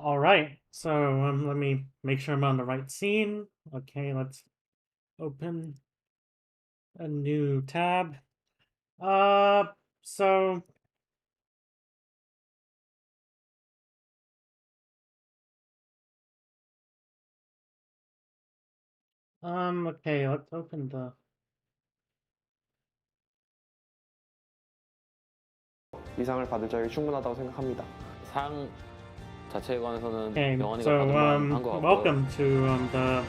All right, so let me make sure I'm on the right scene. Okay, let's open a new tab. Uh, so okay, let's open the. 이상을 받을 자격이 충분하다고 생각합니다. 상 자체에 관해서는 Okay, 병원이가 so 받을 만한 것 같고요. welcome to the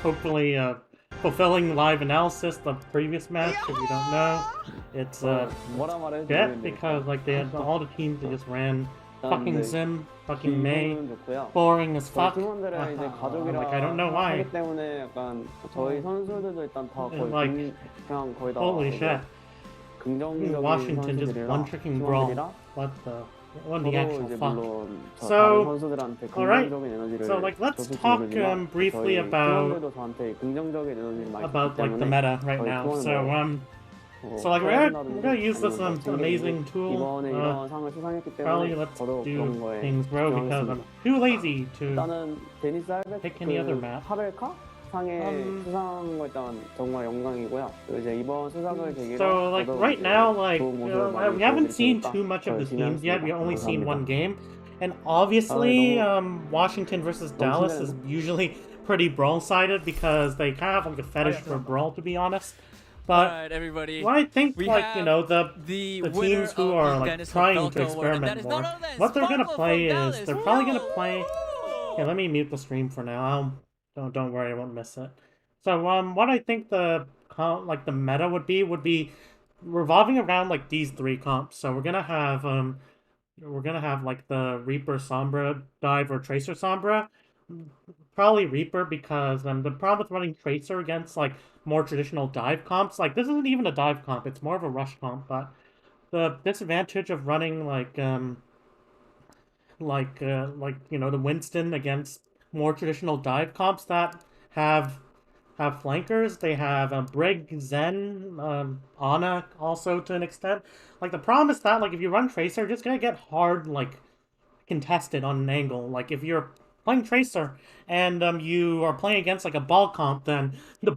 hopefully fulfilling live analysis of the previous match. If you don't know, it's 뭐라 말해야 bet 되는데 because like they had all the teams that just ran fucking Zim, fucking May, 기분은 좋고요. boring as 저희 fuck. 팀원들은 이제 I'm like I don't know 가족이라 why. 하기 때문에 약간 저희 선수들도 일단 다 거의 Like, 그냥 거의 다 holy shit. 긍정적인 Washington just 선수들이라 one tricking brawl. 팀원들이라 What the 저도 actual 이제 fuck. 물론 저 So, 다른 선수들한테 alright. 긍정적인 에너지를 So, like, let's 줬을지 talk 모르지만 briefly 저희 about 팀원들도 저한테 긍정적인 에너지를 많이 줬기 like the 때문에 meta right 저희 now. 팀원은 So like we're 서울이라든지 gonna use this 아니면 뭐 amazing tool. 이번에 이런 상을 수상했기 Probably 때문에 let's 저도 do 그런 거에 things bro because I'm 집중하겠습니다. too lazy to 일단은 데니스 pick any other map. 하벨카 상에 수상한 거 일단 정말 영광이고요. 그리고 이제 이번 수상을 계기로 So like 저도 right 이제 now, like 좋은 모습을 많이 we haven't seen 보여드릴 too much of the 테니까 teams yet. 열심히 We've only seen 하겠습니다. one game, and obviously, 너무 Washington versus Dallas is usually pretty brawl-sided because they kind of have like a fetish for brawl, to be honest. But Alright, everybody. well, I think We like you know the winner teams who of are the like Dennis trying to Falco Award, and that experiment is more, none other than what they're gonna Sparkle play from is Dallas. they're probably gonna Woo! play. Okay, let me mute the stream for now. Don't worry, I won't miss it. So what I think the meta would be revolving around like these three comps. So we're gonna have like the Reaper Sombra dive or Tracer Sombra. Probably Reaper because the problem with running Tracer against like more traditional dive comps, like this isn't even a dive comp, it's more of a rush comp, but the disadvantage of running like you know the Winston against more traditional dive comps that have flankers. They have Brig, Zen, Ana also to an extent. Like the problem is that like if you run Tracer, you're just gonna get hard like contested on an angle. Like if you're playing Tracer and you are playing against like a ball comp, then the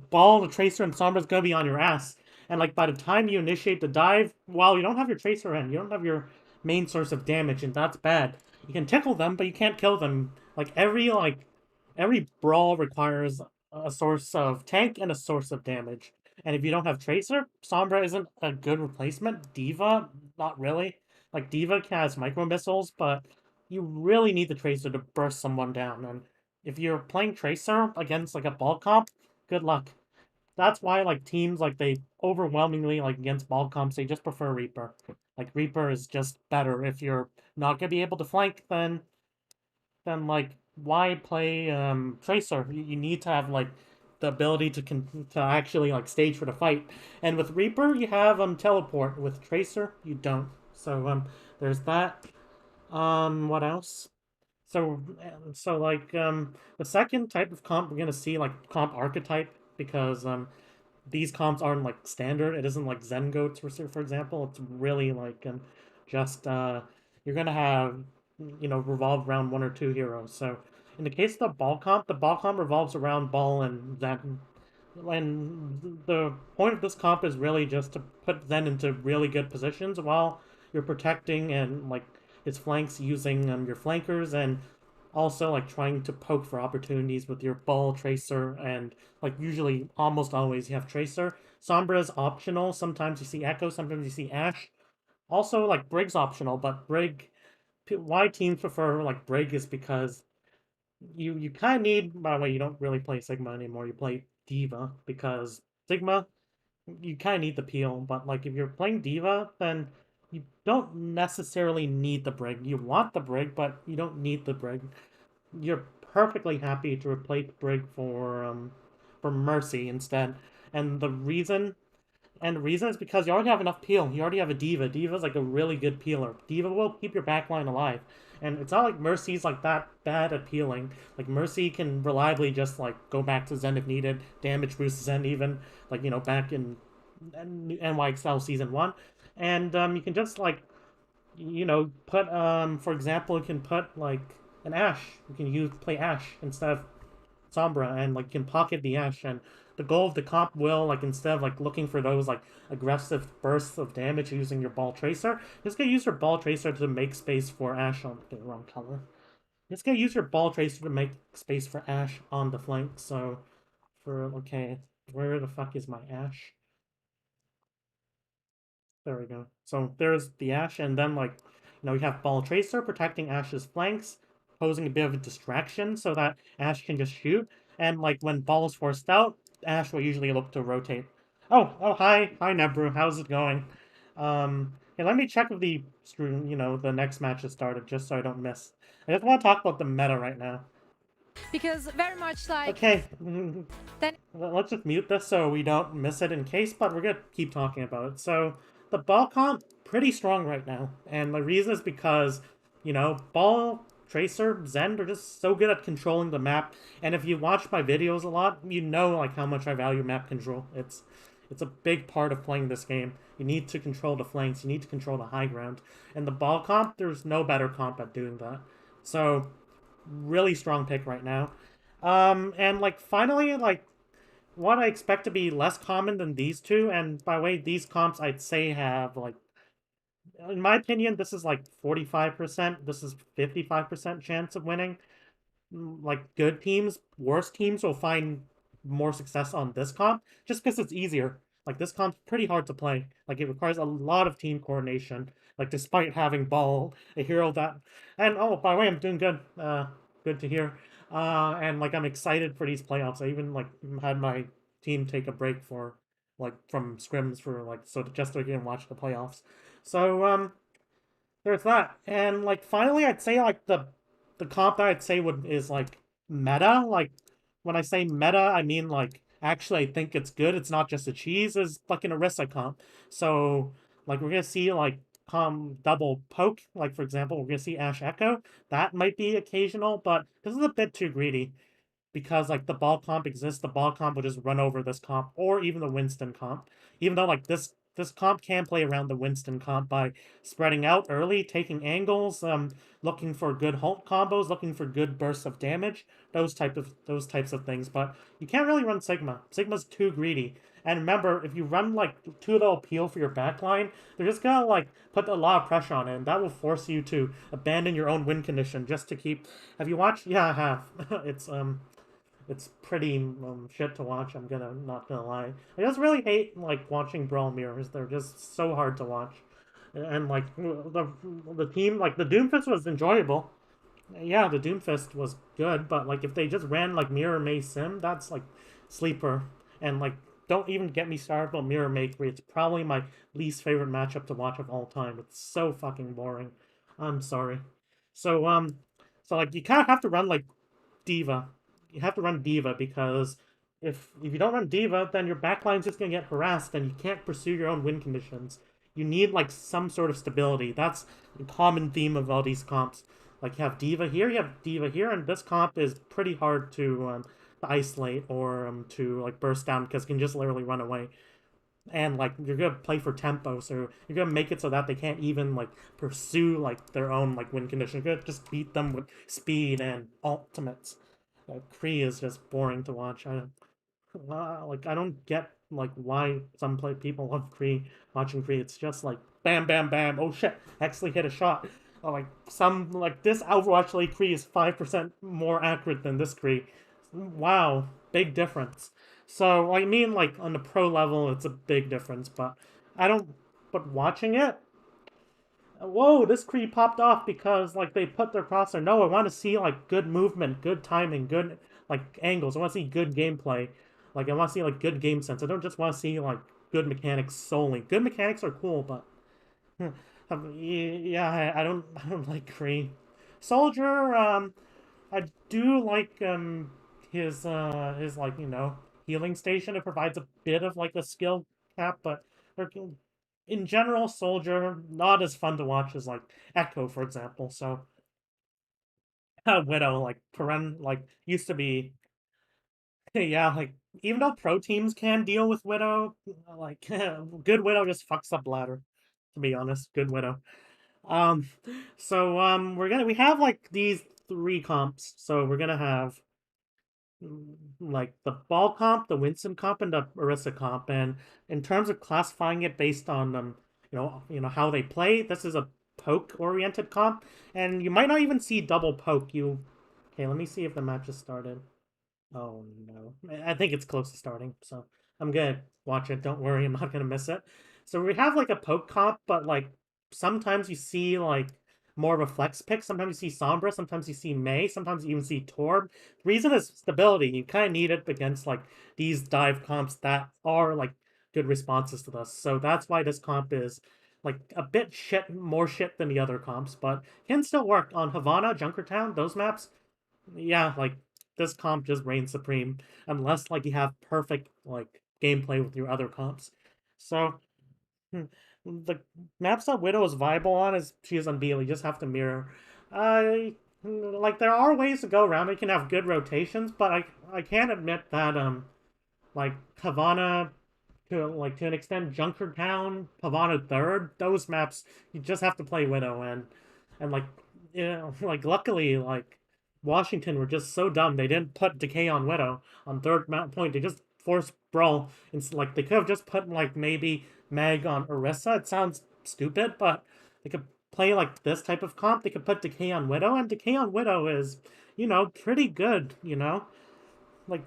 Tracer, and Sombra is gonna be on your ass. And like by the time you initiate the dive, well, you don't have your Tracer in, you don't have your main source of damage, and that's bad. You can tickle them, but you can't kill them. Every brawl requires a source of tank and a source of damage. And if you don't have Tracer, Sombra isn't a good replacement. D.Va, not really. Like D.Va has micro missiles, but you really need the Tracer to burst someone down. And if you're playing Tracer against like a ball comp, good luck. That's why like teams like they overwhelmingly like against ball comps they just prefer Reaper. Like Reaper is just better. If you're not gonna be able to flank, then like why play Tracer? You need to have like the ability to actually like stage for the fight. And with Reaper, you have teleport. With Tracer, you don't. So there's that. What else? So like the second type of comp we're gonna see like comp archetype because these comps aren't like standard. It isn't like Zen Goats for example. It's really like just you're gonna have revolve around one or two heroes. So in the case of the ball comp revolves around Ball and Zen. And the point of this comp is really just to put Zen into really good positions while you're protecting and like his flanks using your flankers and also like trying to poke for opportunities with your Ball Tracer and like usually almost always you have Tracer. Sombra is optional. Sometimes you see Echo, sometimes you see Ash. Also like Brig's optional, but why teams prefer like Brig is because you kind of need. By the way, you don't really play Sigma anymore. You play D.Va because Sigma you kind of need the peel. But like if you're playing D.Va, then you don't necessarily need the Brig. You want the Brig, but you don't need the Brig. You're perfectly happy to replace Brig for Mercy instead. And the reason is because you already have enough peel. You already have a D.Va. D.Va's like a really good peeler. D.Va will keep your backline alive. And it's not like Mercy's like that bad at peeling. Like Mercy can reliably just like go back to Zen if needed, damage boost Zen even, like back in NYXL season one. And you can just like put for example you can put like an Ashe. You can play Ashe instead of Sombra, and like you can pocket the Ashe. And the goal of the comp will, like, instead of like looking for those like aggressive bursts of damage using your Ball Tracer, just gonna use your Ball Tracer to make space for Ashe on the wrong color. Just gonna use your Ball Tracer to make space for Ashe on the flank. So okay, where the fuck is my Ashe? There we go. So there's the Ashe, and then like, you have Ball Tracer protecting Ashe's flanks, posing a bit of a distraction so that Ashe can just shoot. And like when Ball is forced out, Ashe will usually look to rotate. Oh, hi, Nebru, how's it going? Hey, let me check if the the next match has started, just so I don't miss. I just want to talk about the meta right now. Because very much like... Okay. Then... Let's just mute this so we don't miss it in case, but we're gonna keep talking about it. So, the Ball comp, pretty strong right now. And the reason is because, Ball, Tracer, Zen are just so good at controlling the map. And if you watch my videos a lot, you know like how much I value map control. It's a big part of playing this game. You need to control the flanks, you need to control the high ground. And the Ball comp, there's no better comp at doing that. So, really strong pick right now. And like finally, like what I expect to be less common than these two, and by the way, these comps I'd say have like, in my opinion, this is like 45%, this is 55% chance of winning. Like good teams, worse teams will find more success on this comp just because it's easier. Like this comp's pretty hard to play. Like it requires a lot of team coordination. Like despite having Ball, a hero that, and oh by the way, I'm doing good. Good to hear. And like I'm excited for these playoffs. I even like had my team take a break for like from scrims for like just so I can watch the playoffs. So there's that. And like finally I'd say like the comp that I'd say is like meta. Like when I say meta, I mean like actually I think it's good. It's not just a cheese, is like an Orisa comp. So like we're gonna see like double poke, like for example, we're gonna see Ashe Echo. That might be occasional, but this is a bit too greedy. Because like the Ball comp exists, the Ball comp will just run over this comp, or even the Winston comp. Even though like this comp can play around the Winston comp by spreading out early, taking angles, looking for good Hulk combos, looking for good bursts of damage, those types of things. But you can't really run Sigma. Sigma's too greedy. And remember, if you run like too little peel for your backline, they're just gonna like put a lot of pressure on it, and that will force you to abandon your own win condition just to keep. Have you watched? Yeah, I have. It's pretty shit to watch. Not gonna lie. I just really hate like watching brawl mirrors. They're just so hard to watch, and like the team, like the Doomfist was enjoyable. Yeah, the Doomfist was good, but like if they just ran like Mirror May Sim, that's like sleeper. And like don't even get me started about Mirror May 3. It's probably my least favorite matchup to watch of all time. It's so fucking boring. I'm sorry. So like you kind of have to run like D.Va. You have to run D.Va because if you don't run D.Va, then your backline's just gonna get harassed and you can't pursue your own win conditions. You need like some sort of stability. That's a common theme of all these comps. Like you have D.Va here, you have D.Va here, and this comp is pretty hard to isolate or to like burst down because it can just literally run away. And like you're gonna play for tempo, so you're gonna make it so that they can't even like pursue like their own like win condition. You're gonna just beat them with speed and ultimates. Kree is just boring to watch. I don't get like why some people love Kree. Watching Kree, it's just like bam, bam, bam. Oh shit! Actually hit a shot. Oh, like this Overwatch League Kree is 5% more accurate than this Kree. Wow, big difference. So I mean, like on the pro level, it's a big difference, but I don't. But watching it, whoa, this Kree popped off because like they put their crosshair. No, I want to see like good movement, good timing, good like angles. I want to see good gameplay. Like I want to see like good game sense. I don't just want to see like good mechanics solely. Good mechanics are cool, but yeah, I don't like Kree. Soldier, I do like his like healing station. It provides a bit of like a skill cap, but in general, Soldier not as fun to watch as like Echo, for example. So Widow, like like used to be, yeah, like even though pro teams can deal with Widow, like good Widow just fucks up ladder. To be honest, good Widow. Um, so we have like these 3 comps. So we're gonna have like the ball comp, the Winston comp, and the Orisa comp. And in terms of classifying it based on how they play, this is a poke oriented comp, and you might not even see double poke. Okay, let me see if the match has started. Oh no, I think it's close to starting, so I'm gonna watch it. Don't worry, I'm not gonna miss it. So we have like a poke comp, but like sometimes you see like more of a flex pick. Sometimes you see Sombra, sometimes you see Mei, sometimes you even see Torb. The reason is stability. You kind of need it against like these dive comps that are like good responses to this. So that's why this comp is like a bit more shit than the other comps, but can still work on Havana, Junkertown, those maps. Yeah, like this comp just reigns supreme unless like you have perfect like gameplay with your other comps. So the maps that Widow is viable on is she is unbeatable. You just have to mirror. Like there are ways to go around it. You can have good rotations, but I can't admit that like Havana to an extent, Junkertown, Havana Third, those maps you just have to play Widow and like like luckily like Washington were just so dumb they didn't put Decay on Widow on third mount point. They just forced Brawl. It's like they could have just put like maybe Meg on Orisa. It sounds stupid, but they could play like this type of comp. They could put Decay on Widow, and Decay on Widow is, pretty good, Like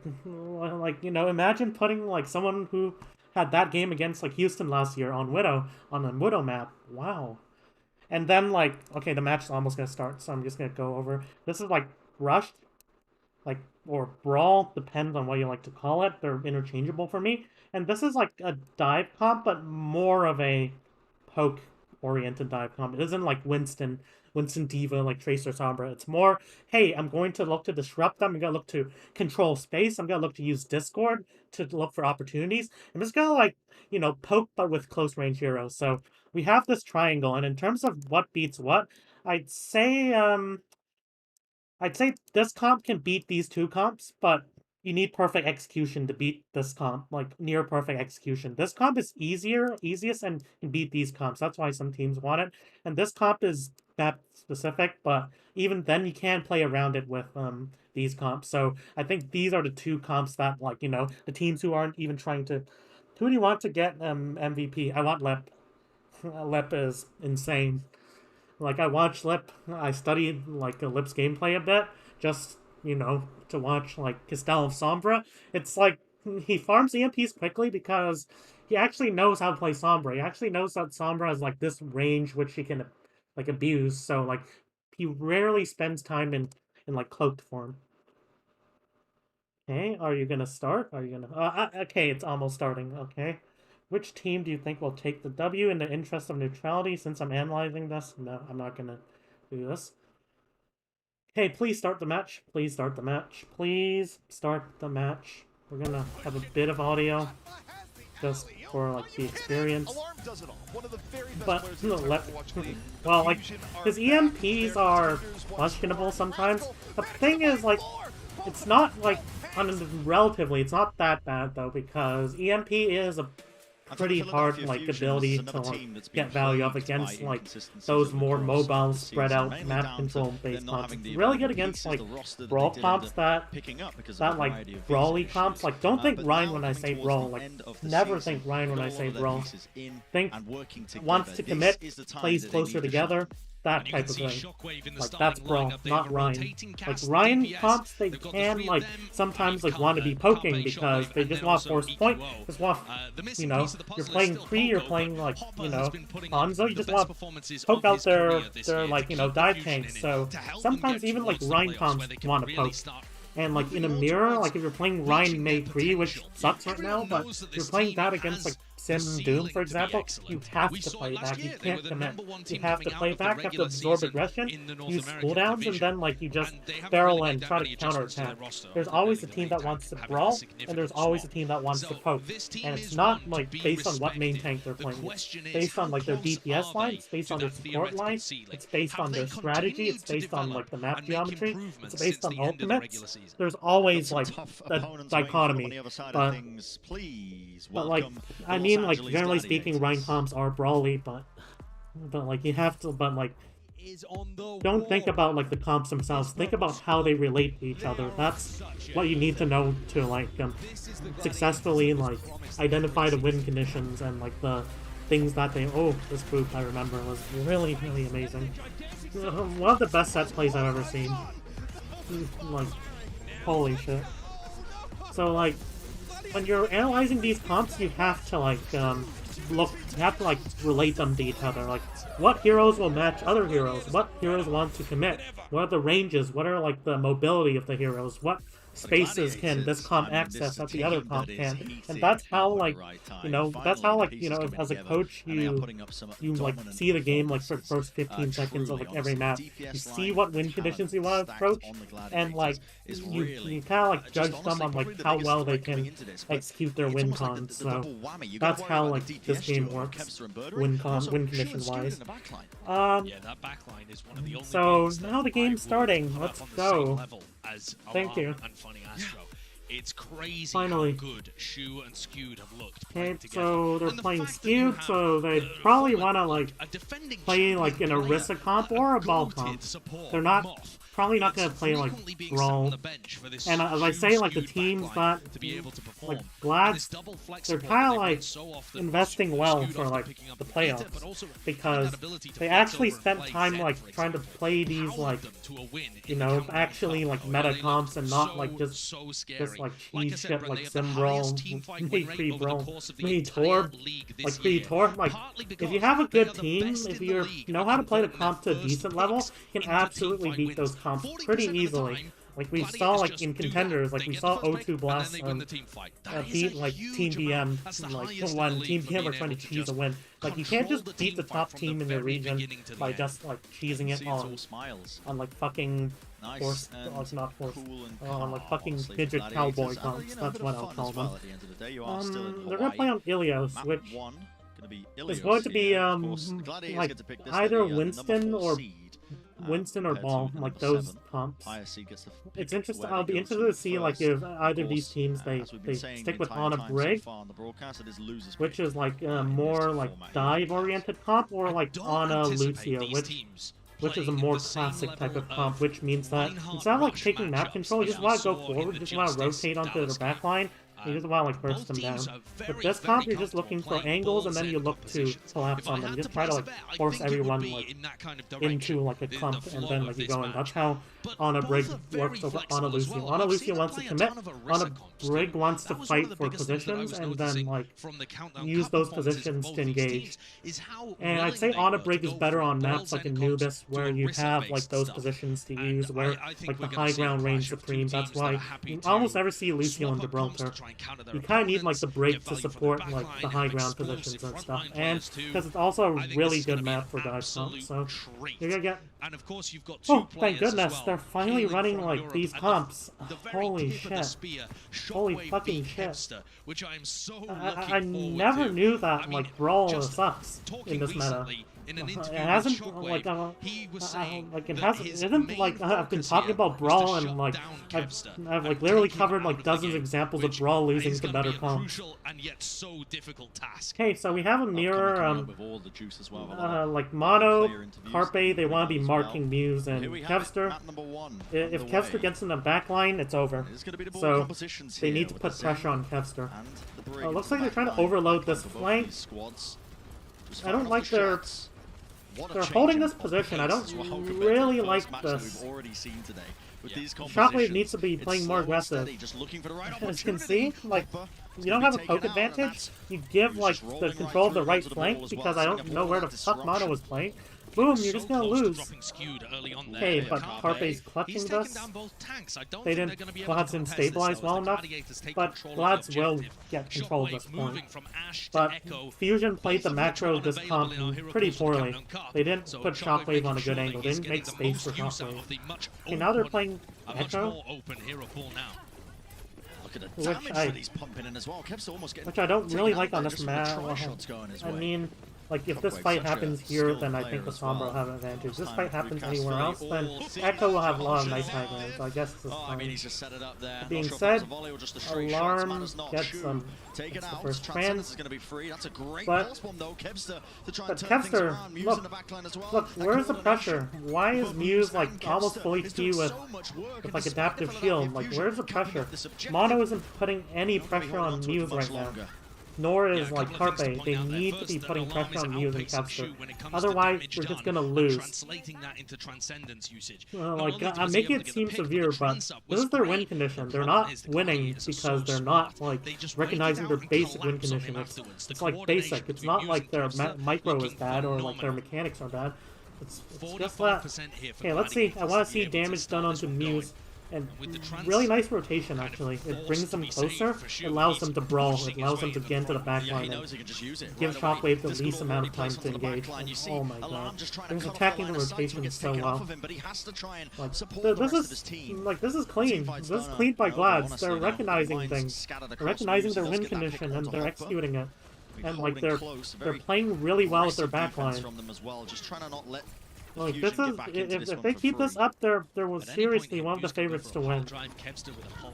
imagine putting like someone who had that game against like Houston last year on Widow on a Widow map. Wow. And then like, okay, the match is almost gonna start, so I'm just gonna go over. This is like rushed, like, or brawl, depends on what you like to call it. They're interchangeable for me. And this is like a dive comp, but more of a poke oriented dive comp. It isn't like Winston D.Va, like Tracer Sombra. It's more, hey, I'm going to look to disrupt them. I'm going to look to control space. I'm going to look to use Discord to look for opportunities. I'm just going to like, poke, but with close range heroes. So we have this triangle. And in terms of what beats what, I'd say this comp can beat these two comps, but you need perfect execution to beat this comp, like near perfect execution. This comp is easiest, and can beat these comps. That's why some teams want it. And this comp is map specific, but even then you can play around it with these comps. So I think these are the two comps that like, the teams who aren't even trying to. Who do you want to get MVP? I want Lep. Lep is insane. Like I watched Lip, I studied like Lip's gameplay a bit, just to watch like his style of Sombra. It's like he farms EMPs quickly because he actually knows how to play Sombra. He actually knows that Sombra has like this range which he can like abuse. So like he rarely spends time in like cloaked form. Okay, are you gonna start? Are you gonna? Okay, it's almost starting. Okay. Which team do you think will take the W in the interest of neutrality? Since I'm analyzing this, no, I'm not gonna do this. Okay, please start the match. Please start the match. Please start the match. We're gonna have a bit of audio just for like the experience. But well, like his EMPs are questionable sometimes. The thing is, like, it's not like relatively, it's not that bad though, because EMP is a pretty hard like ability to like, get value up against like those more mobile spread out map control based comps. It's really good against like brawl comps that like brawly comps. Like don't think Ryan when I say brawl. Like never think Ryan when I say brawl. Think wants to commit, plays closer together. That type of thing. Like that's Brawl, not Ryan. Like Ryan comps, they can like sometimes like want to be poking because they just want force point. Just want, you're playing Kree, you're playing like Hanzo. You just want to poke out their like dive tanks. So sometimes even like Ryan comps want to poke. And like in a mirror, like if you're playing Ryan Mei Kree, which sucks right now, but if you're playing that against like Sim Doom, for example, you have to play back. You can't commit. You have to play back, you have to absorb aggression, use cooldowns, and then like you just barrel and try to counterattack. There's always a team that wants to brawl, and there's always a team that wants to poke. And it's not like based on what main tank they're playing. It's based on like their DPS line, it's based on their support line, it's based on their strategy, it's based on like the map geometry, it's based on ultimates. There's always like a dichotomy, but like I mean like generally speaking Ryan comps are brawly, but like you have to, but like don't think about like the comps themselves. Think about how they relate to each other. That's what you need to know to like successfully like identify the win conditions and like the things that they. Oh, this group I remember was really amazing. One of the best set plays I've ever seen. Like, holy shit. So like, when you're analyzing these comps, you have to like you have to like relate them to each other. Like, what heroes will match other heroes? What heroes want to commit? What are the ranges? What are like the mobility of the heroes? What spaces can this comp access that the other comp can? And that's how like, you know, that's how like, you know, as a coach you like see the game like for the first 15 seconds of like every map. You see what win conditions you want to approach, and like you kind of like judge them on like how well they can execute their win cons. So that's how like this game works, win condition wise. So now the game's starting. Let's go. Thank you. It's crazy Finally. how good Shu and Skewed have looked. Okay, so they're playing Skewed, so they probably want to like play like an Orisa comp or a Ball comp. They're not probably not going to play like Brawl. And as I say, like the teams that like Vlad's, they're kind of like investing well for like the playoffs, because they actually spent time like trying to play these like, you know, actually like meta comps and not like just like cheese shit like Sim Brawl, Free Brawl, Free Torb, like Free Torb. Like if you have a good team, if you know how to play the comp to a decent level, you can absolutely beat those comps pretty easily. Like we saw, like in contenders, like we saw O2 Blast beat like Team PM, like when Team PM were trying to cheese a win. Like you can't just beat the top team in your region by just like cheesing it on like fucking horse, not horse, on like fucking midget cowboy comps. That's what I'll call them. They're gonna play on Ilios, which is going to be like either Winston or Ball, like those comps. It's interesting. I'll be interested to see like if either of these teams they stick with Ana Brig, which is like more like dive oriented comp, or like Ana Lucio, which is a more classic type of comp, which means that instead of like taking map control, you just want to go forward, you just want to rotate onto the back line. You just want to like burst them down. With this comp, you're just looking for angles, and then you look to collapse on them. You just try to like force everyone like into like a clump, and then like you go in. That's how Ana Brig works over Ana Lucio. Ana Lucio wants to commit. Ana Brig wants to fight for positions, and then like use those positions to engage. And I'd say Ana Brig is better on maps like in Nubis, where you have like those positions to use, where like the high ground reigns supreme. That's why you almost never see Lucio in Gibraltar. You kind of need like the break to support like the high ground positions and stuff, and because it's also a really good map for dive comps. So you're gonna get. Oh, thank goodness, they're finally running like these comps. Holy shit! Holy fucking shit! I never knew that like Brawl sucks in this meta. It hasn't like it hasn't. It isn't like I've been talking about Brawl, and like I've like literally covered like dozens of examples of Brawl losing to better comps. Okay, so we have a mirror. Like Mono, Carpe, they want to be marking Muse, and Kevster. If Kevster gets in the back line, it's over. So they need to put pressure on Kevster. Looks like they're trying to overload this flank. I don't like their. They're holding this position. I don't really like this. Shockwave needs to be playing more aggressive. As you can see, like, you don't have a poke advantage. You give, like, the control of the right flank, because I don't know where the fuck Mono is playing. Boom, you're just gonna lose. Okay, but Carpe's clutching this. They didn't, Vlads didn't stabilize well enough, but Vlads will get control of this point. But Fusion played the macro of this comp pretty poorly. They didn't put Shockwave on a good angle. They didn't make space for Shockwave. Okay, now they're playing Echo. Which I don't really like on this map. I mean, Like, if this fight happens here, then I think the Sombra will have an advantage. This fight happens anywhere else, then Echo will have a lot of nice high ground, so I guess this is fine. That being said, Alarm gets the first trans, but Kevster, look, where's the pressure? Why is Muse, like, almost fully Q with like, adaptive shield? Like, where's the pressure? Mono isn't putting any pressure on Muse right now. Nor is, like, Carpe. They need to be putting pressure on Muse and Kevster. Otherwise, they're just gonna lose. I'm making it seem severe, but this is their win condition. They're not winning because they're not, like, recognizing their basic win condition. It's like basic. It's not like their micro is bad or, like, their mechanics are bad. It's just that. Okay, let's see. I want to see damage done onto Muse. And really nice rotation, actually. It brings them closer, it allows them to brawl, it allows them to get into the backline and give Shockwave the least amount of time to engage. And, oh my god. They're just attacking the rotation so well. This is clean. This is clean by Glads. They're recognizing things. They're recognizing their win condition and they're executing it. And like they're playing really well with their backline. Like, this is, if they keep this up, there was seriously one of the favorites to win.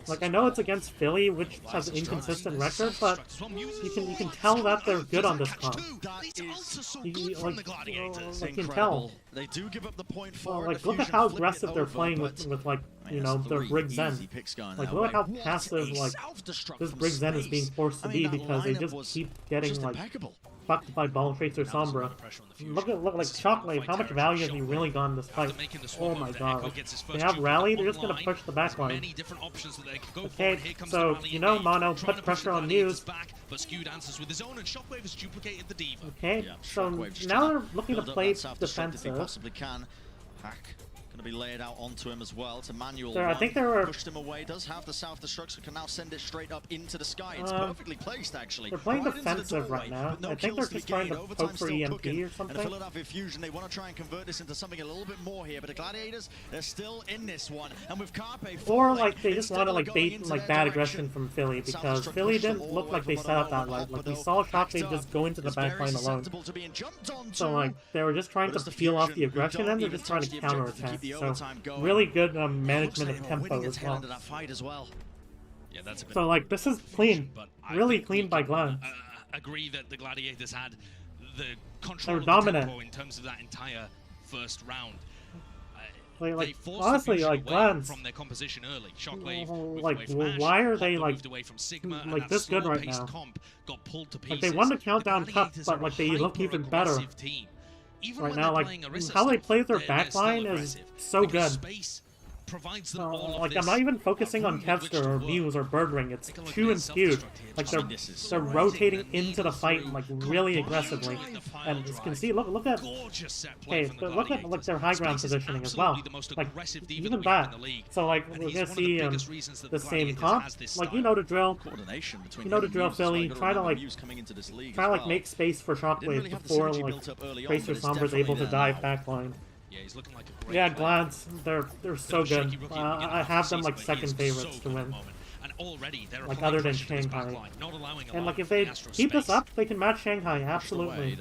Like, I know it's against Philly, which has an inconsistent record, but you can tell that they're good on this comp. You can tell. Like, look at how aggressive they're playing with like, you know, their Brig Zen. Like, look at how passive, like, this Brig Zen is being forced to be because they just keep getting, like, fucked by Ball Tracer Sombra. Look like Shockwave, how much value has he really gotten this fight? Oh my god. Like, they have Rally, they're just gonna push the backline. Okay, so, you know, Mono, put pressure on Muse. Okay, so now they're looking to play defensive. To be laid out onto him as well. To manual I think they were pushed him away. Does have the self-destruction, can now send it straight up into the sky. It's perfectly placed, actually. They're playing defensive right now. I think they're just trying to poke for EMP or something. And Philadelphia Fusion, they want to try and convert this into something a little bit more here, but the Gladiators, they're still in this one. And with Carpe, or like they just want to like bait like bad aggression from Philly because Philly didn't look like they set up that right. Like we saw Shockwave just go into the backline alone. So like they were just trying to peel off the aggression and they're just trying to counterattack. So really good management of tempo as well. Yeah, that's a bit so like this is clean, really clean by Glad. Agree that the Gladiators had the They're control of the dominant tempo in terms of that entire first round. Like honestly, like Glad from their composition early. Shockwave, like why are they like this good right now? Like they won the Countdown Cup, but like they look even better. Right now, like, how they play their backline is so good. Like, I'm not even focusing on Kevster or Muse or Birdring, it's Chu and Skewed. Like, they're rotating into the fight, like, really aggressively. And as you can see, look at... Okay, look at, like, their high ground positioning as well. Like, even that. So, like, we're gonna see the same comp. Like, you know the drill. You know the drill, Philly. Try to, like, make space for Shockwave before, like, Tracer Sombra's able to dive backline. Yeah, he's looking like a great yeah, Glads, they're so good. I have them like second favorites to win. Like other than Shanghai. And like if they keep this up, they can match Shanghai, absolutely.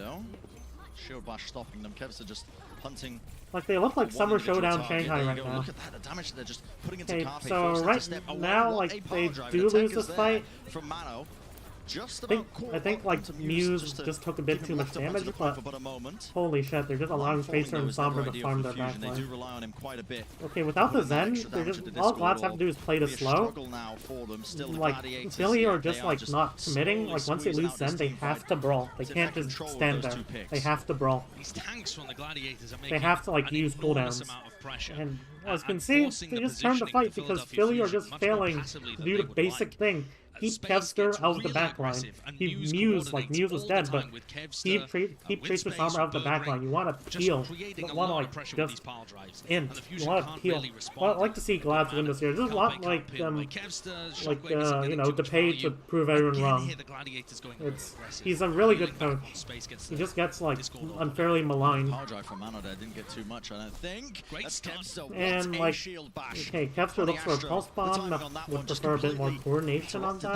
Shield Bash stopping them. Kevster just hunting. Like they look like Summer Showdown Shanghai right now. Look at that, the damage they're just putting into Carpe. So right now, like they do lose this fight. From Mano. I think like Muse just took a bit too much damage, but holy shit, they're just allowing Tracer and Sombra to farm their backline. Okay, without the Zen, they're just all Glads have to do is play this slow. Like Philly are just like not committing. Like once they lose Zen, they have to brawl. They can't just stand there. They have to brawl. They have to like use cooldowns. And as you can see, they just turned the fight because Philly are just failing to do the basic thing. Keep Kevster out of the backline. Keep Muse, like Muse was dead, but keep Tracer Sombra out of the backline. You want to peel. You don't want to like just in. You want to peel. Well, I'd like to see Glads win this year. There's a lot like you know, DePay to prove everyone wrong. He's a really good coach. He just gets like unfairly maligned. And like, okay, Kevster looks for a pulse bomb. Would prefer a bit more coordination on that.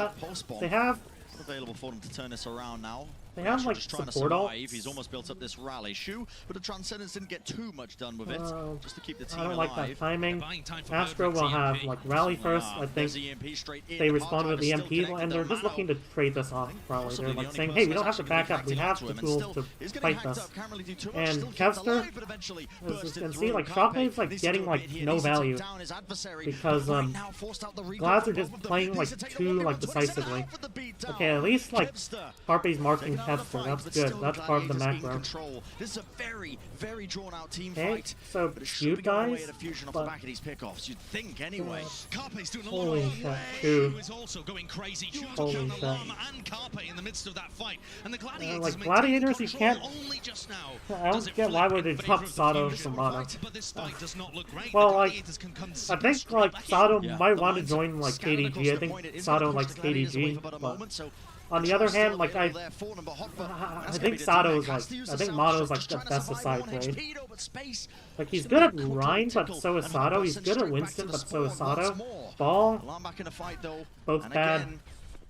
They have available for them to turn this around now. They have like just trying to support survive. ults. He's almost built up this rally. Shu, but the Transcendence didn't get too much done with it, just to keep the team I don't alive. like that timing. Buying time for Astro will Birdrick's have like rally first. I think There's EMP straight in. they The respond hard with drive is EMP, still connected and they're just Mano. looking to trade this off. Probably Possibly they're the like only saying, person "Hey, we don't that's have to actually back gonna up. be We hacked have onto the him, tools still to is getting fight hacked this." up, can't really do too much, And still kept Kevster, alive, but eventually as burst you it can see, through. like Carpe Shockwave's like needs to getting do a like bit here, no needs to take value down his adversary, because but right now forced out the recall Glads for are just both of them. playing Needs like to take the too one like v1, 27 decisively. out for the beatdown. Okay, at least like Kevster Carpe's marking taking out of the Kevster. fight, That's but good. still That's the part of the Gladiators in macro. control. This is a very, very drawn-out team Okay, fight. so But it should Cute be going away guys, at a fusion off the but back of these pickoffs. You'd think anyway. Carpe's doing a lot holy of shit, work. Shu. Shu is also going crazy. Shu has Holy killed shit. Alarm and Carpe in the midst of that fight. And the Gladiators like maintain Gladiators, you control can't. only just now. I Does don't it get why flip would they in drop favor of the Sato fusion? from Mono. But this fight does not look great. Well, The like, Gladiators can I considerably think like scrape Sato ahead. might The want to lines join like scattered across KDG. I the think point. It is Sato across likes the Gladiators away KDG, for about a but moment, so on the the other choice hand, still like available there for them, but Hotba, I that's gonna think be the team Sato that is has to like use I the think sound Mono's shot, like just the trying to best survive aside on trade. HP, though, but space Like he's just good at gonna be Rhine, but critical, so is and Sato. Hotba He's sent good at straight back Winston, to the but so is spawn once Sato. more. Ball, Alarm back in the fight though. both And bad. again,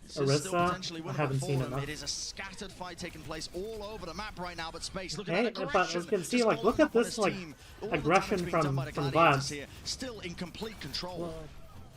this is still Orisa, potentially I winnable haven't for seen them. enough. It is a scattered fight taking place all over the map right now, but space looking Okay, at but aggression. as you can see, just like, all look at up on this, his like, team. All the aggression damage being done by the from Gladiators Vlad. here, still in complete control.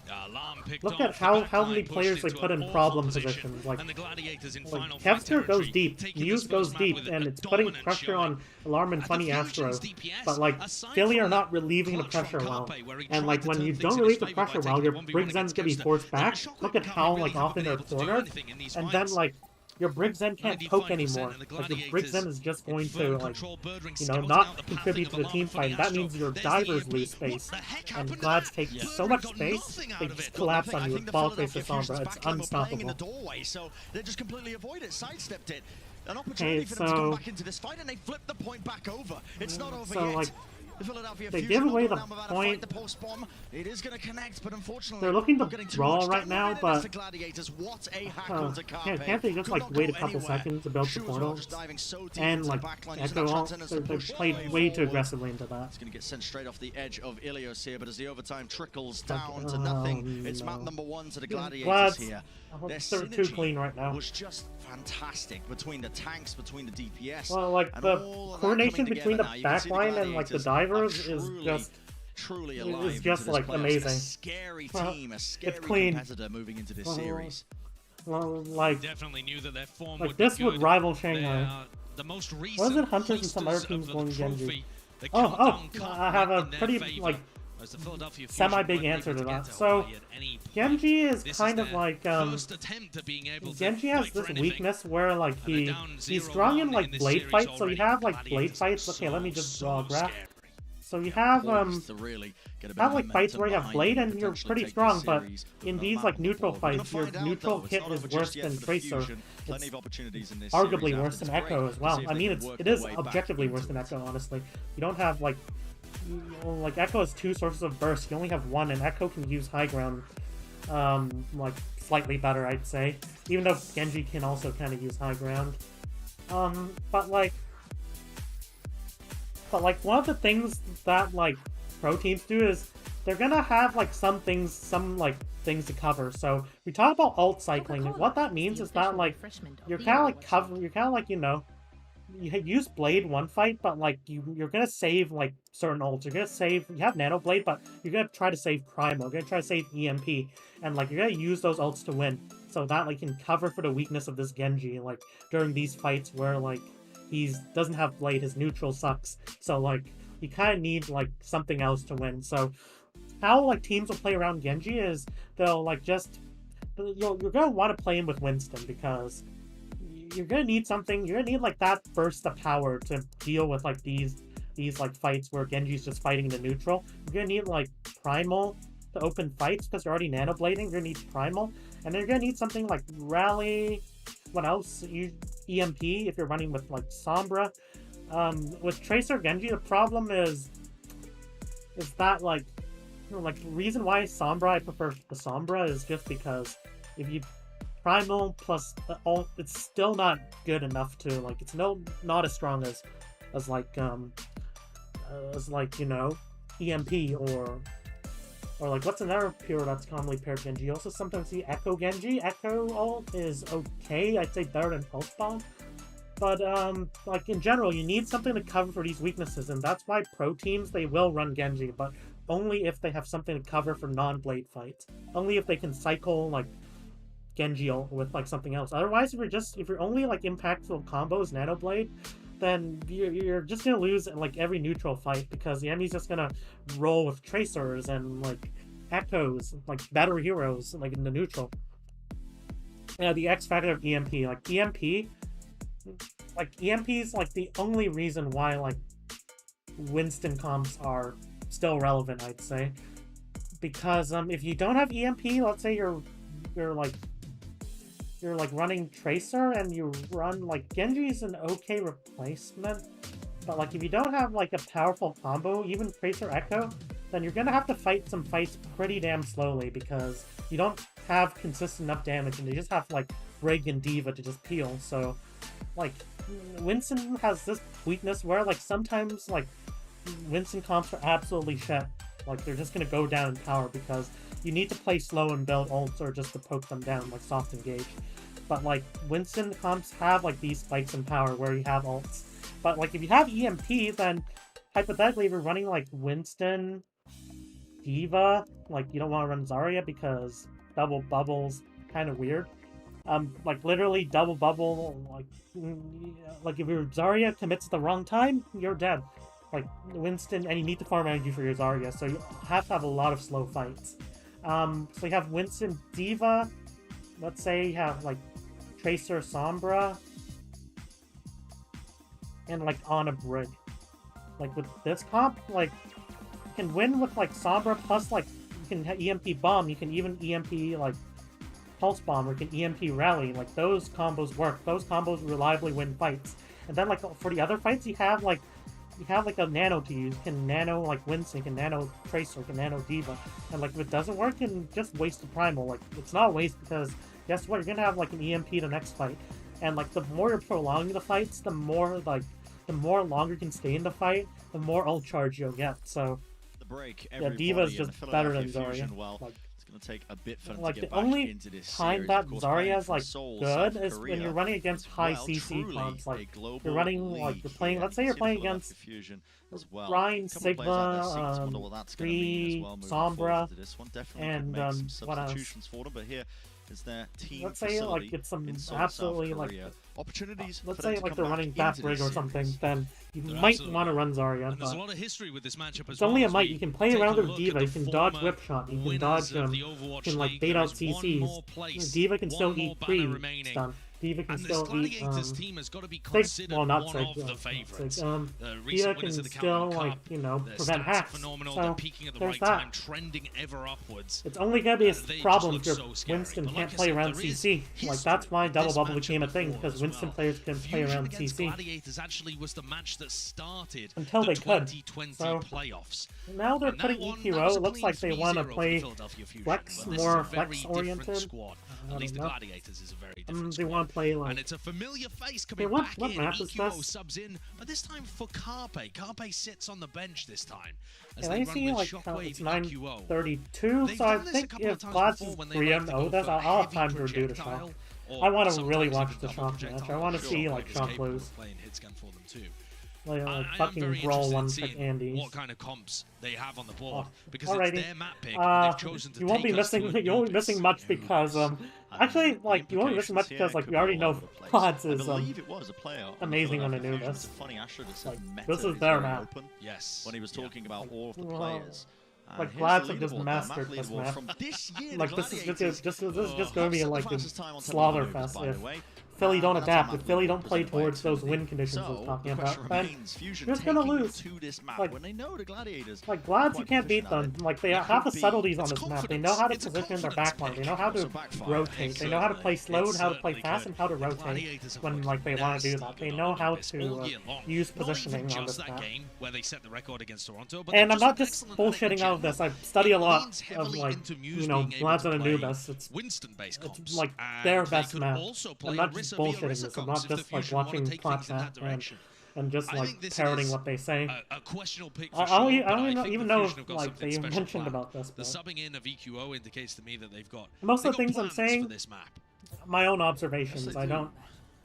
Alarm picked Look off, at the how backline many pushed players they into put a in awful problem position, positions. Like and the Gladiators in final fight Kevster goes territory, deep, taking Muse this goes first map deep, with and a it's putting dominant pressure showing. on Alarm and At the Funny Astro. Fusion's DPS, But like aside Philly from are not relieving the clutch from pressure well. Carpe, where he And tried like to when turn you things don't in relieve his the favour by pressure well, taking your a 1v1 Briggs Zen's against gonna be Kevster. forced Now, back. Shockwave Look at and how Carpe like really often they're haven't been able to do cornered, anything in these and then fights. like your Briggs Zen can't poke 95% anymore. and the Like your Briggs Zen is just going to firm like control. Birdring you know, scouting not out the contribute to pathing the of team Alarm fight. and That Astro. means your There's the divers EMP. lose What space. the heck And happened to Glads that? take Yeah. so Birdring much got space, nothing out they of it. just Got collapse nothing. on I you think with the ball face Philadelphia to Sombra. Fusion's It's backline were playing in unstoppable. the doorway, so they just completely avoided, sidestepped it. An opportunity Okay, for them to come so- back into this fight, and they flipped the point back over. It's not over so, yet. like, The Philadelphia they Fusion give away will go the down without point. a fight. The post bomb, it is going to connect, but unfortunately They're looking to not getting too brawl much right done now, with it. but It's the Gladiators. What a hackle to Carpe. can't they just Could like not wait a go couple anywhere. seconds to build the Shu as well, portal? just diving so deep And into like the backline, using Echo, that all Transcendence they to push played way way too forward. aggressively into that. It's going to get sent straight off the edge of Ilios here, but as the overtime trickles Like, down to oh, nothing, it's no. map number 1 to the Gladiators Glads, here. I Their hope they're too synergy clean right now. was just fantastic between the tanks, between the DPS. Well, like and the all of that coordination coming between the together now. You can see the backline and like the Gladiators divers are is truly, just truly is alive just, into this like, playoffs. amazing. A scary Well, team, a scary clean. competitor moving into this Well, series. well, like Definitely knew that their form like would this be would good. rival They Shanghai. are the most recent Wasn't it Hunters and some other hoisters teams of going the Genji? trophy. The Oh, countdown can't I have work a in their pretty favor, like as the Philadelphia Fusion semi-big weren't answer able to get that. to So Hawaii at any point. Genji is This kind of their like first attempt at being able to Genji has fight for this anything. weakness where like And they're down he's 0-1 strong in in like this blade series fights, so you already. have like blade Gladiators fights. are Okay, let me just grab. scary. So you have Poised to really get a bit have of like fights momentum where you have behind blade them, and you're potentially pretty take this strong, but series in on these map like number neutral 4. We're gonna fights, your find out, neutral though. It's hit not is over worse just yet than for the Tracer. Fusion. Plenty It's of opportunities in this arguably series worse after. than It's Echo great as to well. see if I they mean, can work it their is way back objectively worse into than this. Echo. Honestly, you don't have like Echo has 2 sources of burst. You only have 1, and Echo can use high ground like slightly better, I'd say. Even though Genji can also kind of use high ground. But like one of the things that like pro teams do is they're gonna have like some things to cover. So we talk about alt cycling. What that means is that like you're kind of like you know, you use blade one fight, but like you're gonna save like certain ults. You're gonna save, you have nano blade, but you're gonna try to save primal. You're gonna try to save EMP, and like you're gonna use those ults to win. So that like can cover for the weakness of this Genji, like during these fights where like he doesn't have blade, his neutral sucks. So like you kind of need like something else to win. So how like teams will play around Genji is they'll like just you're gonna want to play him with Winston because you're gonna need something. You're gonna need like that burst of power to deal with like these like fights where Genji's just fighting the neutral. You're gonna need like primal to open fights because you're already nano blading. You're gonna need primal, and then you're gonna need something like rally. What else? EMP if you're running with like Sombra. With Tracer Genji, the problem is that like the reason why Sombra I prefer the Sombra is just because if you primal plus ult, it's still not good enough to like it's not as strong as like you know EMP or like what's another hero that's commonly paired Genji? You also sometimes see Echo Genji. Echo ult is okay. I'd say better than Pulse Bomb. But like in general, you need something to cover for these weaknesses, and that's why pro teams they will run Genji, but only if they have something to cover for non-blade fights. Only if they can cycle like Genji with like something else. Otherwise, if you're only like impactful combos Nano Blade, then you're just gonna lose in like every neutral fight because the enemy's just gonna roll with tracers and like echoes, like battery heroes, like in the neutral. Yeah, the X factor of EMP, like EMP's like the only reason why like Winston comps are still relevant, I'd say, because if you don't have EMP, let's say you're running Tracer and you run like Genji's an okay replacement, but like if you don't have like a powerful combo, even Tracer Echo, then you're gonna have to fight some fights pretty damn slowly because you don't have consistent enough damage and you just have like Brig and D.Va to just peel. So like Winston has this weakness where like sometimes like Winston comps are absolutely shit. Like they're just gonna go down in power because you need to play slow and build ults or just to poke them down, like soft engage. But like Winston comps have like these spikes in power where you have ults. But like if you have EMP, then hypothetically if you're running like Winston, D.Va, like you don't want to run Zarya because double bubble's kind of weird. Like literally double bubble, like if your Zarya commits at the wrong time, you're dead. Like Winston, and you need to farm energy for your Zarya, so you have to have a lot of slow fights. So you have Winston, D.Va, let's say you have like Tracer, Sombra, and like Ana Brig. Like with this comp, like you can win with like Sombra plus like you can EMP bomb, you can even EMP like Pulse Bomb, or you can EMP Rally. Like those combos work. Those combos reliably win fights. And then like for the other fights, you have like a nano to use. You can nano like Winston, you can nano Tracer, you can nano D.Va. And like if it doesn't work, you can just waste the primal. Like it's not a waste because guess what? You're gonna have like an EMP the next fight. And like the more you're prolonging the fights, the more longer you can stay in the fight, the more ult charge you'll get. So The break, yeah, D.Va's just better than Zarya. Well, like, it's going to take a bit for them like to get the back only into this time series. that Of course, Zarya is playing like for Seoul, good South is when Korea you're running against as high well, CC truly comps. a Like global you're running like league you're playing. here. Let's say You you're can see playing the Philadelphia against Fusion as well. Ryan, A couple of players out there Sigma, seem to wonder what that's going to mean as well moving Sombra, forward into this one. Definitely and, could make some what else? substitutions for them, but here is their team let's say facility like it's some in Seoul, absolutely South like Korea. Opportunities let's for them say to like come they're back running into Bat this Brig or series. something, then you There might absolutely want to run Zarya. And there's a But lot of history with this matchup as it's only well. a might. You can play Take around a with look D.Va. at You the can dodge former Whip Shot. You can winners dodge of the Overwatch you can like League. bait There out is one CCs. more place, D.Va can one still more eat banner 3 remaining. stun. D.Va can And this still eat Gladiators team has got to be Sig, considered well, not one Sig, of yeah, the not favourites. Sig. The D.Va recent can winners of the still Calvin like Cup, prevent their stats hacks. phenomenal. So They're peaking at the there's right that. time, trending ever upwards. It's only gonna be a They problem just if look so scary. Winston But can't like I play said, around there is CC. Like that's why history Double with Bubble this became a matchup thing before because as Winston well. players couldn't play Fusion around against CC Gladiators actually was the match that started until the they could. 2020 So playoffs. now they're And that putting one, that EQO. was It a looks clean like they 3-0 want to for play Philadelphia Fusion, flex, but this is more a very flex different oriented. squad. I At least the don't know. Gladiators is a very different They squad. want to play And like it's a familiar face Hey, coming what back in. map is EQO this? subs in, but this time for Carpe. Carpe sits on the bench this time. As Can they I run see with like Shockwave it's EQO. 9:32? They've So I done this a think couple of if times Glads before is when they like to 3-0, go that's for I'll have heavy time to do the projectile, shock. or I want to sometimes really even watch the double shock match. projectile. I want to Sure, see Shockwave like is shock capable lose. of playing hit scan for them too. Like I am fucking very roll interested one in pick seeing Andes. what kind of comps they have on the board Oh, because alrighty. it's their map pick. And they've chosen to You won't be take us to missing. a You won't be Anubis. missing much because actually like you won't be missing much because like we already know Glads is amazing on Anubis. Like this is their map. Yes. When he was talking about all of the Well, players. like Here's Glads the have just leaderboard, mastered their this leaderboard map. from this year, Like the this is Gladiators. just going to be Set the like a fastest time on slaughter Anubis, fest by if the way. Philly don't That's a adapt. map If Philly leaderboard don't play presented by towards those Xfinity. win conditions So, we're talking the question about, then remains, Fusion you're just gonna taking you lose. to this map Like- when they know the Gladiators Like Glads, you quite can't beat proficient them. at it. Like they It have the could be- subtleties on it's this map. They confidence. know how to It's a position their confidence backline. They pick. know how to Also backfire. rotate. They know how to play slow and how to play It fast and how to certainly could. rotate Gladiators have when looked like they want to do nasty that. They good know on how Anubis to all year long. use Not even positioning on just this that map. game where they set the record against Toronto, but And they've I'm not done just excellent at it in bullshitting out of this. general. I study a It lot leans of heavily like into Muse Glads being able on to play Anubis. It's Winston-based comps. it's like And their they best could map. also play I'm not just Orisa via bullshitting Orisa this. I'm comps not if the just like Fusion wanna watching take things in that Platchat direction. and just I like think this parroting is what they say. a questionable pick for I sure, don't, but I I don't think even the know Fusion if have got like something they special mentioned planned. about this. The But subbing in of EQO indicates to me that they've got most of the they've things got I'm plans saying, for this map. my own observations. Yes, they I do. don't.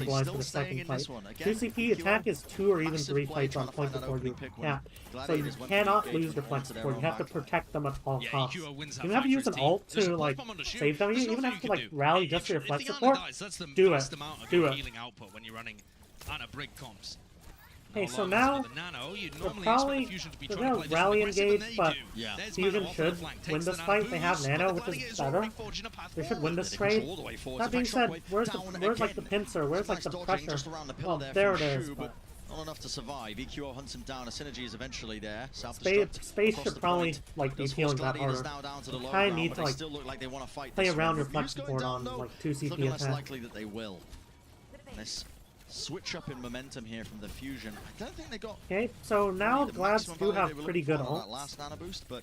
stabilize for the still staying second in fight. this one. Again, 2CP attack is 2 or even massive 3 play fights trying on to point find that before you opening pick when cap. So you Gladiators went for the cannot engagement lose deflect onto their support. You own have to back line. protect them at all Yeah, costs. EQO wins that You have to fight use for an his team. ult There's to a like pipe bomb on the shield. save them. You There's even nothing have to you like can do. rally just for your If flex the Ana support. dies, that's the Do vast it. amount of Do your it. healing output when you're running Ana Brig comps. Hey, Not a so lot now with the Nano, you'd they're normally probably expect the Fusion to be they're trying to gonna play rally this aggressive, engage, and but they do. Yeah. There's Fusion Mana off on the should flank, win takes this the fight. Nano They have boost, Nano, but the which is Gladiators better. already forging a path They should win forward. this They trade. control all the way forward. That being said, where's like the Again. pincer? Where's like Nice the dodging pressure? just around the pillar Well, there there from it is. Shu, But not enough to survive. EQO hunts him down. A synergy is eventually there. Space should probably like be healing that harder. Now down to the low Kinda ground, need but to, they like, still look like they want to fight play this around one. your flex Reviews going support on down, though. like It's 2CP looking less attack. likely that they will. This switch up in momentum here from the Fusion. I don't think they got Okay, so now the Glads maximum do value have they were pretty looking good for on that ults. last nano boost, but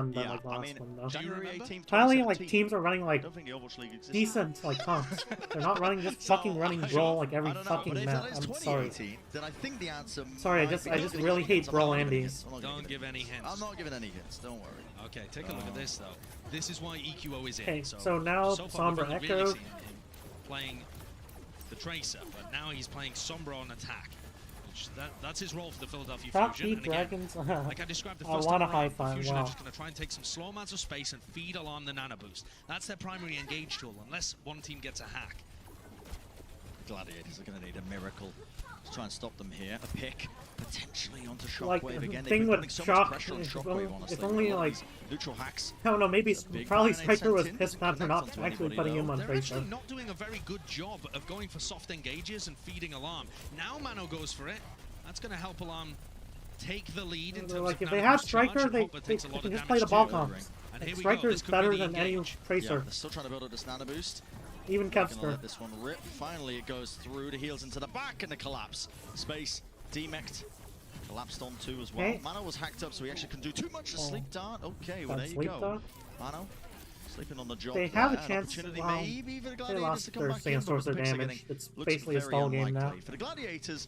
fun than Yeah, like I last mean, one though. January remember? 18th, Finally, like 2017. teams are running I like don't think the Overwatch League exists. decent like comps. They're not running just fucking running Brawl like every I don't know, fucking but if map. that is I'm sorry. 2018, then I think the answer. Sorry, I might just be- I don't just give really any hate hints. I'm Brawl not giving any Andy. hints. I'm not Don't giving give any hints. I'm not giving any hints. Don't worry. Okay, take a look at this though. This is why EQO is in. Okay, so now so far we've Sombra only Echo. really seen him playing the Tracer, but now he's playing Sombra on attack. Which that's his role for the Philadelphia Top Fusion. beat And again, Dragons. like I described the I first want time a high around, the five, Fusion wow. are just going to try and take some slow amounts of space and feed Alarm the Nano Boost. That's their primary engage tool, unless one team gets a hack. Gladiators are going to need a miracle to try and stop them here. A pick potentially onto Like, Shockwave the again. They've thing been with putting so Shock, much pressure on if Shockwave, only- honestly. if only, With a lot of like- these neutral hacks. I don't know, maybe It's a big probably ban, they Striker sent was in, pissed doesn't that they're connect not onto actually anybody, putting him though. on They're Tracer. actually not doing a very good job of going for soft engages and feeding Alarm. Now Mano goes for it. That's going to help Alarm take the lead in terms Like, of if they have Nanabu's charge, Striker, and they Hopper takes a lot can of just play the damage ball too. comps. And here we Striker go. is This could better be the than any engage. Yeah, Tracer, they're still trying to build up this nano boost. even Gonna Kevster. let this one rip. Finally, it goes through the heels into the back and the collapse. Space demeched. Collapsed on two as well. Okay. Mano was hacked up, so he actually couldn't do too much to Oh. sleep dart. Okay, well, Got there you sleep go. dart. Mano sleeping on the job. They have a there. An chance, opportunity well, maybe for the They Gladiators lost to come their back in, second but source the of picks are damage. getting- It's looks basically a very stall game unlikely. now. For the Gladiators,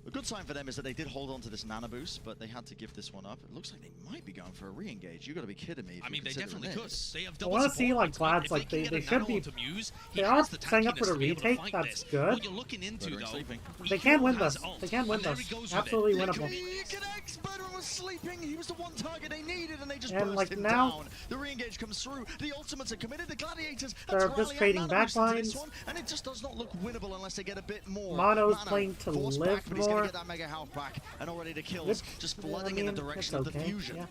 a good sign for them is that they did hold on to this nano boost, but they had to give this one up. It looks like they might be going for a re-engage. You got to be kidding me. If I mean, you're they considering definitely could. this. They have I double wanna support see, like, points, but Glads, if like, can they get a should nano be- onto Muse, he They has are the setting up for tankiness the to be able to retake, fight that's this. good. What you're looking into, Birdring though, sleeping. They can win has this. ult, They can win and there this. he goes with it. Absolutely They winnable. can connect. Birdring was sleeping. He was the one target they needed, and they just And, burst like, him now- down. The re-engage comes through. The ultimates are committed. The Gladiators They're have to just rally trading out nano boost into this backlines. one, and it just does not look winnable unless they get a bit more. Mano's Mano playing to forced live back, but he's gonna more. get that mega health back, and already the kills Which, just I flooding in the mean, direction it's of the okay, fusion. yeah.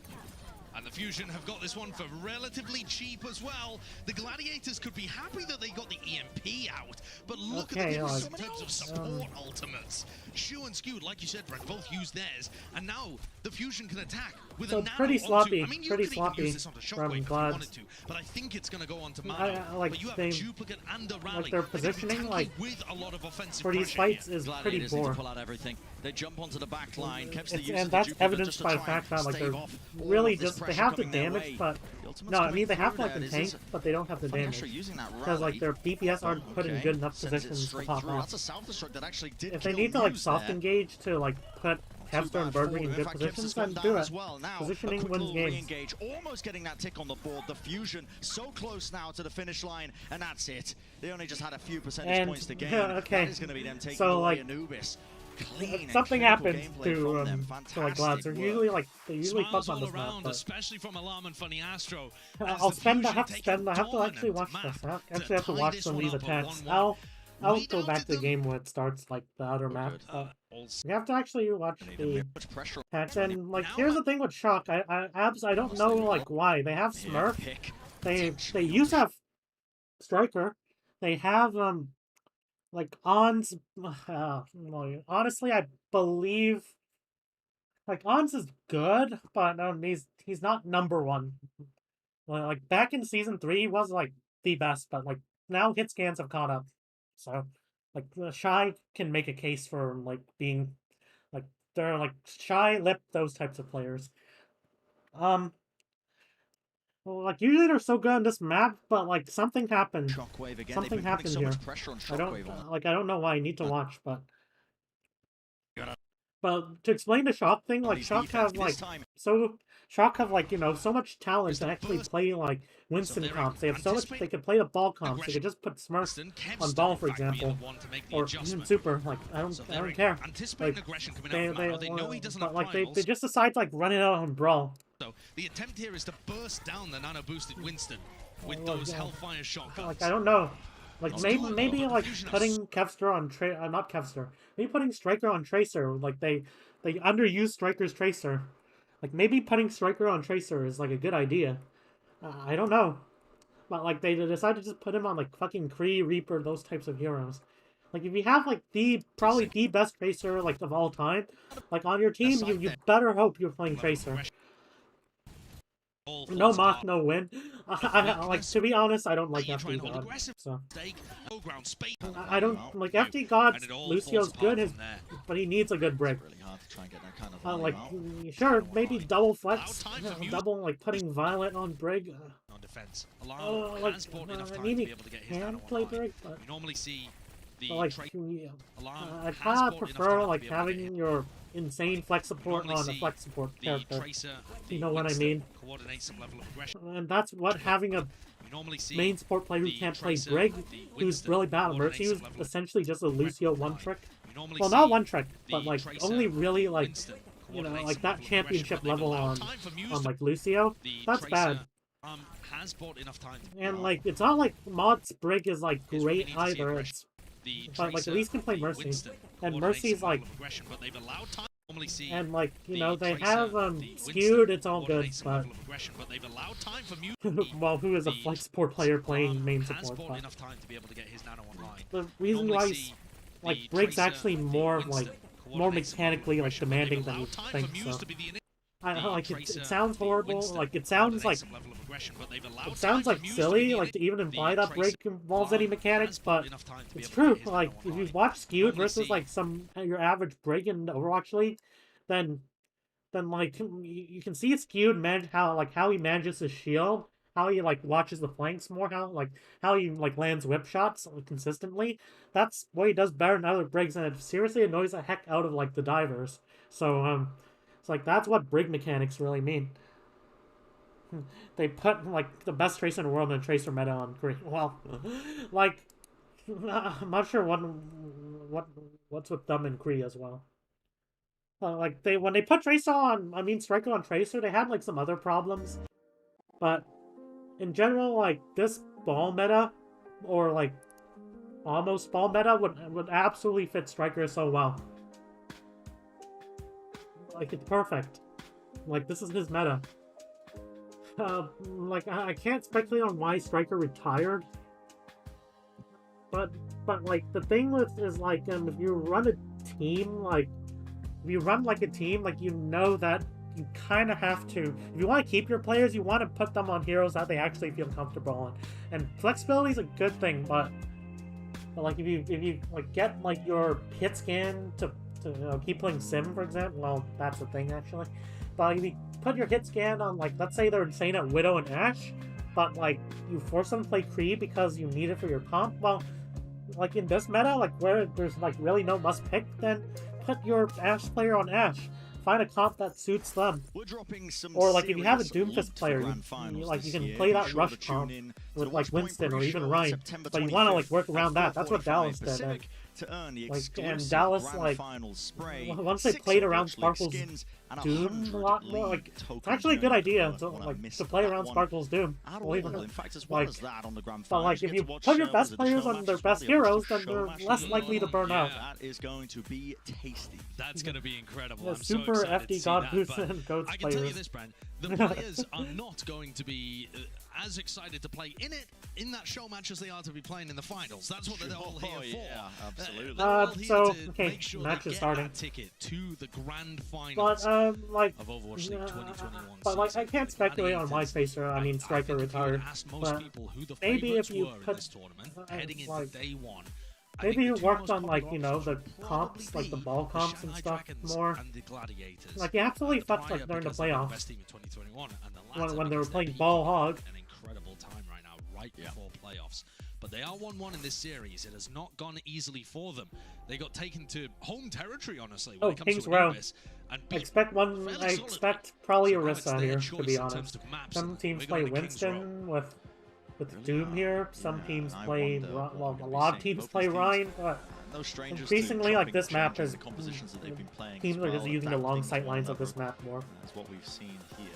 And the Fusion have got this one for relatively cheap as well. The Gladiators could be happy that they got the EMP out, but look Okay, at the like, difference in terms of support ultimates. Shu and Skewed, like you said, Brett, both used theirs, and now the Fusion can attack with So a nano pretty onto, sloppy, I mean, you pretty could sloppy even use this onto from Shockwave if you Glads. wanted to, but I think it's going to go onto Mano. I like but you have they- a duplicate and a rally. their They're gonna be positioning, tanky like, with a lot of offensive for these pressure here. fights is pretty Gladiators need to poor. pull out everything. They jump onto the back line. Kevster It's- uses and the that's duplicate evidenced just to by the try fact and that, like, stave they're off all really of this just, they pressure have the coming their damage, way. but The ultimate's no, I coming mean, they have through like there. the This tank, is- but they don't have the Funny damage. actually using that Because, like, rally. their DPS aren't put in Okay. good enough Sends it positions to straight pop through. off. That's a self-destruct that actually did If they kill need to, like, Muse soft there. engage to, like, put Too Kevster and bad for Birdring in them. good In fact, positions, Kevster's gone then do down it. as well. Now, Positioning a quick wins little games. re-engage, almost getting that tick on the board. The Fusion so close now to the finish line, and that's it. They only just had a few percentage And, points to gain. okay. That is going to be them taking So, away like, Anubis. Clean and something clinical happens gameplay to from them. like Glads. They're Fantastic usually work. like they usually Smiles fuck on all this map, around, but especially from Alarm and Funny Astro. I'll spend. I have to spend. I have to actually watch this. I actually have to watch some of these attacks. I'll go back to the game when it starts, like the other map. You have to actually watch the Much pressure. attacks, and like here's the thing with Shock. I don't know like why they have Here, Smurf. pick. They used to have Striker. They have like Ons. Well, honestly, I believe like Ons is good, but he's not number one. Like back in season 3, he was like the best, but like now hit scans have caught up. So like Shy can make a case for like being like they're like Shy, Lip, those types of players. Well, like usually they're so good on this map, but like something happened. Shockwave again. Something They've been putting happened so here. much pressure on I don't Shockwave on. like. I don't know why. I need to watch, but Gotta- but to explain the Shock thing, like These Shock defense have this like time. Shock have like so much talent It's to the actually first- play like Winston they're comps. They have so much. They anticipating could play the ball comps. They aggression. could just put Smurf On on ball, for example, or even adjustment. Super. Like I So don't they're care. anticipating Like, aggression coming out from Mano. They know he doesn't but have like they primals. just decide to like run it out on Brawl. So the attempt here is to burst down the nano boosted Winston with Well, those yeah. Hellfire shotguns. Like I don't know. Like It's maybe too maybe low, like Fusion putting is- Kevster on not Kevster. Maybe putting Striker on Tracer. Like they underuse Striker's Tracer. Like maybe putting Striker on Tracer is like a good idea. I don't know. But like they decided to just put him on like fucking Kree, Reaper, those types of heroes. Like if you have like probably the best Tracer like of all time, like on your team, you better hope you're playing Tracer. All No falls Mach, apart. no win. Like to be honest, I don't like You try FD and hold God. aggressive So stake, low ground space. I don't like FD God's And it all Lucio's falls good, apart from there. but he needs a good break. Really hard to try and get that kind of value Like out. sure, maybe double flex, Allow time for Muse. double like putting Violet on Brig. On defense. Alarm Like has bought enough time to Mimi be able to get his can nano play online. Brig, but We normally see the like trait I Alarm kind has of bought enough prefer time like to be able to having hit your insane flex support normally on a see flex support the character, Tracer, You the know what I Winston mean. coordinate some level of aggression. and that's what having a We normally see main support player who the can't play Tracer, Brig, the who's Winston really bad at Mercy, coordinate who's some level of essentially just a Lucio one apply. trick. We normally Well, see not one trick, but the like Tracer, only really like Winston you know coordinate like some that level of aggression, championship but they've level allowed on time for Muse on to- like Lucio. the That's Tracer, bad. Has bought enough time to And like it's not like Mod's Brig is like Here's what we great need to see either. aggression. the but like at least can play the Mercy, Winston and coordinating Mercy's some like, level of aggression, but they've allowed time. Normally see and like you the know they Tracer, have the skewed. Winston It's all good, coordinate some but level of aggression, but they've allowed time for Mutiny. well, who is a The flex support player playing Calm main has support? bought But enough time to be able to get his nano online. the reason Normally why see like the Briggs Tracer, actually the more Winston like more coordinate some level of mechanically like aggression, but they've demanding than you allowed time think. for Muse So to be the I the like Tracer, it sounds the horrible. Winston Like it sounds coordinate like some level of aggression, but they've allowed it sounds time like for Muse silly, be like to even the imply that Tracer. break involves any Calm mechanics, has bought but enough time to be it's able to true. get his Like nano if you online. watch Skewed Normally versus see like some your average break in Overwatch League, then like you can see Skewed manage how he manages his shield, how he like watches the flanks more, how he like lands whip shots consistently. That's what he does better than other Brigs, and it seriously annoys the heck out of like the divers. So it's like that's what Brig mechanics really mean. They put like the best tracer in the world in a tracer meta on Kree. Well, like I'm not sure what's with them and Kree as well. Like when they put Tracer on, I mean Striker on Tracer, they had like some other problems, but in general, like this ball meta, or like almost ball meta, would absolutely fit Striker so well. Like it's perfect. Like this is his meta. Like I can't speculate on why Striker retired, but like the thing is like if you run a team like. If you run like a team, like you know that you kind of have to. If you want to keep your players, you want to put them on heroes that they actually feel comfortable on. And flexibility is a good thing, but like if you like get like your hit scan to keep playing Sim, for example, well that's a thing actually. But if you put your hit scan on like let's say they're insane at Widow and Ashe, but like you force them to play Kree because you need it for your comp, well, like in this meta, like where there's like really no must pick, then put your Ashe player on Ashe. Find a comp that suits them. We're dropping some Or like if you have a serious Doomfist loot for player, grand finals like you this can year. play Be that sure rush to tune comp in to with the like Watchpoint Winston or Brew even Show on Ryan, September but you want to like 25th work around at that. That's what 4:45 Dallas did. Pacific to earn the Like, exclusive and Dallas, grand like, finals spray, once they 6 played around Overwatch League Sparkle's skins, and Doom 100 a lot more, league like it's tokens actually a good going idea for to when I like missed to play that around one Sparkle's Doom. at Believe it all. or In not. fact, as well Like, as that on the grand but finals, like you if get you to watch put your was best it the players show on match their as well, best the Overwatch heroes, then show they're match less league. likely to burn out. That is going to be tasty. That's going to be incredible. The I'm so super excited to FD see God that, Boost but and Goats I can tell you players. this, Brand. The players are not going to be as excited to play in that show match as they are to be playing in the finals. That's what they're all here for. Yeah, absolutely. They're all here so, to okay, make sure match they is get starting. that ticket to the grand finals But like, of Overwatch League 2021. but like, I season. can't The speculate on why Gladiators, Tracer. I mean, Striker think if you retired. asked most But people who the maybe favorites if you were in put, this tournament uh, heading into like, day one, I maybe think you the two worked most on like popular you know options the would comps, probably like the be ball the comps and Shanghai stuff Dragons more. and the Gladiators. Like you absolutely The fucked prior like during the because they were playoffs best team in 2021, and the latter when they were because they're playing peaking Ball Hog. an incredible time right now, right before playoffs. But they are 1-1 in this series. It has not gone easily for them. They got taken to home territory, honestly, when Oh, it comes Kings to Row. Anubis, and I beat expect fairly I solidly. expect probably So now it's Orisa their here, to choice be in terms honest. of maps, Some and teams we're play going to Kings Row. Winston with Really Doom are. here. Some Yeah, teams I play wonder what we're well, gonna a be lot of seeing. teams Both play these teams Ryan, but no strangers increasingly to like this chopping map and is changing the compositions that they've been playing teams as are well, just using the adapting long to sight one lines of this another. map more. That's what we've seen here.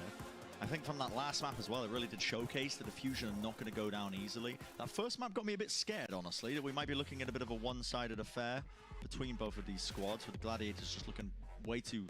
I think from that last map as well, it really did showcase that the Fusion are not going to go down easily. That first map got me a bit scared, honestly, that we might be looking at a bit of a one-sided affair between both of these squads, with the Gladiators just looking way too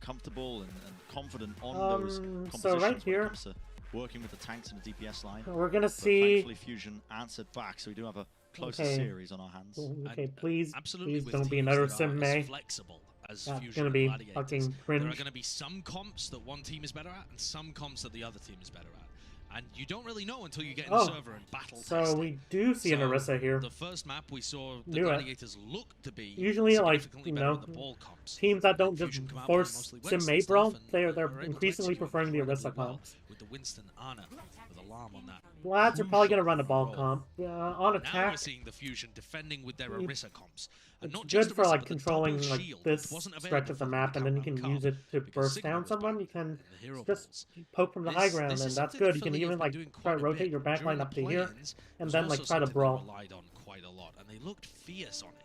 comfortable and confident on those compositions so right when here, it comes to working with the tanks and the DPS line. we're gonna But see. thankfully, Fusion answered back, so we do have a closer Okay. series on our hands. Okay, And, please, absolutely please with don't be teams another that are Sim as May. flexible as That's Fusion gonna and be Gladiators. fucking There are cringe. going to be some comps that one team is better at, and some comps that the other team is better at. And you don't really know until you get in the Oh, server and battle test So it. we do see an So, Orisa here. The first map we saw the Knew it. Gladiators look to be Usually, like, significantly you better know, in the ball comps. Teams that don't just Fusion come out playing force mostly Sim Winston April, stuff, and they're are able to increasingly execute preferring the incredibly Orisa well comps. with the Winston Ana with Alarm on that. Lads are probably gonna crucial run a ball role. comp. On Now we're attack, seeing the Fusion defending with their It- Orisa comps. And it's not good just for Orisa, like but the controlling double like shield this wasn't stretch available of the for map, and then you can Countdown use it to because burst Sigma down was someone. back You can in the hero just balls. poke from the high ground, This and is that's something good. that You can Philly even have been like doing try quite to a rotate bit your back during line the up to here, play-ins. and Was then also like try to something they brawl. relied on quite a lot, and they looked fierce on it.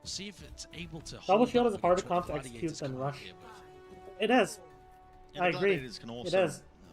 We'll see if it's able to Double hold shield up is harder against what comp to the execute Gladiators than come out rush. here with. It is. Yeah, I the agree. Gladiators can also is.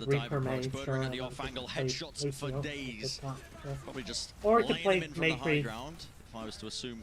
the Reaper dive approach. May, Bergering sure, at the off-angle play headshots for Lucio, days. yeah. Probably just Or you laying could play him in from the high Mayfree. ground, if I was to assume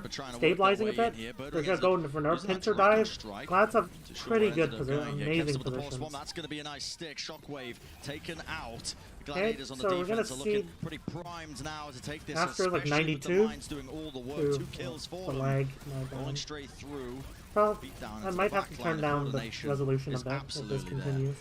but trying to work stabilizing a their way bit. in here. They're Birdring gonna is go for nerf using that pincer dragon dive. strike Glads have to show pretty where good ended up position, going. amazing Gets him with the pulse positions. bomb. That's going to be a nice stick. Shockwave taken out. The Okay, Gladiators on the so we're gonna defense are looking see pretty primed now to take this. after, like, especially with the 92 mines doing all the work. to 2 kills for the them. lag. My Going bad. straight through. Well, Beat down I into might the have to back turn line. down the Coordination resolution is of that if absolutely this there. continues.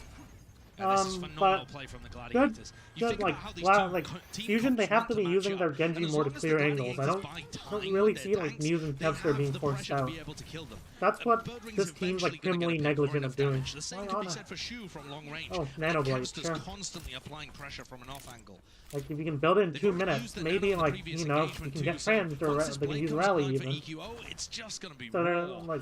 Yeah, this is phenomenal But play from the Gladiators. You good, think like, about how these wow, two like team Fusion, they comps have want to be match using up, their and Genji as more to long as the clear angles. I Gladiators don't buy don't time really with see their like tanks, Muse and they Kevster have being the forced pressure to out. be able to kill them. That's what Birdring's this team's like eventually gonna get a criminally bit negligent more of doing. damage. The same Why could be Ana? said for Shu from long range. Oh, And Nano Blade, Kevster's sure. constantly applying pressure from an off angle. Like if you can build it in They've 2 already minutes, used the maybe Nano in the like previous you know you engagement can too, get so framed or once this they can play use comes rally online for even. EQO, it's just going to be So they're raw. like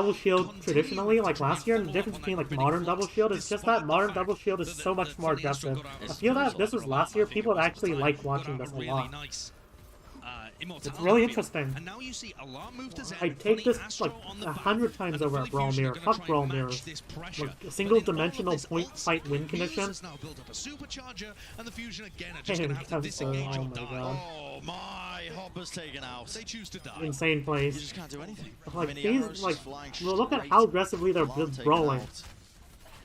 double shield traditionally, like last year, and the difference between like modern double shield is just that modern double shield is so much more aggressive. I feel that if this was last year, people would actually like watching this a lot. It's really interesting. And now you see Alarm move to Zen, I take this like 100 times over at Brawl Mirror. Fuck Brawl Mirrors. Like a single-dimensional point fight win condition. Now built up a supercharger, and the Fusion again are Hey, just gonna have to that's disengage oh or my die. god. Oh my, Hopper's taken out. They choose to die. Insane You plays. just can't do anything. Like I mean, the these, arrows like, just flying look at straight. how aggressively they're Alarm taken brawling. out.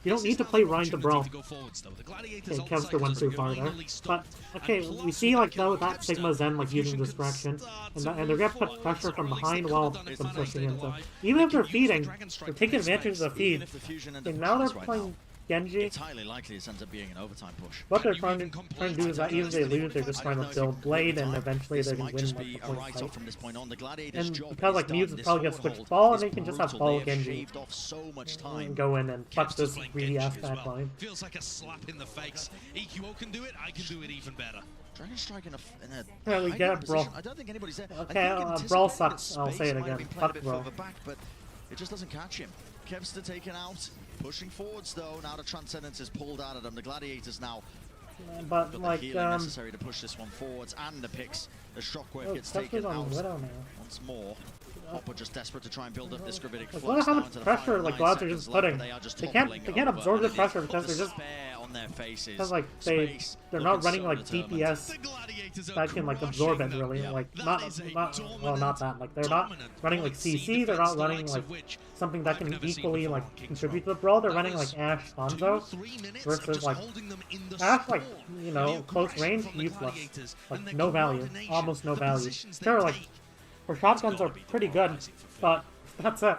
You don't need to play Ryan to brawl. Go forwards, though. The Gladiators Okay, ult Kevster went too cycles far there. finally But, stopped, okay, and we see, like, though, that Kevster, Sigma Zen, like, using Fusion can distraction. start And, to they're gonna move put forwards, pressure or from at least behind they while could have done if they're Mana pushing stayed into. alive. Even They if can they're use the feeding, Dragon Strike they're to taking make advantage of the space. feed. Even if the Fusion end Okay, up now they're pushing this right playing Genji. it's highly likely this ends up being an overtime push. What they're Can you trying even to complain? do is that even if they lose, they're just I trying don't to know if you build can Blade, take and time. eventually This they can might win just like be the a point write-off fight. from this point on. The Gladiators' And job because is like done. Muse is This probably gonna forward switch hold ball, and is they can just have brutal. follow They have Genji shaved off so much time. and go in and fuck Kevster's this playing greedy ass Genji as back well. line. Feels like a slap in the face. EQO can do it, I can do it even better. Dragon Strike in a Yeah, we high get position. Brawl. I don't think anybody's there. I Okay, think Brawl anticipating that sucks. I'll say space it might have again. been played Fuck a bit Brawl. further back, but it just doesn't catch him. Kevster taken out, pushing forwards though. Now the Transcendence is pulled out of them. The Gladiators now But got the like, healing necessary to push this one forwards, and the picks. The Shockwave oh, gets Kevster's taken on out Widow now. once more. Hopper just desperate to try and build up this gravitic Like, flux look at how now much into the pressure final like 9 Glads are seconds just left, putting. but they are just They can't toppling absorb over, the and it pressure is because they're just despair on their faces. because like Space they're looking not running so like determined. DPS The Gladiators are that can like absorb it crushing really. them. Like That not is a well not that like they're not dominant running like point C CC. They're not defense, the running likes like of which something that I've can never seen equally before like on King's contribute to Row. the brawl. They're That running was like Ashe Hanzo 2-3 minutes of versus just like holding them in the Ashe like storm. you know close aggression range from the useless, Gladiators like and their no value, coordination, almost no the value. positions they Sure, like take. for shotguns are gotta be pretty good, demoralizing for but that's it.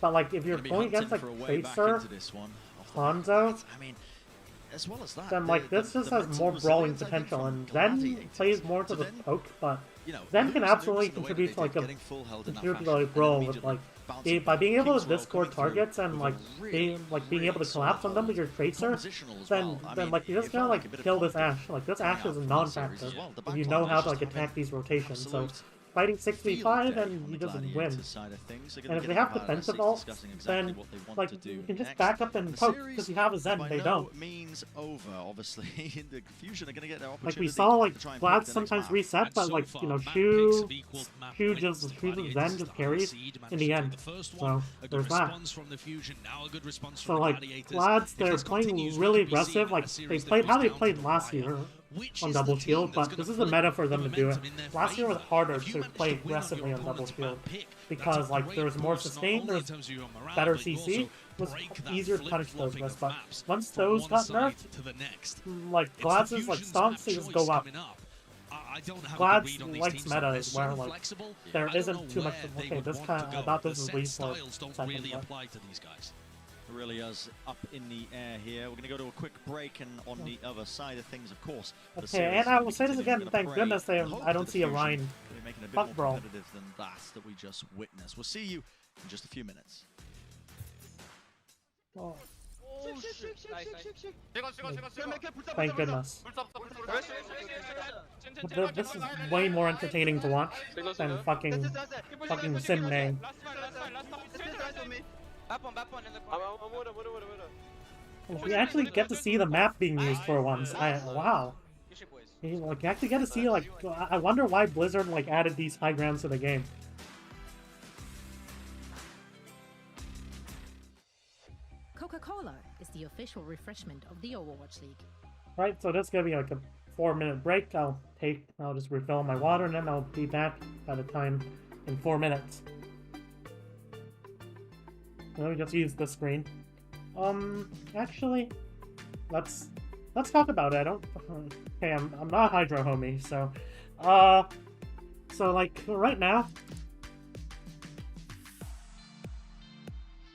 But like if you're Gonna be going hunting against like for a way back Tracer, into this one off the Hanzo, bat. I mean, as well as that, then like this just has mental more brawling resilience, I think, potential, from and Zen Gladiators plays more to to the then, poke, but you know, Zen can lose absolutely in the way that contribute they to like did, a getting full held in that contribute to fashion, like and brawl with immediately like bouncing by being able King's to Row discord coming through targets and with a like really, being able to really collapse solid on them with your Tracer, compositional as then well. I then mean, like you just it gotta felt like a bit of kill this confidence Ashe. Like this coming Ashe out is a from that series non-factor as well. The if you backline know is how to just like attack having these rotations. So absolute fighting field 6v5 day and on you the just win. Gladiators side of things. They're gonna And if get they into have Paradise defensive 6 ult, discussing exactly then what they want like to do you can just next. back up and The poke series because you have a Zen. by They no don't. means over, obviously. The Fusion are going to get their Like opportunity we saw, like to try and Vlad pick the next sometimes map. reset, And but so like far, you know, map picks have equaled map Shu wins. just The Zen Gladiators just is the carries high seed, in managed the to end. the first So one. A good there's that. response from the Fusion. Now a good response So from the like Gladiators. Vlads, If they're this playing continues, we really could be seeing aggressive. Like a they series that played goes how they down to played the last wire. year Which on is double the team shield, that's but gonna this is the flip meta for the them to do it. momentum in their Last year was favor? harder If you to manage play to win on aggressively your on double opponent's shield map pick, that's because a like great there's more boost, not sustain, only in there's terms of your morale, better but you CC, also was break that easier to punish those flip-flopping risks. of But maps once from those one got side nerfed, to the next. like It's the Glad's like Fusion's stonks, map they just choice go up. coming up. I don't have a Glad's good read on these likes teams. meta They're is so where like flexible. there I don't isn't know too much. where they Okay, would this want kind to of go. I thought The this was set least for styles don't second, really but- apply to these guys. It really is up in the air here. We're going to go to a quick break, and on the other side of things, of course, the Okay, series and I will say this continues. again. We're gonna Thank pray goodness and hope I don't that see the a Fusion Ryan can be making it a bit fuck more brawl. competitive than that we just witnessed. We'll see you in just a few minutes. Oh, Thank thank goodness. This is way more entertaining to watch than fucking Sim Nang. We actually get to see the map being used for once. Wow. You actually get to see like I wonder why Blizzard like added these high grounds to the game. Coca-Cola is the official refreshment of the Overwatch League. Right, so this is gonna be like a 4-minute break. I'll just refill my water and then I'll be back at a time in 4 minutes. Let me just use this screen. Actually, let's talk about it. I don't. Okay, I'm not a Hydro homie, so like right now,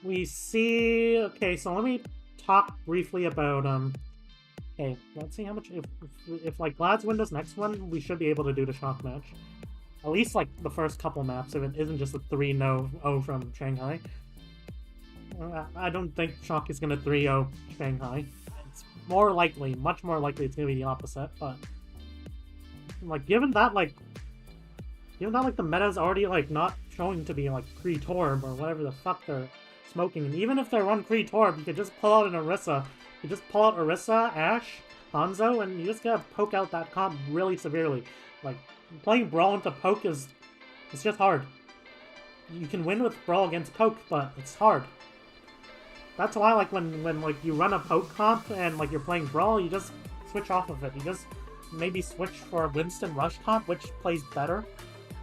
we see. Okay, so let me talk briefly about Okay, let's see how much. If like Glad's win this next one, we should be able to do the shock match. At least like the first couple maps, if it isn't just a 3-0 from Shanghai. I don't think Shock is gonna 3-0 Shanghai. It's more likely, much more likely, it's gonna be the opposite. But like, given that like the meta's already like not showing to be like Kree Torb or whatever the fuck they're smoking, and even if they run Kree Torb, you could just pull out an Orisa. You just pull out Orisa, Ashe, Hanzo, and you just gotta poke out that comp really severely. Like playing Brawl into poke it's just hard. You can win with Brawl against poke, but it's hard. That's why, like, when like you run a poke comp and like you're playing Brawl, you just switch off of it. You just maybe switch for Winston Rush comp, which plays better.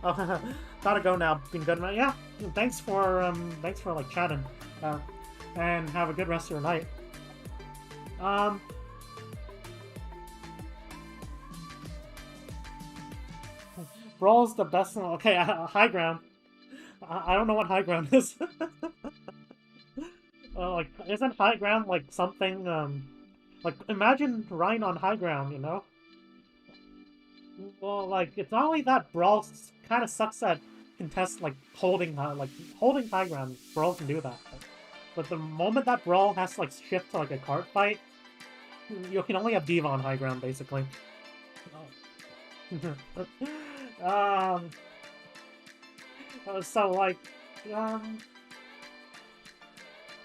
Gotta go now. Been good, man. Yeah. Thanks for like chatting, and have a good rest of your night. Brawl's the best one. Okay, high ground. I don't know what high ground is. Like, isn't high ground like something, like, imagine Ryan on high ground, you know? Well, like, it's not only that Brawl kind of sucks at like, holding high ground. Brawl can do that. But the moment that Brawl has to, like, shift to, like, a card fight, you can only have D.Va on high ground, basically. So, like,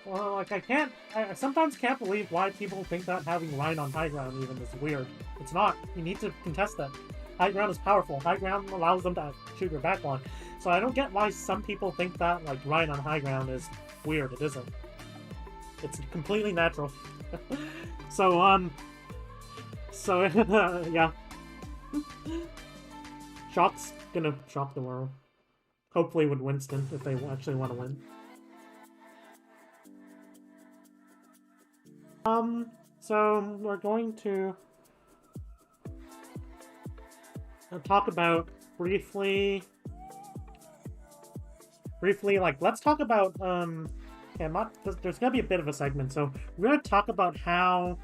well, like, I sometimes can't believe why people think that having Ryan on high ground even is weird. It's not. You need to contest that. High ground is powerful. High ground allows them to shoot your backline. So I don't get why some people think that, like, Ryan on high ground is weird. It isn't. It's completely natural. So, yeah. Shock's gonna shock the world. Hopefully with Winston, if they actually want to win. So we're going to talk about briefly, like, let's talk about, okay, there's gonna be a bit of a segment, so we're gonna talk about how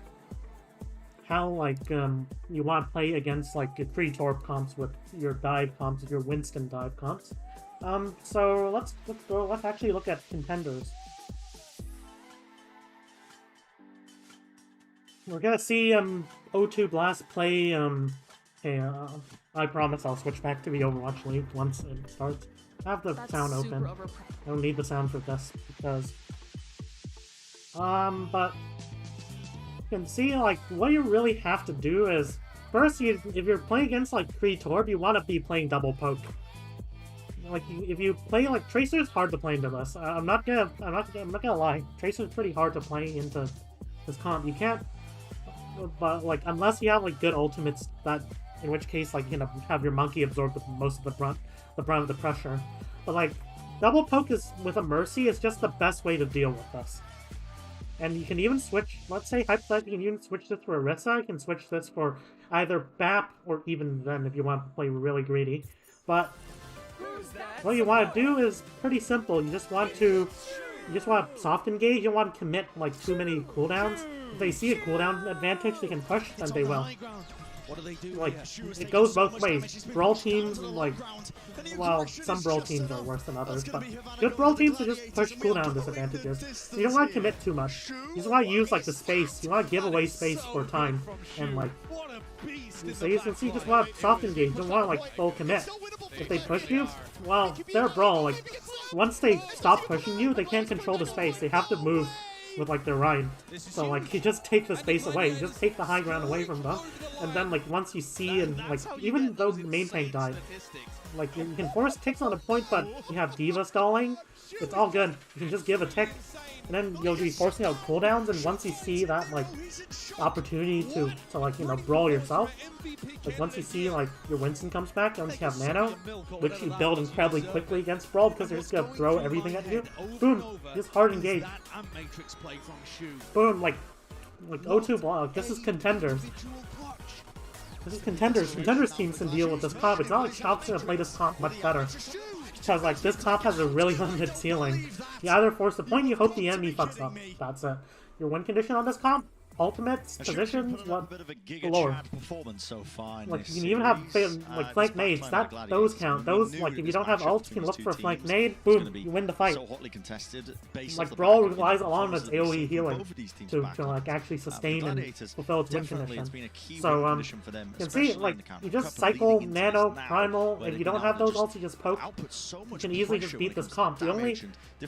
like, you want to play against, like, your free Torb comps with your dive comps, your Winston dive comps. So let's actually look at contenders. We're gonna see O2 Blast play okay, I promise I'll switch back to the Overwatch League once it starts. I have the sound open. I don't need the sound for this because but you can see, like, what you really have to do is first, if you're playing against, like, free Torb, you want to be playing double poke. Like, if you play, like, Tracer's hard to play into this. I'm not gonna lie. Tracer's pretty hard to play into this comp. You can't, but, like, unless you have, like, good ultimates, that, in which case, like, you know, have your monkey absorb most of the brunt of the pressure. But, like, double poke is with a Mercy is just the best way to deal with this. And you can even switch, let's say, hypothetically, you can even switch this for Orisa, you can switch this for either BAP or even Zen if you want to play really greedy. But what you want to do is pretty simple. You just want to soft engage, you don't want to commit, like, too many cooldowns. If they see a cooldown advantage they can push, then they will. Like, it goes both ways. Brawl teams, like, well, some Brawl teams are worse than others, but good Brawl teams will just push cooldown disadvantages. You don't want to commit too much. You just want to use, like, the space. You want to give away space for time, and, like, so you can see, you just want to soft engage. You don't want to, like, full commit. If they push you, well, they're Brawl. Like, once they stop pushing you, they can't control the space. They have to move with, like, their Ryan. So, like, you just take the space away. You just take the high ground away from them. And then, like, once you see, and, like, even though the main tank died, like, you can force ticks on a point, but you have D.Va stalling. It's all good. You can just give a tick, and then you'll be forcing out cooldowns, and once you see that, like, opportunity to like, you know, brawl yourself, like, once you see, like, your Winston comes back, once you have Nano, which you build incredibly quickly against Brawl, because they're just gonna throw everything at you, boom, just hard engage. Boom, like O2 block, this is contenders. This is contenders. Contenders teams can deal with this comp. It's not like Shock's gonna play this comp much better. Because, like, this comp has a really limited ceiling. You either force the point, you hope the enemy fucks up. That's it. Your win condition on this comp, ultimates, positions, what, galore. Like, you can even have, like, flank nades. Those count. Those, like, if you don't have ult, you can look for a flank nade, boom, you win the fight. Like, Brawl relies a lot on its AoE healing to like, actually sustain and fulfill its win condition. So, you can see, like, you just cycle, Nano, Primal, if you don't have those ults, you just poke. You can easily just beat this comp. The only,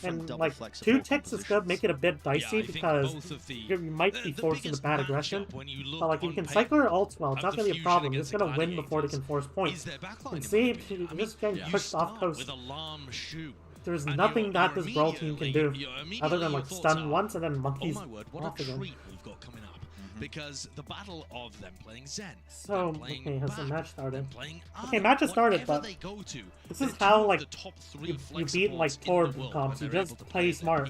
and, like, 2 ticks is good, make it a bit dicey, because you might be forced into bad aggression, but, like, you can cycle your ults well, it's not going to be a problem, you're just going to win before they can force points. And see, you're just getting pushed off coast. There's nothing that this Brawl team can do, other than, like, stun once and then monkeys off again. Because the battle of them playing Zen. So, okay, has the match started? Okay, match has started, but this is how, like, you beat, like, Torb comps. You just play smart.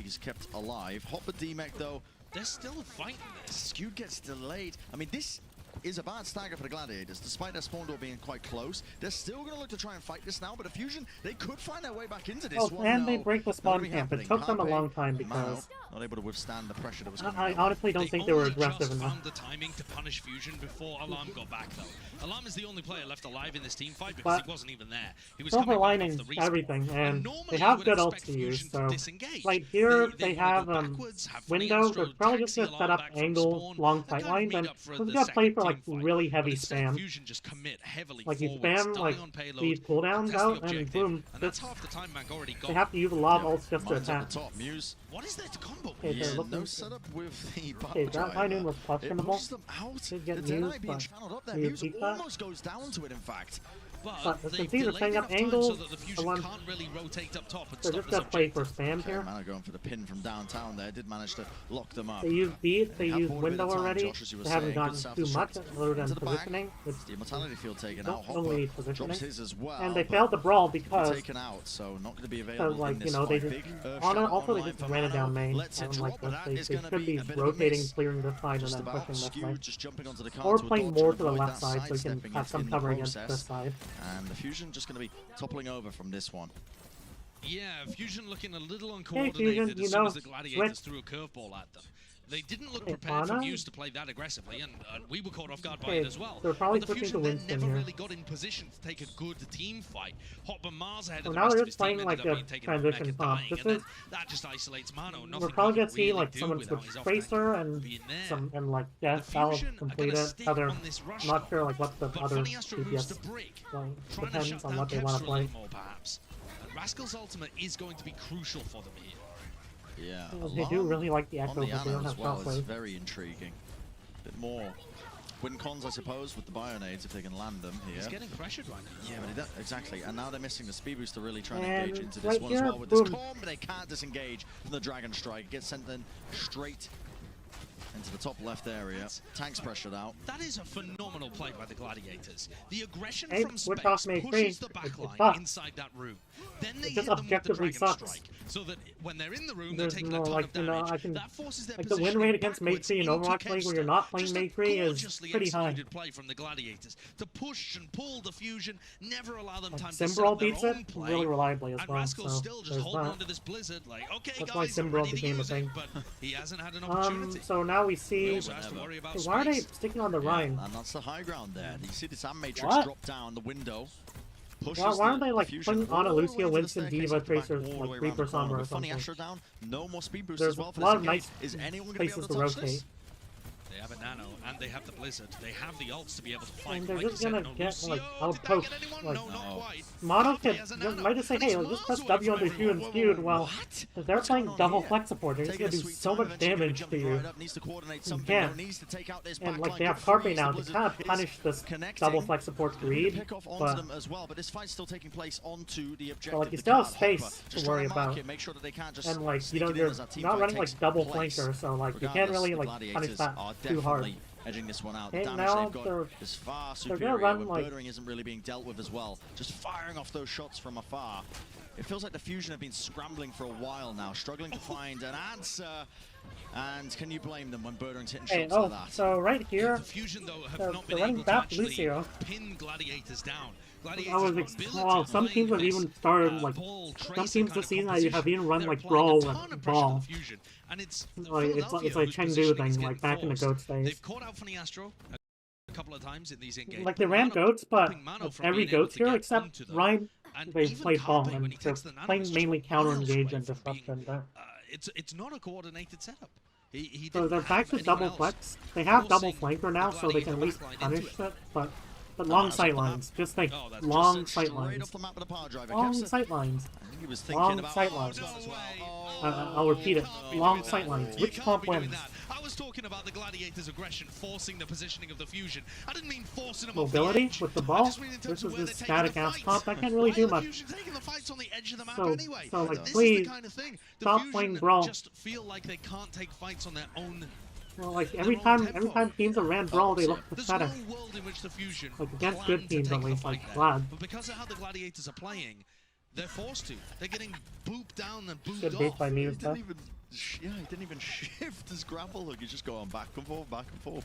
he's kept alive. Hopper DMEC though, They're still fighting this. Skewed gets delayed. I mean, this is a bad stagger for the Gladiators. Despite their spawn door being quite close, they're still going to look to try and fight this now, but Fusion, they could find their way back into this one. And they break the spawn camp. It took them a long time because not able to withstand the pressure that was coming. I honestly don't think they were aggressive enough. Found the timing to punish Fusion before Alarm got back, though. Alarm is the only player left alive in this team fight because he wasn't even there. He was silver lining everything, and they have good ults to use. So, like here, they have window. They're probably just gonna set up angle long sight lines, and we're gonna play for like really heavy spam. Like you spam like these cooldowns out, and boom, they have to use a lot of ults just to attack. What is that combo? Yeah, no setup with the that High was questionable. Did get used, but Muse almost goes down to it, in fact. But as you can see, they're setting up angles. So the can't really rotate up top and they're just gonna play for spam here. Mana going for the pin from downtown there. Did manage to lock them up. They use beat, they use window already. They haven't gotten too much other than positioning. The Immortality Field taken out. Only need positioning. As well, and they failed the brawl because taken out, so not going to be available. Like you know, they just also they just ran it down main. And like they should be rotating, clearing the side, and then pushing this way. Or playing more to the left side so you can have some cover against this side. And the Fusion just going to be toppling over from this one. Yeah, Fusion looking a little uncoordinated as soon as the Gladiators threw a curveball at them. They didn't look prepared for Muse to play that aggressively, and we were caught off guard by it as well. They're probably but the switching Fusion to then never here. really got in position to take a good team fight. Hotba Mars ahead So of the now rest they're of his just playing team like ended up a being taken transition pop. that just isolates Mano. We're probably gonna see like someone switch Tracer and some and like Death. That'll complete it. Other, I'm not sure like what the other DPS like, depends on what they want to play. Rascal's ultimate is going to be crucial for them here. Yeah, they do really like the Echo, but they don't have It's very intriguing. A bit more win cons, I suppose, with the Bionades if they can land them here. He's getting pressured right now. Yeah, but exactly. And now they're missing the speed boost to really try and engage into this one here, as well with this comb, but they can't disengage from the Dragon Strike. It gets sent then straight into the top left area. Tanks pressured out. That is a phenomenal play by the Gladiators. The aggression from space pushes the backline inside that room. Then they hit them with the Dragon Strike, so that when they're in the room, they're taking a ton of damage. That forces their the win rate against Mage 3 in Overwatch League, where you're not playing Mage 3, is pretty high. Play from the Gladiators to push and pull the Fusion, never allow them time to Simbrawl beats it really reliably as well. Rascal's still just holding onto this Blizzard, like, okay, that's guys, why Simbrawl became a thing. But he hasn't had an opportunity. So now we see. Why are they sticking on the Rhine? And that's the high ground there. You see this Matrix drop down the window. Why aren't they like putting on a Lucio, Winston, Diva, Tracer, like Reaper, Sombra or something? No more speed boost There's as well for a lot of nice places to rotate. They have a Nano, and they have the Blizzard. They have the ults to be able to fight. And they're like just gonna get like outpost. Like no, Mono might just say, hey, let's just press W on the Q and skewed. Well, if they're playing double flex support, they're just gonna do so much damage to you. You can't. And like they have Carpe now to kind of punish this double flex support greed, but this fight's still taking place onto the objective. like you still have space to worry about. And like you know you're not running like double flanker, so like you can't really like punish that too hard. Edging this one out. And The now damage they've got is far superior, but Birdering isn't really being dealt with as well. Just firing off those shots from afar. It feels like the Fusion have been scrambling for a while now, struggling to find an answer. And can you blame them when Birdering's hitting shots like that? So right here, the Fusion though have not been running able back to Lucio. pin Gladiators down. Some teams have even started like some teams this season have even run like Brawl and Ball. And it's like Chengdu thing, like back in the Goats days. They've caught out Funny Astro a couple of times in these engagements. Like they ran Goats, but every Goats here except Ryan, they played Ball, and they're playing mainly counter engage and disruption there. It's not a coordinated setup. So they're back to double flex. They have double flanker now, so they can at least punish it, but long sight lines, just like long sight lines. Long sight lines. Long sight lines. I'll repeat it. Long sight lines. Which comp wins? I was talking about the Gladiators' aggression, forcing the positioning of the Fusion. I didn't mean forcing them mobility off the edge. with the ball versus this static ass comp. I can't really do much. So like, please stop playing Brawl. Just feel like they can't take fights on their own. Well, like every time teams have ran Brawl, they look pathetic. No world in which the Fusion like against good teams at least, like Vlad. But because of how the Gladiators are playing, they're forced to. They're getting booped down and booped good off. By me he didn't even shift his grapple hook. He's just going back and forth, back and forth.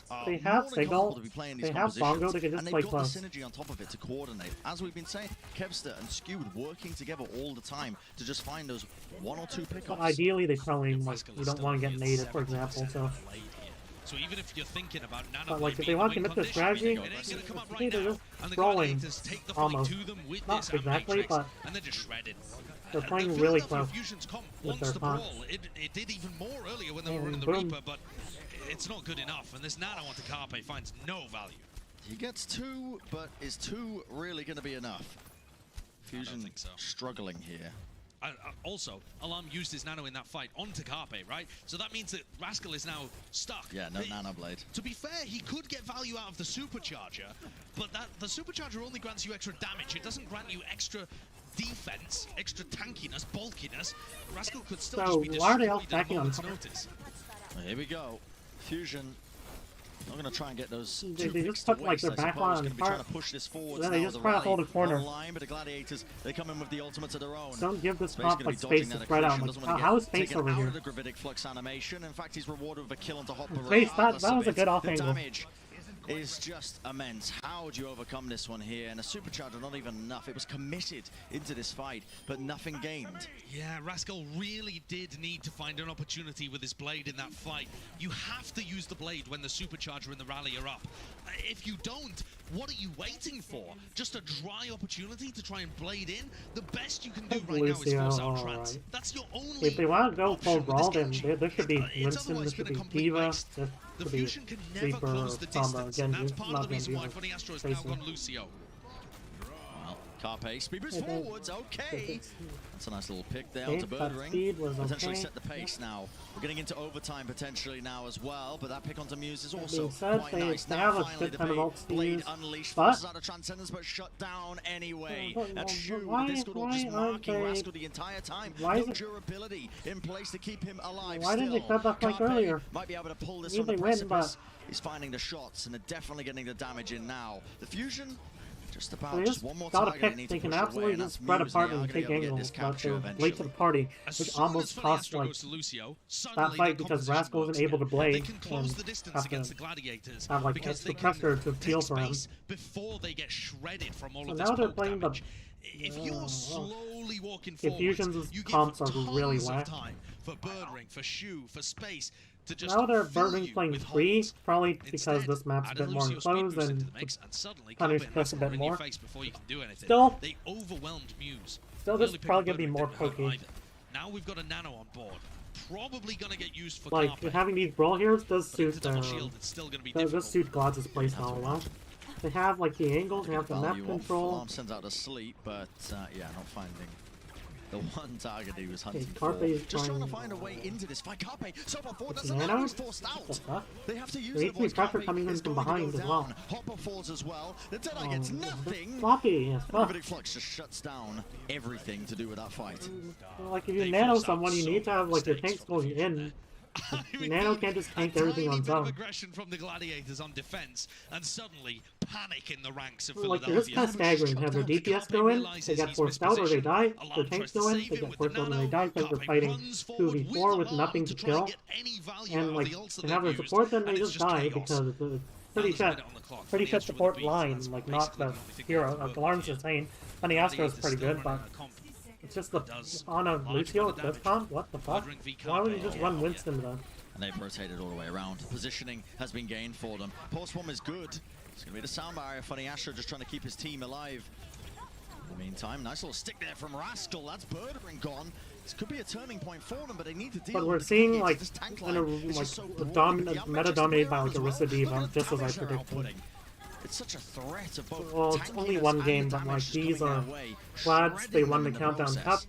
players are They have more than Signal, comfortable to be playing these they have Bongo, compositions, they can just and play they've got close. the synergy on top of it to coordinate. As we've been saying, Kevster and Skewed working together all the time to just find those 1 or 2 pickups. But ideally, they probably like Pascal you is don't still want to get looking at native, for 70% example. So of the lead here. So even if you're thinking about Nano But like, if being they the want to win commit this condition, strategy, it ain't gonna come up I right think they're now. just And the trolling, Gladiators take the fight almost. to them with Not this exactly, Matrix, but and they're just shredded. they're playing The really Philadelphia close Fusion's comp with wants their the taunts. brawl. It did even more earlier when they were And running the boom. Reaper, but it's not good enough. And this Nano onto Carpe finds no value. He gets 2, but is 2 really going to be enough? Fusion think so. struggling here. Also, Alarm used his Nano in that fight onto Carpe, right? So that means that Rascal is now stuck. Yeah, no Nano Blade. To be fair, he could get value out of the Supercharger, but the Supercharger only grants you extra damage. It doesn't grant you extra defense, extra tankiness, bulkiness. Rascal could still So just be why are they all destroyed at a stacking on moment's top? notice. Well, here we go. Fusion. I'm going to try and get those They 2 just picks put, to like, waste, their I back suppose. line Going to be apart. trying to push this forward. Then they just try to hold a corner. Online, but the Gladiators, they come in with the ultimates of their own. Don't give this Space comp gonna like be dodging space that to spread out. accretion, Like, doesn't wanna how get is space taken over out here? of the Gravitic Flux animation. In fact, he's rewarded with a kill onto Hopper. Space, that regardless was of a it. good off The angle. damage is just immense. How do you overcome this one here? And a Supercharger, not even enough. It was committed into this fight, but nothing gained. Yeah, Rascal really did need to find an opportunity with his Blade in that fight. You have to use the Blade when the Supercharger and the Rally are up. If you don't, what are you waiting for? Just a dry opportunity to try and Blade in? The best you can do right now is Lucio, force out alright. Trance. That's your only If they want to go full option with brawl, this then game. there should be It's Winston, otherwise there should been a be complete Diva, waste. there The should be Fusion can never Reaper, close the Sombra, distance, and Genji, that's part of not the reason why Genji, Funny Astro has now Tracer. gone Lucio. Well, Carpe speeders Yeah, they- forwards, okay. That's a nice little pick there Okay, onto that Birdring. speed was Potentially okay. set the pace now. We're getting into overtime potentially now as well, but that pick onto Muse is That also being said, quite they nice. Now have a finally good ton of the ults to Blade use, unleashed, but- forces out of Transcendence, but shut down anyway. But That's Shu why- with this good ult just why aren't marking they- Rascal the entire time. why No is it- durability in place to keep him alive. Why didn't they still. cut that flank Carpe earlier? might be able to pull this Maybe on the they win, but- precipice. He's finding the shots and they're definitely getting the damage in now. The Fusion, just about They just just one more got a target they pick. need They to can push away, absolutely and just that's spread Muse. apart They are and gonna take be able to get angles, this but capture they're late to eventually. the party, As which soon almost as Funny cost Astro like goes to Lucio, that suddenly fight their because composition Rascal wasn't works able to again. blade They can close and the distance have to against the Gladiators have, like, because extra they can pressure to take appeal for him. space before they get shredded from all So of now this they're poke playing the- damage. If you're slowly walking The forward, Fusion's you give comps are tons really of whack. time for Birdring, for Shu, for space to just Now they're fill Birdring you playing with free, holes. probably because Instead, this map's a add bit more Lucio speed enclosed boost into and the mix, and suddenly punish Carpe and Chris a Rascal bit are in more. your face before you can do anything. Still- They overwhelmed Muse. Still, The this early is pick probably of gonna be Birdring more didn't hurt pokey. either. Now we've got a Nano on board. Probably gonna get used for like Carpe. having these brawl heroes does But into suit double shield, it's still gonna be does difficult. suit God's playstyle well. They have like the angles, they have the map Value off. control. Alarm sends out to sleep, but yeah, not finding the one target he was hunting Carpe for. is Just trying to trying- find a way into this fight. Carpe so far forward, It's doesn't Nano? know he's forced What the out. fuck? They have to use There it. needs to be Otherwise, pressure Carpe coming in is from going to go behind as down. well. Hopper falls as well. The Deadeye gets It's nothing. floppy as fuck. Gravitic Flux just shuts down everything to do with that fight. Like if you They nano forced out someone, you so need to have like your mistakes tanks from the going Fusion in. I mean, Nano can't just tank everything on A its tiny bit of own. aggression from the Gladiators on defense, and suddenly panic in the ranks of Like Philadelphia. you're just kind of staggering. Have their DPS go in, they get forced out or they die. Their tanks go in, they get forced out or they die because they're fighting 2v4 with nothing to kill. And like to have their support, then they just die because it's pretty fit support line. Like not the hero. Alarm's insane. Funny Astro is pretty good, but it's just the Ana Lucio with this comp. What the fuck? Why would you just run Winston then? And they've rotated all the way around. Positioning has been gained for them. Pulse Bomb is good. It's going to be the sound barrier. Funny Astro just trying to keep his team alive. In the meantime, nice little stick there from Rascal. That's Birdring gone. This could be a turning point for them, but they need to deal But we're with the seeing Gladiators. like This tank in a, line is like just so the broad. The meta dominated by like as well. Orisa Diva, Look at the just as I damage they're predicted. outputting. It's such a threat of both Well, it's only tankiness one and game, the but like damage these coming are their way, Glads, they shredding won them the in Countdown process. Cup.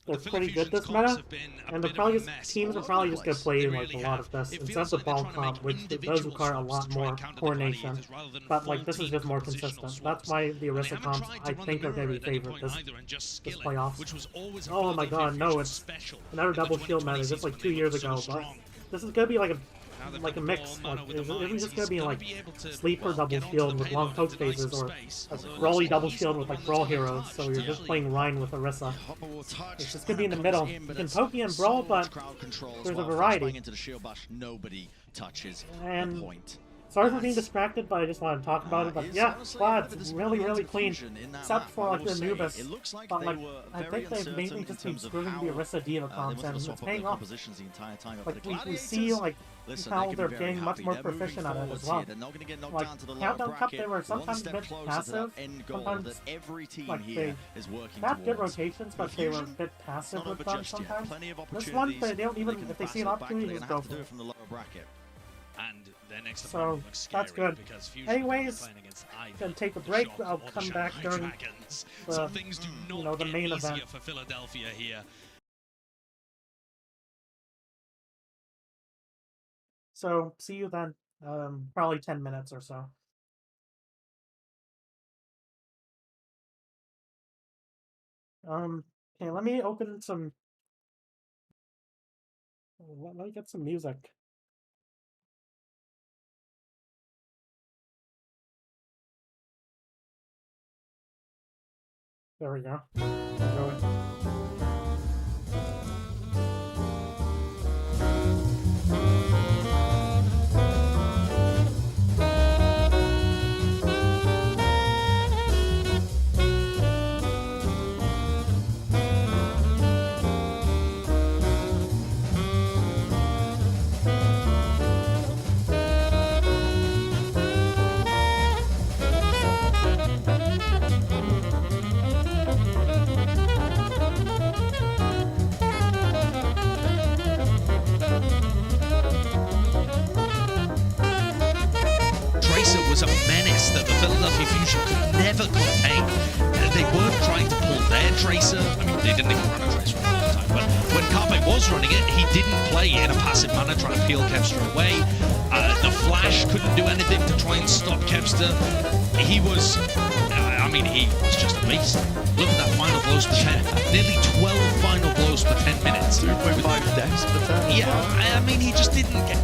They're pretty good this meta, and they're probably just teams are probably just gonna play like a lot of this instead of the ball comp, which does require a lot more coordination. But like this is just more consistent. That's why the Orisa comps I think are gonna be favored this playoffs. Oh my god, no, it's another double shield meta just like 2 years ago, but this is gonna be like a mix. Like it's just gonna be like sleeper double shield with long poke phases or a brawly double shield with like brawl heroes. So you're just playing Rhine with Orisa. It's just gonna be in the middle. You can pokey and brawl, but there's a variety. Into the shield bash, nobody touches the And point. sorry for being distracted, but I just want to talk about it. But yeah, squad's really clean, except for like the Anubis. But like, I think they've mainly just been screwing the Orisa Diva comps, and it's paying off. Like we see like how they're getting much more proficient at it as well. Like Countdown Cup, they were sometimes a bit passive. Sometimes like they had good rotations, but they were a bit passive with them sometimes. This one, they don't even, if they see an opportunity, just go for it. And their next So opponent looks scary that's good. because Fusion Anyways, playing against either gonna take a the break. Shock I'll or the come Shanghai back during Dragons. the, So things do not the get main easier event. for Philadelphia here. So see you then. Probably 10 minutes or so. Okay, let me open some. Let me get some music. There we go. Enjoy. Tracer was a menace that the Philadelphia Fusion could never contain. They weren't trying to pull their Tracer. I mean, they didn't even run a Tracer for a long time, but when Carpe was running it, he didn't play in a passive manner trying to peel Kevster away. The Flash couldn't do anything to try and stop Kevster. He was, I mean, he was just a beast. Look at that final blows per 10. Nearly 12 final blows per 10 minutes. 2.5 deaths per turn. Yeah, I mean, he just didn't get...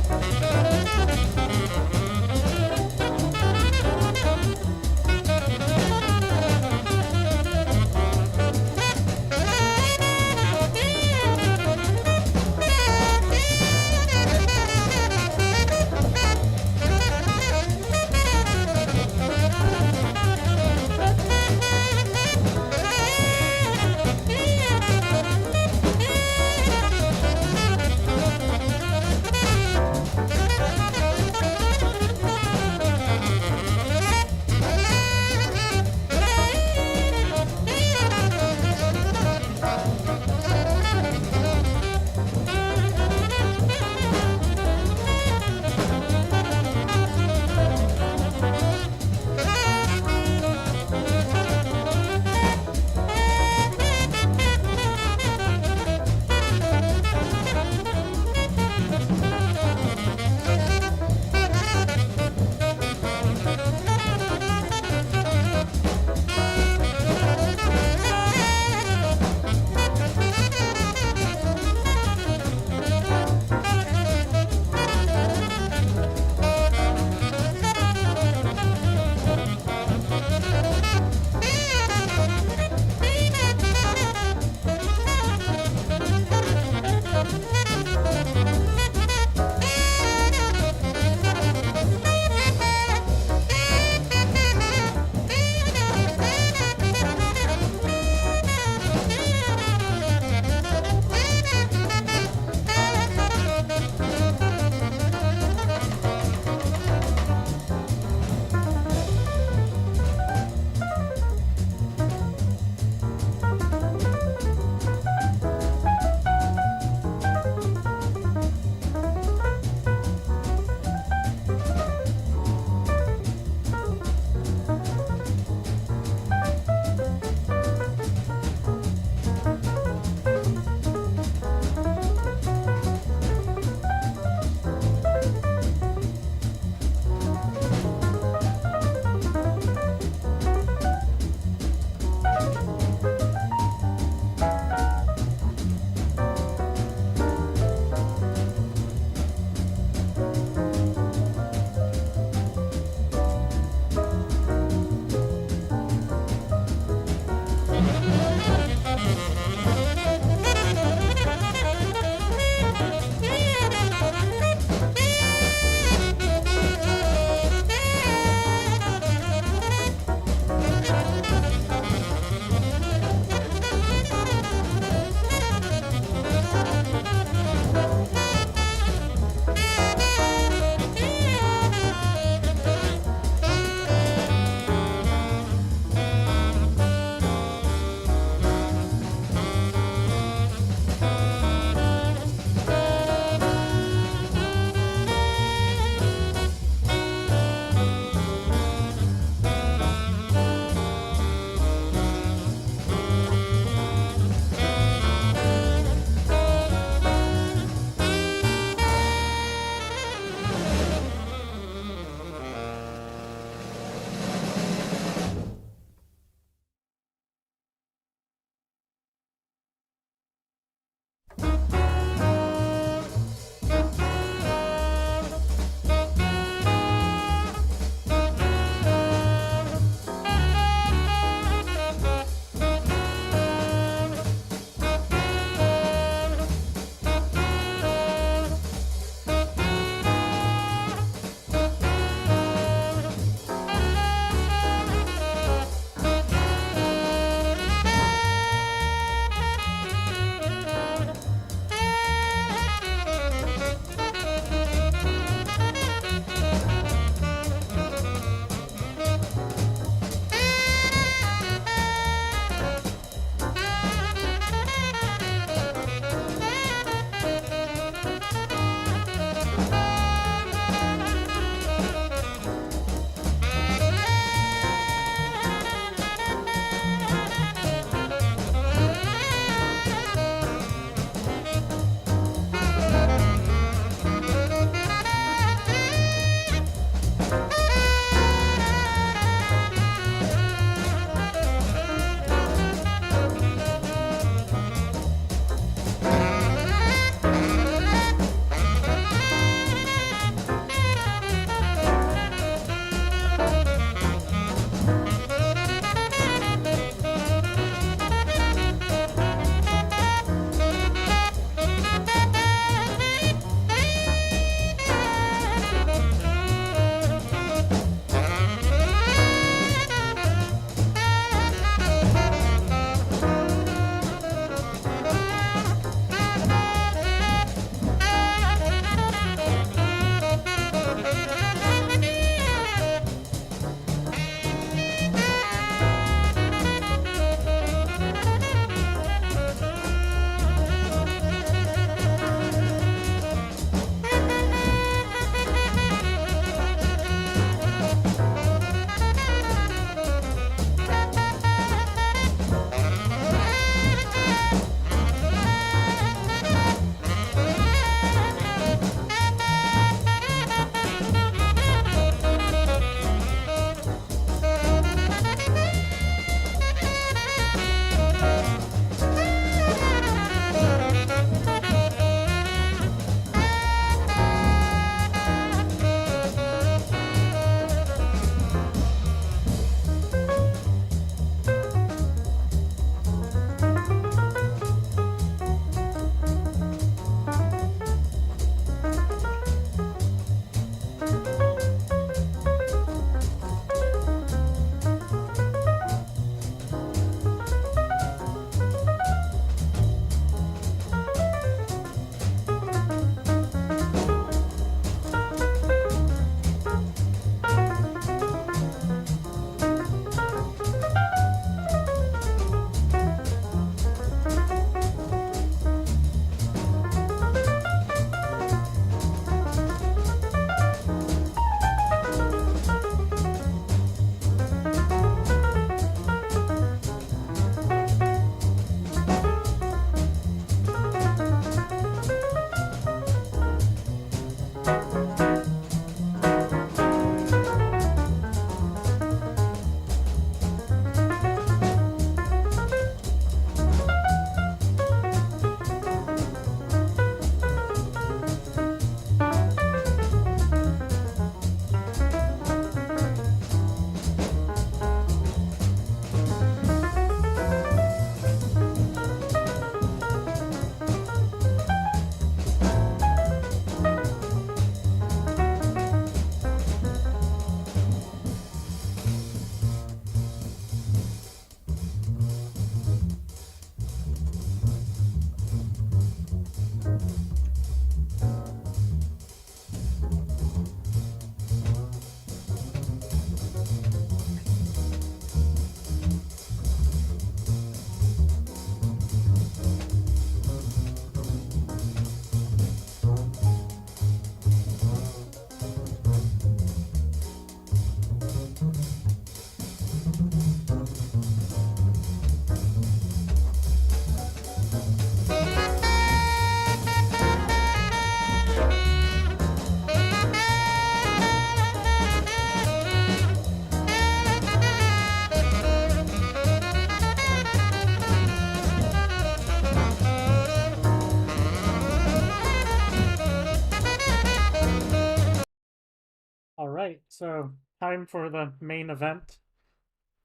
Alright, so time for the main event.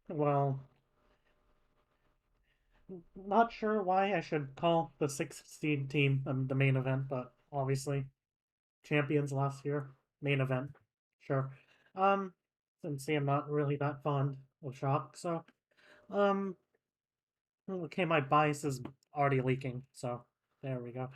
Well, not sure why I should call the 6th seed team the main event, but obviously champions last year, main event, sure. Since I'm not really that fond of Shock, so okay, my bias is already leaking, so there we go.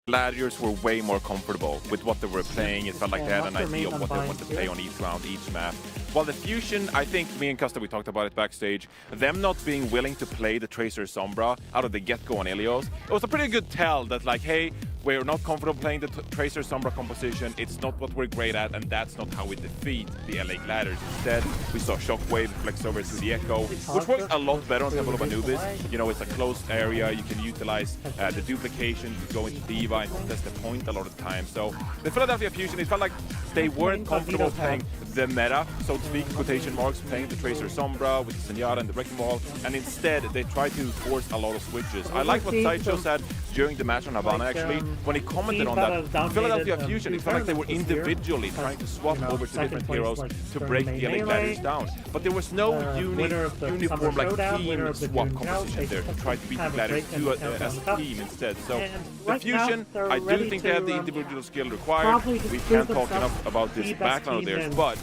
Gladiators were way more comfortable with what they were playing. It felt like they had an idea of what they wanted to play on each round, each map. While the Fusion, I think me and Custa, we talked about it backstage, them not being willing to play the Tracer Sombra out of the get-go on Ilios, it was a pretty good tell that like, hey, we're not comfortable playing the Tracer Sombra composition, it's not what we're great at, and that's not how we defeat the LA Gladiators. Instead, we saw Shockwave flex over to the Echo, which works a lot better on Temple of Anubis. You know, it's a closed area, you can utilize the duplication to go into Diva and contest the point a lot of the time. So the Philadelphia Fusion, it felt like they weren't comfortable playing the meta, so to speak, quotation marks, playing the Tracer Sombra with the Zenyatta and the Wrecking Ball, and instead they tried to force a lot of switches. I like what Sideshow said during the match on Havana actually, when he commented on that. Philadelphia Fusion, it felt like they were individually trying to swap over to different heroes to break the LA Gladiators down. But there was no uniform like team swap composition there to try to beat the Gladiators as a team instead. So the Fusion, I do think they have the individual skill required. We can't talk enough about this backline of theirs, but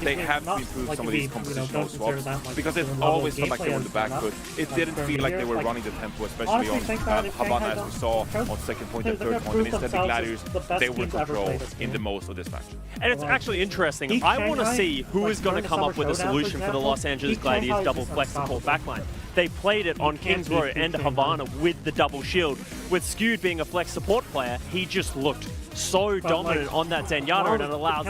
they have to improve some of these compositional swaps because it always felt like they were on the back foot. It didn't feel like they were running the tempo, especially on Havana as we saw on second point and third point. And instead the Gladiators, they were in control in the most of this match. And it's actually interesting. I want to see who is going to come up with a solution for the Los Angeles Gladiators double flex support backline. They played it on Kings Row and Havana with the double shield. With Skewed being a flex support player, he just looked so dominant on that Zenyatta, and it allows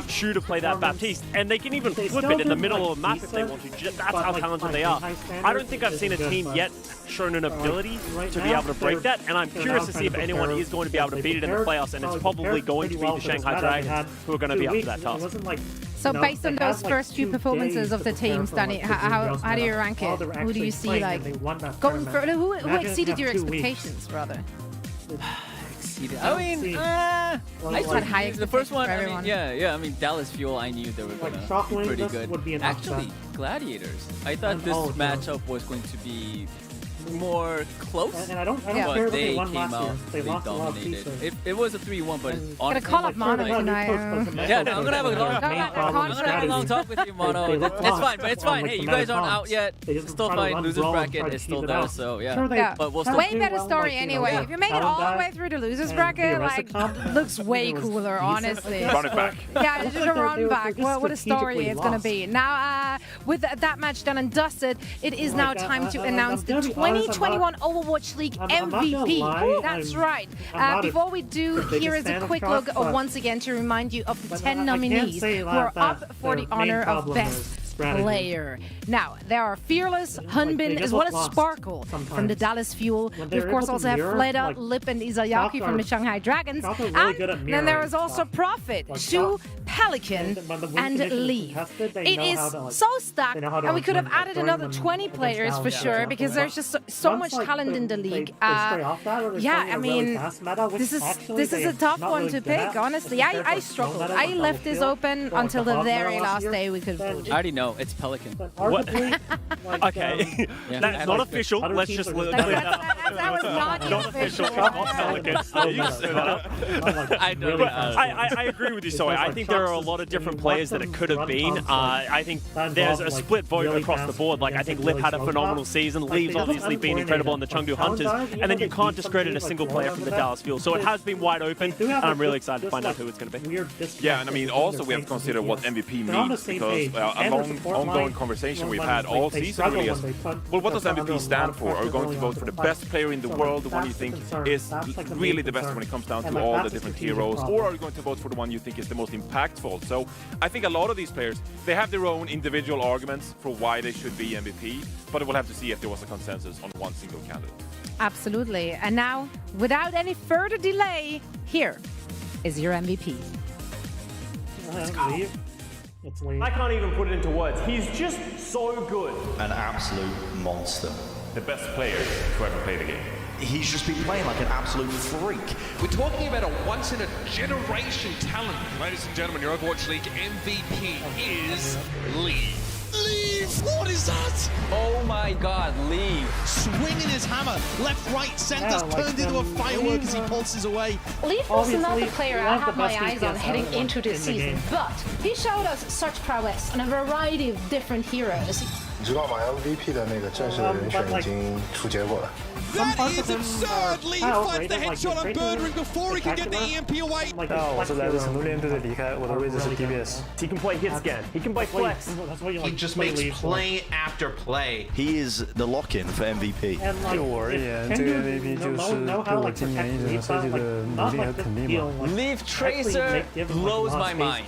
Shu to play that Baptiste, and they can even flip it in the middle of a map if they want to. That's how talented they are. I don't think I've seen a team yet shown an ability to be able to break that, and I'm curious to see if anyone is going to be able to beat it in the playoffs, and it's probably going to be the Shanghai Dragons who are going to be up for that task. So based on those first few performances of the teams, Danny, how do you rank it? Who do you see like going further? Who exceeded your expectations, rather? I mean, the first one, I mean, I mean, Dallas Fuel, I knew they were going to be pretty good. Actually, Gladiators, I thought this matchup was going to be more close, and I don't but care if they won came last year. out, They they lost a lot of dominated. pieces. It was a 3-1, but honestly, call up Mono tonight. yeah, no, I'm gonna have a long It's fine, but it's fine. Hey, you guys aren't out yet. It's still fine. Losers bracket is still there, so yeah. But we'll still way better story anyway. If you make it all the way through the losers bracket, like, looks way cooler, honestly. Run it back. Yeah, it's just a run back. What a story it's going to be. Now, with that match done and dusted, it is now time to announce the 2021 Overwatch League MVP. That's right. Before we do, here is a quick look once again to remind you of the 10 nominees who are up for the honor of Best Player. Now, there are Fearless, Hunbin, as well as Sparkle from the Dallas Fuel. We, of course, also have Fleda, Lip, and Izayaki from the Shanghai Dragons. And then there is also Prophet, Shu, Pelican, and Lee. It is so stacked, and we could have added another 20 players for sure, because there's just so much talent in the league. Yeah, I mean, this is a tough one to pick, honestly. I struggled. I left this open until the very last day we could vote. I already know, it's Pelican. What? Okay, that's not official. Let's just clear that up. That was not official. I know. I agree with you, Soy. I think there are a lot of different players that it could have been. I think there's a split vote across the board. Like, I think Lip had a phenomenal season. Lee's obviously been incredible on the Chengdu Hunters. And then you can't discredit a single player from the Dallas Fuel. So it has been wide open, and I'm really excited to find out who it's going to be. Yeah, and I mean, also we have to consider what MVP means, because a long ongoing conversation we've had all season really is, well, what does MVP stand for? Are we going to vote for the best player in the world, the one you think is really the best when it comes down to all the different heroes, or are you going to vote for the one you think is the most impactful? So I think a lot of these players, they have their own individual arguments for why they should be MVP, but we'll have to see if there was a consensus on one single candidate. Absolutely. And now, without any further delay, here is your MVP. Let's go. It's Lee. I can't even put it into words. He's just so good. An absolute monster. The best player to ever play the game. he's just been playing like an absolute freak. We're talking about a once-in-a-generation talent. Ladies and gentlemen, your Overwatch League MVP is Leave. Leave! What is that? Oh my god, Leave. Swinging his hammer, left, right, centre, turned into a firework as he pulses away. Leave was not the player I had my eyes on heading into this season, but he showed us such prowess on a variety of different heroes. 你知道吗 ？MVP 的那个正式的人选已经出结果了。 That is absurd! Leave finds the headshot on Birdring before he can get the EMP away. 大家好，我是来自成都联队的离开，我的位置是 DPS。 He can play hit scan. He can play flex. He just makes play after play. He is the lock-in for MVP. 对我而言，这个 MVP 就是对我今年一整个赛季的努力和肯定吧。 Leave Tracer blows my mind.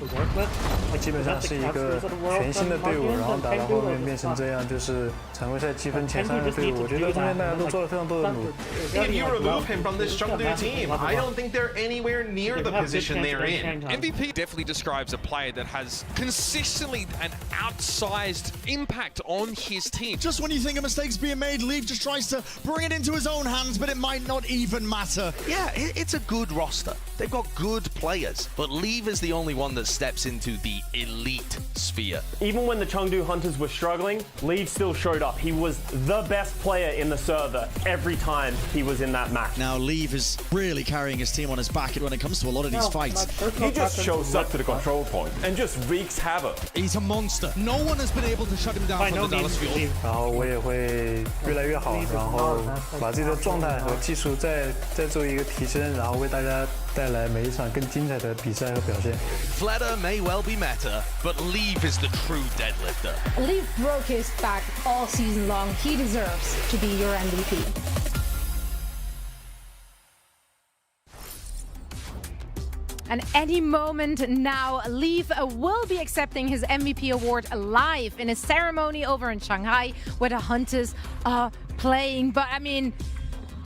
基本上是一个全新的队伍，然后打到后面变成这样，就是常规赛积分前3的队伍。我觉得今年大家都做了非常多的努力。 If you remove him from this Chengdu team, I don't think they're anywhere near the position they're in. MVP definitely describes a player that has consistently an outsized impact on his team. Just when you think a mistake's being made, Leave just tries to bring it into his own hands, but it might not even matter. Yeah, it's a good roster. They've got good players, but Leave is the only one that steps into the elite sphere. Even when the Chengdu Hunters were struggling, Leave still showed up. He was the best player in the server every time he was in that match. Now Leave is really carrying his team on his back when it comes to a lot of these fights. He just shows up to the control point and just wreaks havoc. He's a monster. No one has been able to shut him down from the Dallas Fuel. 然后我也会越来越好，然后把自己的状态和技术再做一个提升，然后为大家带来每一场更精彩的比赛和表现。 Fleta may well be meta, but Leave is the true deadlifter. Leave broke his back all season long. He deserves to be your MVP. And any moment now, Leave will be accepting his MVP award live in a ceremony over in Shanghai where the Hunters are playing. But I mean,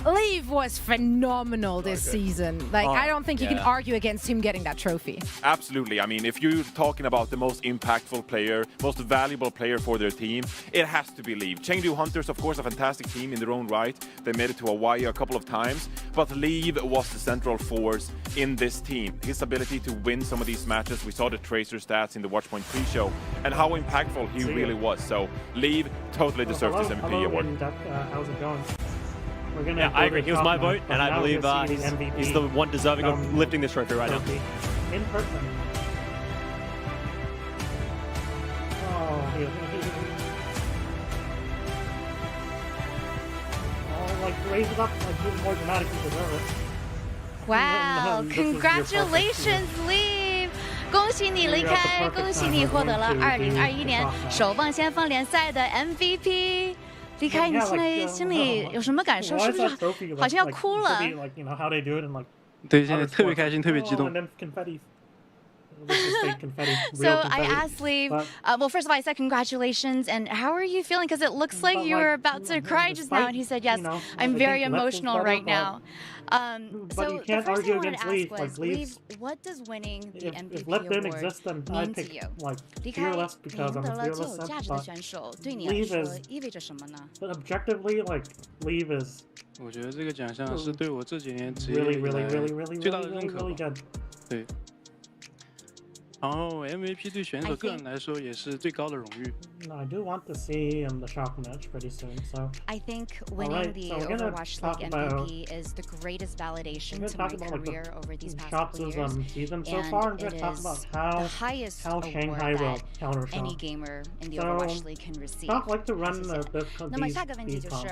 Leave was phenomenal this season. Like, I don't think you can argue against him getting that trophy. Absolutely. I mean, if you're talking about the most impactful player, most valuable player for their team, it has to be Leave. Chengdu Hunters, of course, a fantastic team in their own right. They made it to Hawaii a couple of times, but Leave was the central force in this team. His ability to win some of these matches, we saw the Tracer stats in the Watchpoint pre-show, and how impactful he really was. So Leave totally deserves this MVP award. How's it going? Yeah, I agree. He was my vote, and I believe he's the one deserving of lifting this trophy right now. In person. Like raise it up, like do it more dramatic to deserve it. Wow! Congratulations, Leave! 恭喜你离开，恭喜你获得了2021年守望先锋联赛的 MVP。 离开，你现在心里有什么感受？是不是好像要哭了？对，现在特别开心，特别激动。 So I asked Leave, well, first of all, I said congratulations, and how are you feeling? Because it looks like you were about to cry just now, and he said, yes, I'm very emotional right now. So the first thing I wanted to ask was, Leave, what does winning the MVP award mean to you? 离开你赢得了最有价值的选手，对你来说意味着什么呢？ But objectively, like Leave is. 我觉得这个奖项是对我这几年职业以来最大的认可吧。对。 然后 MVP 对选手个人来说也是最高的荣誉。I do want to see the shock match pretty soon. So I think winning the Overwatch League MVP is the greatest validation to my career over these past couple years, and it is the highest award that any gamer in the Overwatch League can receive. 那么下个问题就是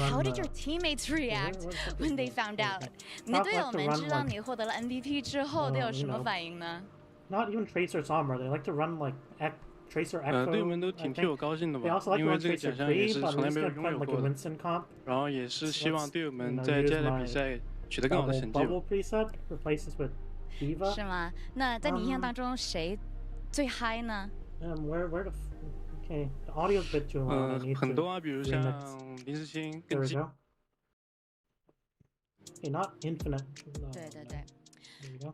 how did your teammates react when they found out? 你的队友们知道你获得了 MVP 之后都有什么反应呢？ Not even Tracer Sombra. They like to run like Tracer Echo. 队友们都挺替我高兴的吧，因为这个奖项也是从来没有拥有过的。然后也是希望队友们在接下来比赛取得更好的成绩。是吗？那在你印象当中，谁最嗨呢？ Okay, the audio's a bit too loud. 很多啊，比如像林世清跟金。Okay, not infinite. 对对对。 There you go.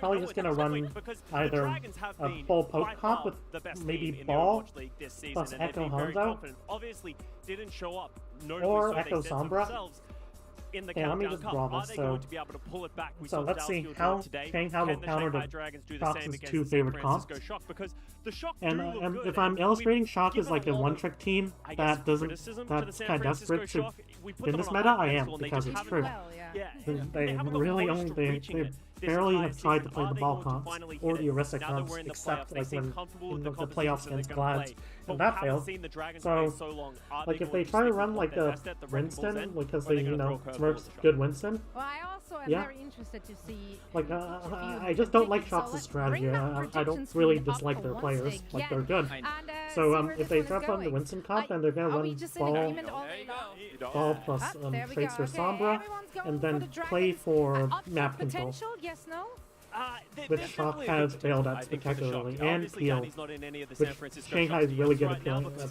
probably just gonna run either a full poke comp with maybe Ball plus Echo Hanzo, or Echo Sombra. Yeah, let me just draw this. So let's see how Shanghai will counter the Shock's two favorite comps. And if I'm illustrating Shock as like a one-trick team that's kind of desperate to win this meta, I am, because it's true. They really only barely have tried to play the ball comps or the Orisa comps, except like when in the playoffs against Glads, and that failed. So, like if they try to run like a Winston, because they, you know, Smurf's good Winston. Well, I also am very interested to see. Like, I just don't like Shops' strategy. I don't really dislike their players. Like, they're good. So, if they try to run the Winston comp, then they're gonna run ball plus Tracer Sombra, and then play for map control. Yes, no? Which Shock has failed at spectacularly, and Peel, which Shanghai is really good at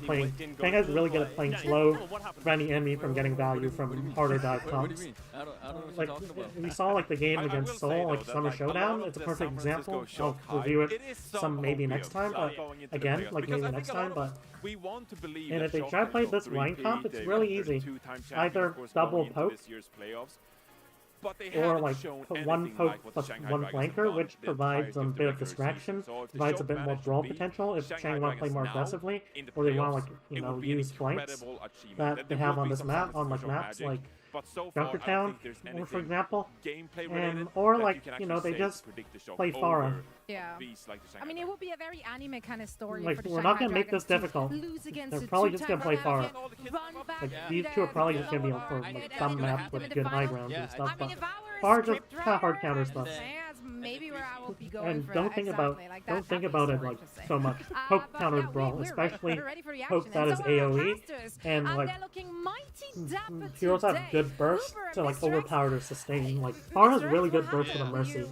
playing. Shanghai is really good at playing slow, preventing enemy from getting value from harder dive comps. Like, we saw like the game against Seoul, like Summer Showdown, it's a perfect example. I'll review it maybe next time, but again, like maybe next time, but and if they try to play this line comp, it's really easy. Either double poke, or like one poke plus one flanker, which provides a bit of distraction, provides a bit more brawl potential if Shang want to play more aggressively, or they want to, like, you know, use flanks that they have on this map, on like maps like Junkertown, for example, and or like, you know, they just play Pharah. Yeah. I mean, it would be a very anime kind of story. Like, for the we're not gonna make this difficult. They're probably just gonna play Pharah. Like, these two are probably just gonna be on for like some maps with good high grounds and stuff, but Pharah just kind of hard counter stuff. Maybe where I will be going and for don't think about it like so much. Poke counters brawl, especially poke that is AoE, and like heroes have good burst to like overpower to sustain. Like Pharah has really good burst with a Mercy.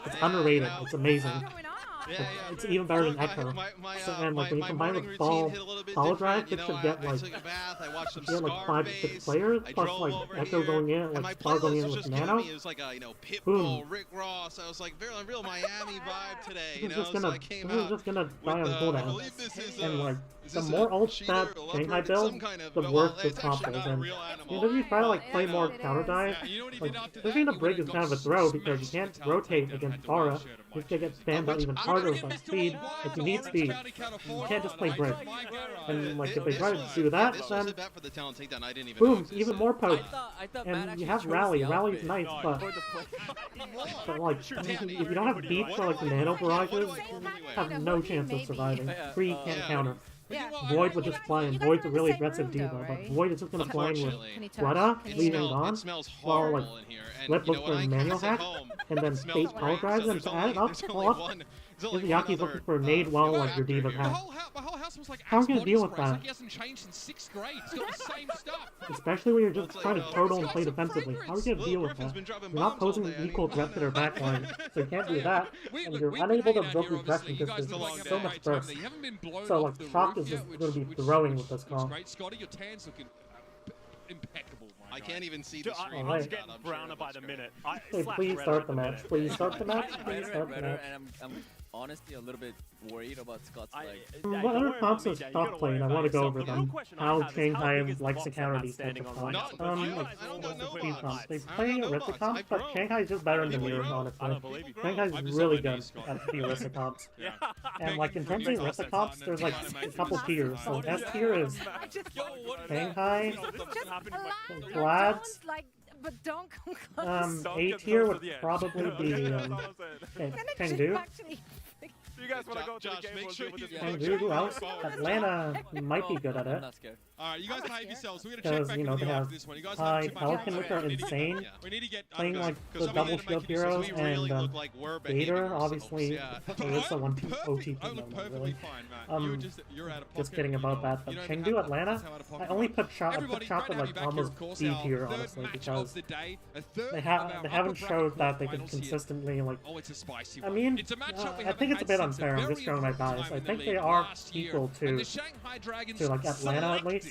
It's underrated. It's amazing. It's even better than Echo. And like when you combine with Follow Drive, it should get like 5 to 6 players, plus like Echo going in, like Star going in with Nano. Boom. Rick Ross. I was like, real Miami vibe today. This is just gonna die on cooldown. And like the more ults that Shanghai builds, the worse this comp is. And if you try to like play more counter dive, like pushing the Brig is kind of a throw because you can't rotate against Pharah. You can get spammed out even harder with speed. If you need speed, you can't just play Brig. And like if they try to do that, then boom, even more poke. And you have Rally. Rally's nice, but like if you don't have beats for like the nano barrages, you have no chance of surviving. Free can't counter. Void would just fly in. Void's a really aggressive diva, but Void is just gonna fly in with Greta, leaving on, while like Flip looks for a manual hack, and then Fate power drives him to add it up, Yaki's looking for a nade while like your diva hack. How are you gonna deal with that? Especially when you're just trying to turtle and play defensively. How are you gonna deal with that? You're not posing an equal threat to their backline, so you can't do that, and you're unable to build regression because there's so much burst. So like Shock is just gonna be throwing with this comp. I can't even see the screen. Alright. Hey, please start the match. Please start the match. Please start the match. I'm honestly a little bit worried about Scott's what other comps is Stock playing? I want to go over them. How Shanghai likes to counter these types of comps. They play Orisa comps, but Shanghai is just better than the Mirror, honestly. Shanghai's really good at the Orisa comps. And like in terms of Orisa comps, there's like a couple tiers. So S tier is Shanghai, Glads, but don't come close. A tier would probably be Chengdu. You guys want to go to the game? Make sure Chengdu, who else? Atlanta might be good at it. Alright, you guys behave yourselves. We're gonna check back you know, they have High Pelican, which are insane. Playing like the double shield heroes and Vader, obviously, Orisa 1 OTP, really. Just kidding about that. But Chengdu, Atlanta, I only put Chop at like almost D tier, honestly, because they haven't showed that they can consistently like. I mean, I think it's a bit unfair. I'm just showing my bias. I think they are equal to like Atlanta at least.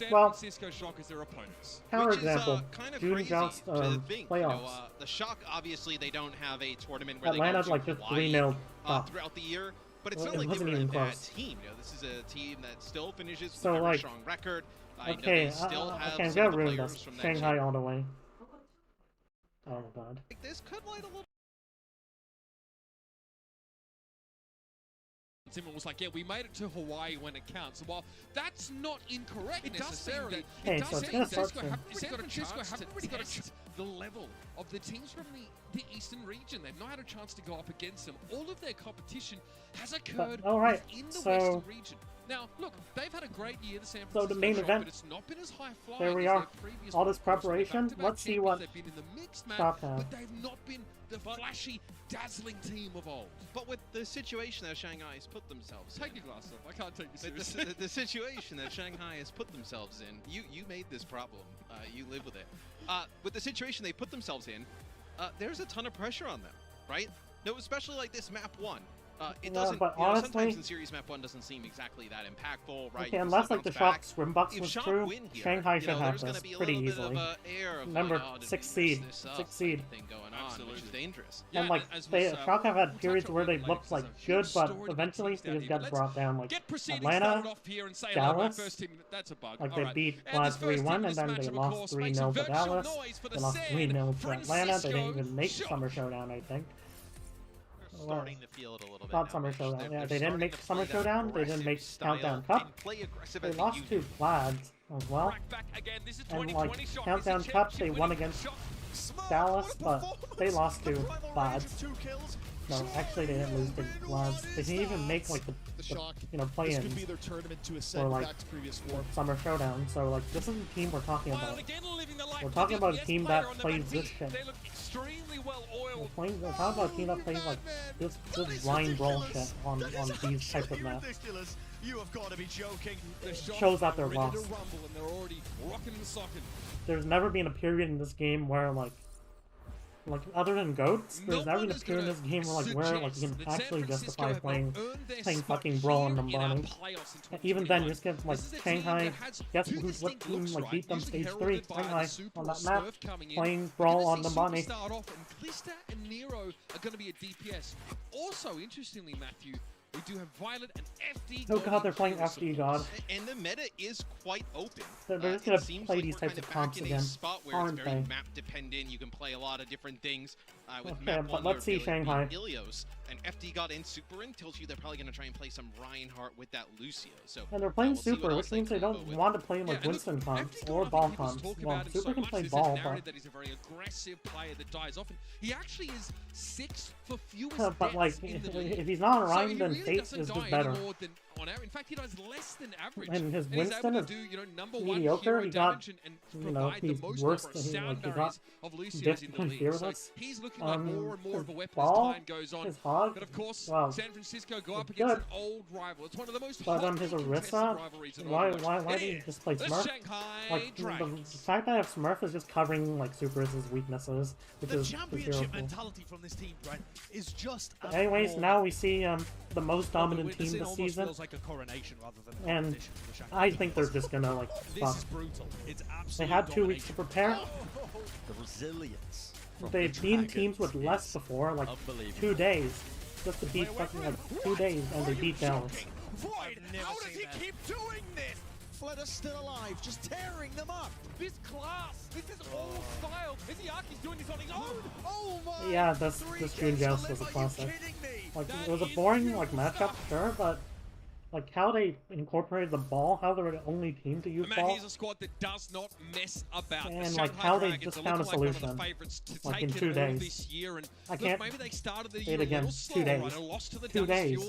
Well, counterexample, June Joust playoffs. The Shock, obviously, they don't have a tournament where Atlanta's like just 3-0 throughout the year, but it's not like they were a bad team. You know, this is a team that still finishes with a strong record. Okay, I'm gonna ruin this. Shanghai all the way. Oh my god. This could light a little. Zimmerman was like, yeah, we made it to Hawaii when it counts. Well, that's not incorrect necessarily. Hey, so it's gonna start soon. San Francisco haven't really got a the level of the teams from the Eastern region. They've not had a chance to go up against them. All of their competition has occurred within the Western region. Now, look, they've had a great year, the San Francisco the main Shock, event, but it's not been as high flying there we are. All this preparation. Let's see what they've been in the mixed match, Shock have. but they've not been the flashy, dazzling team of old. But with the situation that Shanghai has put themselves Take your glass off. I can't take you seriously. the situation that Shanghai has put themselves in, you made this problem. You live with it. With the situation they put themselves in, there's a ton of pressure on them, right? No, especially like this map 1. It doesn't. But you know, honestly, sometimes in series map 1 doesn't seem exactly that impactful, right? Okay, unless like the Shock Swimbucks was true, Shanghai should have this pretty easily. Remember, 6th seed, 6th seed. Absolutely, which is dangerous. And like Shock have had periods where they looked like good, but eventually they just got brought down. Like Atlanta, Dallas, like they beat Glad 3-1, and then they lost 3-0 to Dallas. They lost 3-0 to Atlanta. They didn't even make Summer Showdown, I think. Starting to feel it a little bit. Not Summer Showdown. Yeah, they didn't make Summer Showdown. They didn't make Countdown Cup. They lost to Vlads as well. And like Countdown Cup, they won against Dallas, but they lost to Vlads. No, actually they didn't lose to Vlads. They didn't even make like the play-ins or like Summer Showdown. So like this is the team we're talking about. We're talking about a team that plays this shit. We're talking about a team that plays like this blind brawl shit on these type of maps. You have got to be joking. Shows that they're lost. There's never been a period in this game where like other than goats, there's never been a period in this game where you can actually justify playing fucking brawl on the money. Even then, you just get like Shanghai. Guess what team like beat them stage 3? Shanghai on that map, playing brawl on the money. Kalista and Nero are going to be a DPS. Also, interestingly, Matthew, we do have Violet and FD. Oh god, they're playing FD God. And the meta is quite open. They're just gonna play these types of comps again, aren't they? Map dependent, you can play a lot of different things. With okay, map but 1, let's see Shanghai. Ilios, and FD God and Super In tells you they're probably gonna try and play some Reinhardt with that Lucio. So and they're playing Super, which means they don't want to play like Winston comps or ball comps. Well, Super can play ball, but that he's a very aggressive player that dies often. He actually is 6th for fewest but like if he's not around, then Fates is just better. In fact, he does less than average. And his Winston is mediocre. He got, he's worse than he got different fearless. He's looking like more and more of a weapon as time goes on. His Hog, but of course, wow, San Francisco go up against an old rival. It's one of the most but his Orisa, why did he just play Smurf? Like the fact that I have Smurf is just covering like Super's weaknesses, which is zero mentality from this team, right, is just. Anyways, now we see the most dominant team this season. Like a coronation rather than and I think they're just gonna like fuck. They had 2 weeks to prepare. The resilience. They've beaten teams with less before, like 2 days, just to beat fucking like 2 days, and they beat Dallas. Void, how does he keep doing this? Fleta's still alive, just tearing them up. This class, this is all style. Iziaki's doing this on his own. Oh my! Yeah, this June Joust was a classic. Like it was a boring like matchup, sure, but like how they incorporated the ball, how they were the only team to use ball. Here's a squad that does not mess about. And like how they just found a solution, like in 2 days. I can't say it again. 2 days. 2 days.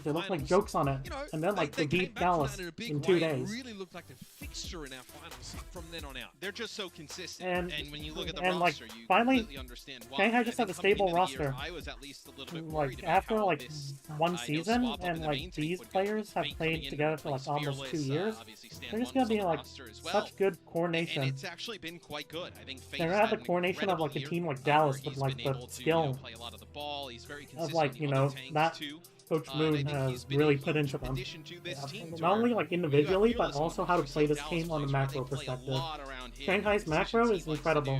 They look like jokes on it, and then like they beat Dallas in 2 days. Really looked like a fixture in our finals from then on out. They're just so consistent, and when you look at the roster, like, you finally understand why. Shanghai just had a stable roster. I was at least a little bit like after like 1 season, and like these players have played together for like almost 2 years. They're just gonna be like such good coordination. And it's actually been quite good. I think they have the coordination of like a team like Dallas with like the skill of like that Coach Moon has really put into them. Not only like individually, but also how to play this team on a macro perspective. Shanghai's macro is incredible.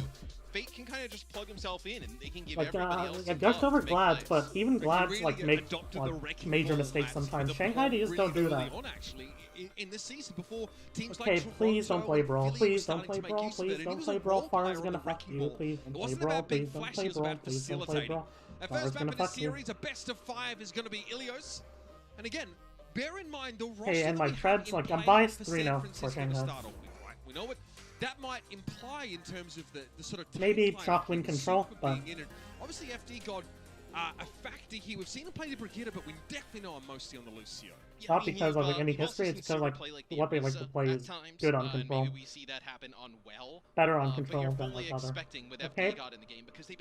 Fate can kind of just plug himself in, and they can give like, everybody else. Just over Glads, but even Glads like make like major mistakes sometimes. Shanghai just don't do that. Okay, please don't play Brawl. Please don't play Brawl. Please don't play Brawl. Farm's gonna fuck you. Please don't play Brawl. Please don't play Brawl. Please don't play Brawl. Farm's gonna fuck you. A best of 5 is gonna be Ilios, and again, bear in mind the roster. Hey, and my Treads, like I'm biased 3-0 for Shanghai. know what that might imply in terms of the sort of maybe Shock win control, but obviously FD got a factor here. We've seen him play the Brigitte, but we definitely know him mostly on the Lucio. Yeah, not because of any history, it's because what they like to play is good on control. Maybe we see that happen on well. Better on control than like other. Okay,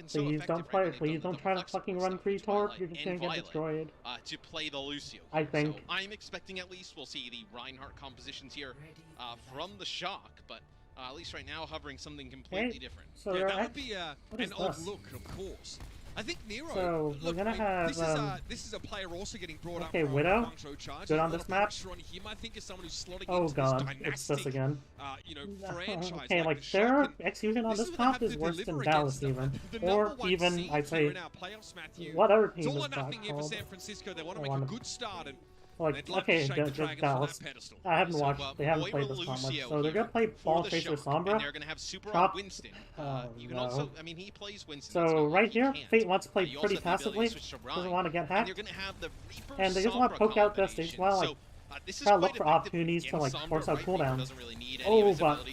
please don't play. Please don't try to fucking run free torp. You're just gonna get destroyed. To play the Lucio. I think. So I'm expecting at least we'll see the Reinhardt compositions here from the Shock, but at least right now hovering something completely different. So that would be an odd look, of course. I think Nero. So we're gonna have. This is a player also getting brought up. Okay, Widow. Good on this map. I think is someone who's slotting oh god, it's this again. Franchise. Okay, like their execution on this map is worse than Dallas even, or even I'd say what other team is that called? San Francisco, they want to make a good start and. Like, okay, just Dallas. I haven't watched, they haven't played this that much, so they're gonna play Ball Chaser Sombra. They're gonna have Super on Winston. You can also, I mean, he plays Winston. So right here, Fate wants to play pretty passively, doesn't want to get hacked, and they just want to poke out this. They just want to like try to look for opportunities to like force out cooldowns. Oh, but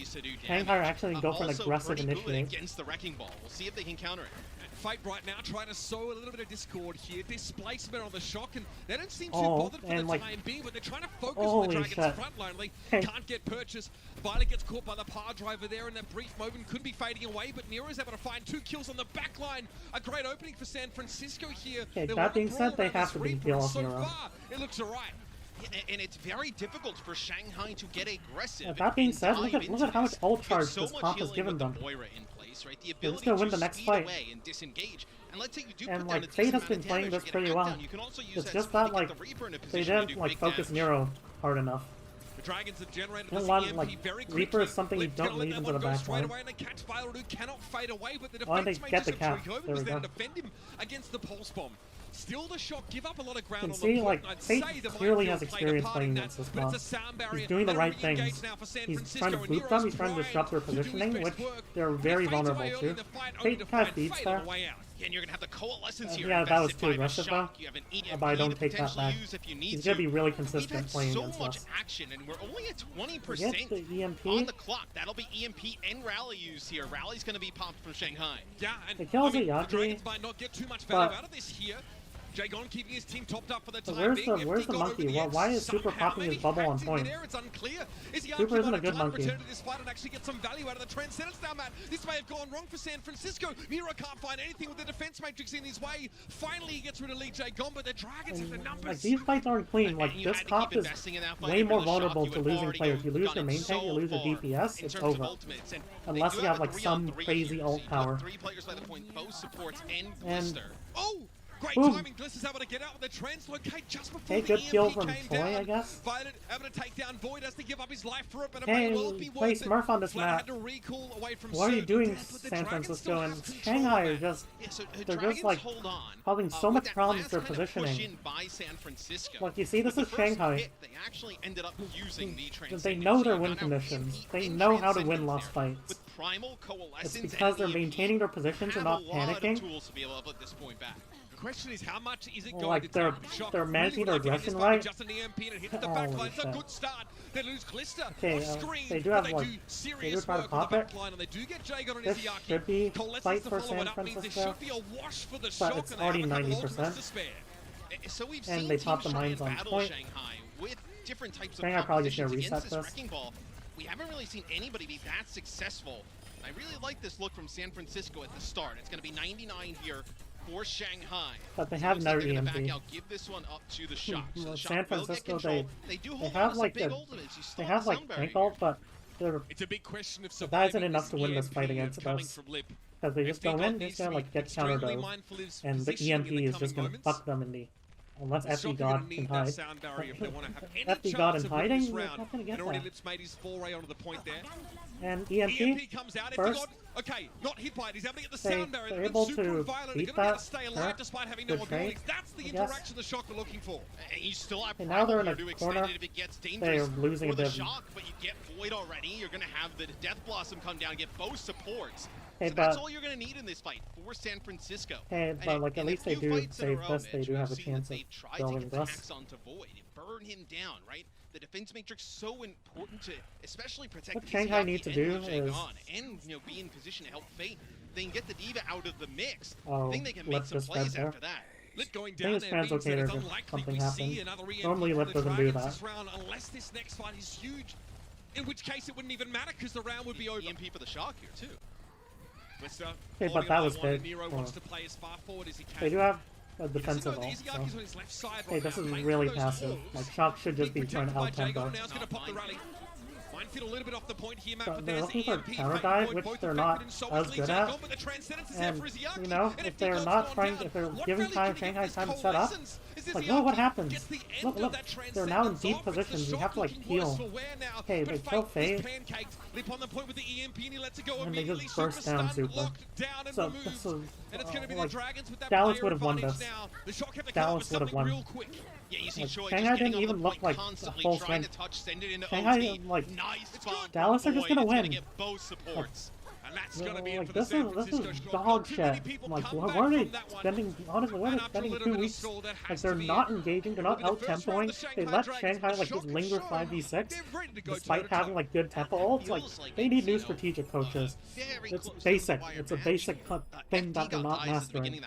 Shanghai are actually go for an aggressive initiate. Against the Wrecking Ball, we'll see if they can counter it. Fight right now, trying to sow a little bit of discord here. Displacement on the Shock, and they don't seem too bothered for the time being, but they're trying to focus on the Dragon's front line. Can't get purchased. Violet gets caught by the power driver there in that brief moment, could be fading away, but Nero's able to find 2 kills on the back line. A great opening for San Francisco here. Okay, that being said, they have to be kill off Nero. So far, it looks alright. And it's very difficult for Shanghai to get aggressive. That being said, look at how much ult charge this comp has given them. Right? The they're just gonna win the next fight. And let's say you do and like Fate has been playing this pretty well. It's just that like they didn't like focus Nero hard enough. The Dragons have generated this EMP very quickly. Reaper is something you don't leave into the back line. Why they get the cap? There we go. Defend him against the pulse bomb. Still the Shock give up a lot of ground. You can see, like, Fate clearly has experience playing against this map. He's doing the right things. He's trying to boot them, he's trying to disrupt their positioning, which they're very vulnerable to. Fate kind of beats that. And you're gonna have the coalescence here. Yeah, that was too aggressive though. But I don't take that back. He's gonna be really consistent playing against us. So much action, and we're only at 20% on the clock. That'll be EMP and Rally use here. Rally's gonna be popped from Shanghai. Yeah, and it kills the Dragons might not get too much value out of this here. Jagon keeping his team topped up for the time being. Where's the monkey? Why is Super popping his bubble on point? Super isn't a good monkey. This fight and actually get some value out of the Transcendence now, Matt. This may have gone wrong for San Francisco. Nero can't find anything with the defense matrix in his way. Finally, he gets rid of Lee Jagon, but the Dragons have the numbers. Like, these fights aren't clean. Like, this comp is way more vulnerable to losing players. If you lose your main tank, you lose your DPS, it's over. Unless you have like some crazy ult power. And great timing, Gliss is able to get out with the translocate just before good kill from Toy, I guess. Violet able to take down Void, has to give up his life for it, but it hey, may well be play worth Smurf on this map. What are you doing, San Francisco and Shanghai are just, they're just like causing so much problems with their positioning. Like you see, this is Shanghai. They know their win conditions. They know how to win lost fights. It's because they're maintaining their positions and not panicking. The question is, how much is it going like to they're managing their aggression right. Just an EMP and hit the back line. It's a good start. They lose Glister. Okay, they do have like they do try to pop it. This should be fight for San Francisco, but it's already 90%. And they pop the mines on point. Shanghai probably just gonna reset this. We haven't really seen anybody be that successful. I really like this look from San Francisco at the start. It's going to be 99 here for Shanghai. But they have no EMP. I'll give this one up to the Shock. So the San Francisco, they have like tank ult, but it's a big question of that isn't enough to win this fight against us. Because they just go in, they're just gonna like get counter dose, and the EMP is just gonna fuck them in the. Unless FD God can hide. FD God in hiding? You're not gonna get that. And EMP comes out. first. Okay, not hit by it. He's able to get the sound barrier. They're able to beat that. Stay alive despite having no abilities. That's the interaction the Shock are looking for. And you still have now they're in a corner. They're losing a bit. Shock, but you get Void already. You're gonna have the Death Blossom come down and get both supports. Hey, but that's all you're going to need in this fight for San Francisco. Hey, but like at least they do save this. They do have a chance of building this. Void, burn him down, right? The defense matrix so important to especially protect what Shanghai needs to do is and be in position to help Fate. They can get the D.Va out of the mix. I think they can make some plays after that. Lit going down there means that it's unlikely we see another EMP Normally for Lit the doesn't do Dragons that. this round unless this next fight is huge. In which case it wouldn't even matter because the round would be over. EMP for the Shock here too. Twister, hey, but that was big. Nero wants to play as far forward as he can. They do have a defensive ult, so. Hey, this is really passive. Like, Shock should just be trying to out-tempo. Minefield a little bit off the point here, so they're looking for counter dive, which they're not as good at. And, you know, if they're not trying, if they're giving Shanghai time to set up, like, look what happens. Look, they're now in deep positions. You have to, like, peel. Okay, they kill Fate. And they just burst down super. So, this is, like, Dallas would have won this. Dallas would have won. Like, Shanghai didn't even look like a full strength. Shanghai, like, Dallas are just gonna win. Like, this is dog shit. Like, what are they spending, honestly, what are they spending 2 weeks? Like, they're not engaging, they're not out-tempoing. They let Shanghai, like, just linger 5v6, despite having, like, good tempo ults. Like, they need new strategic coaches. It's basic. It's a basic thing that they're not mastering.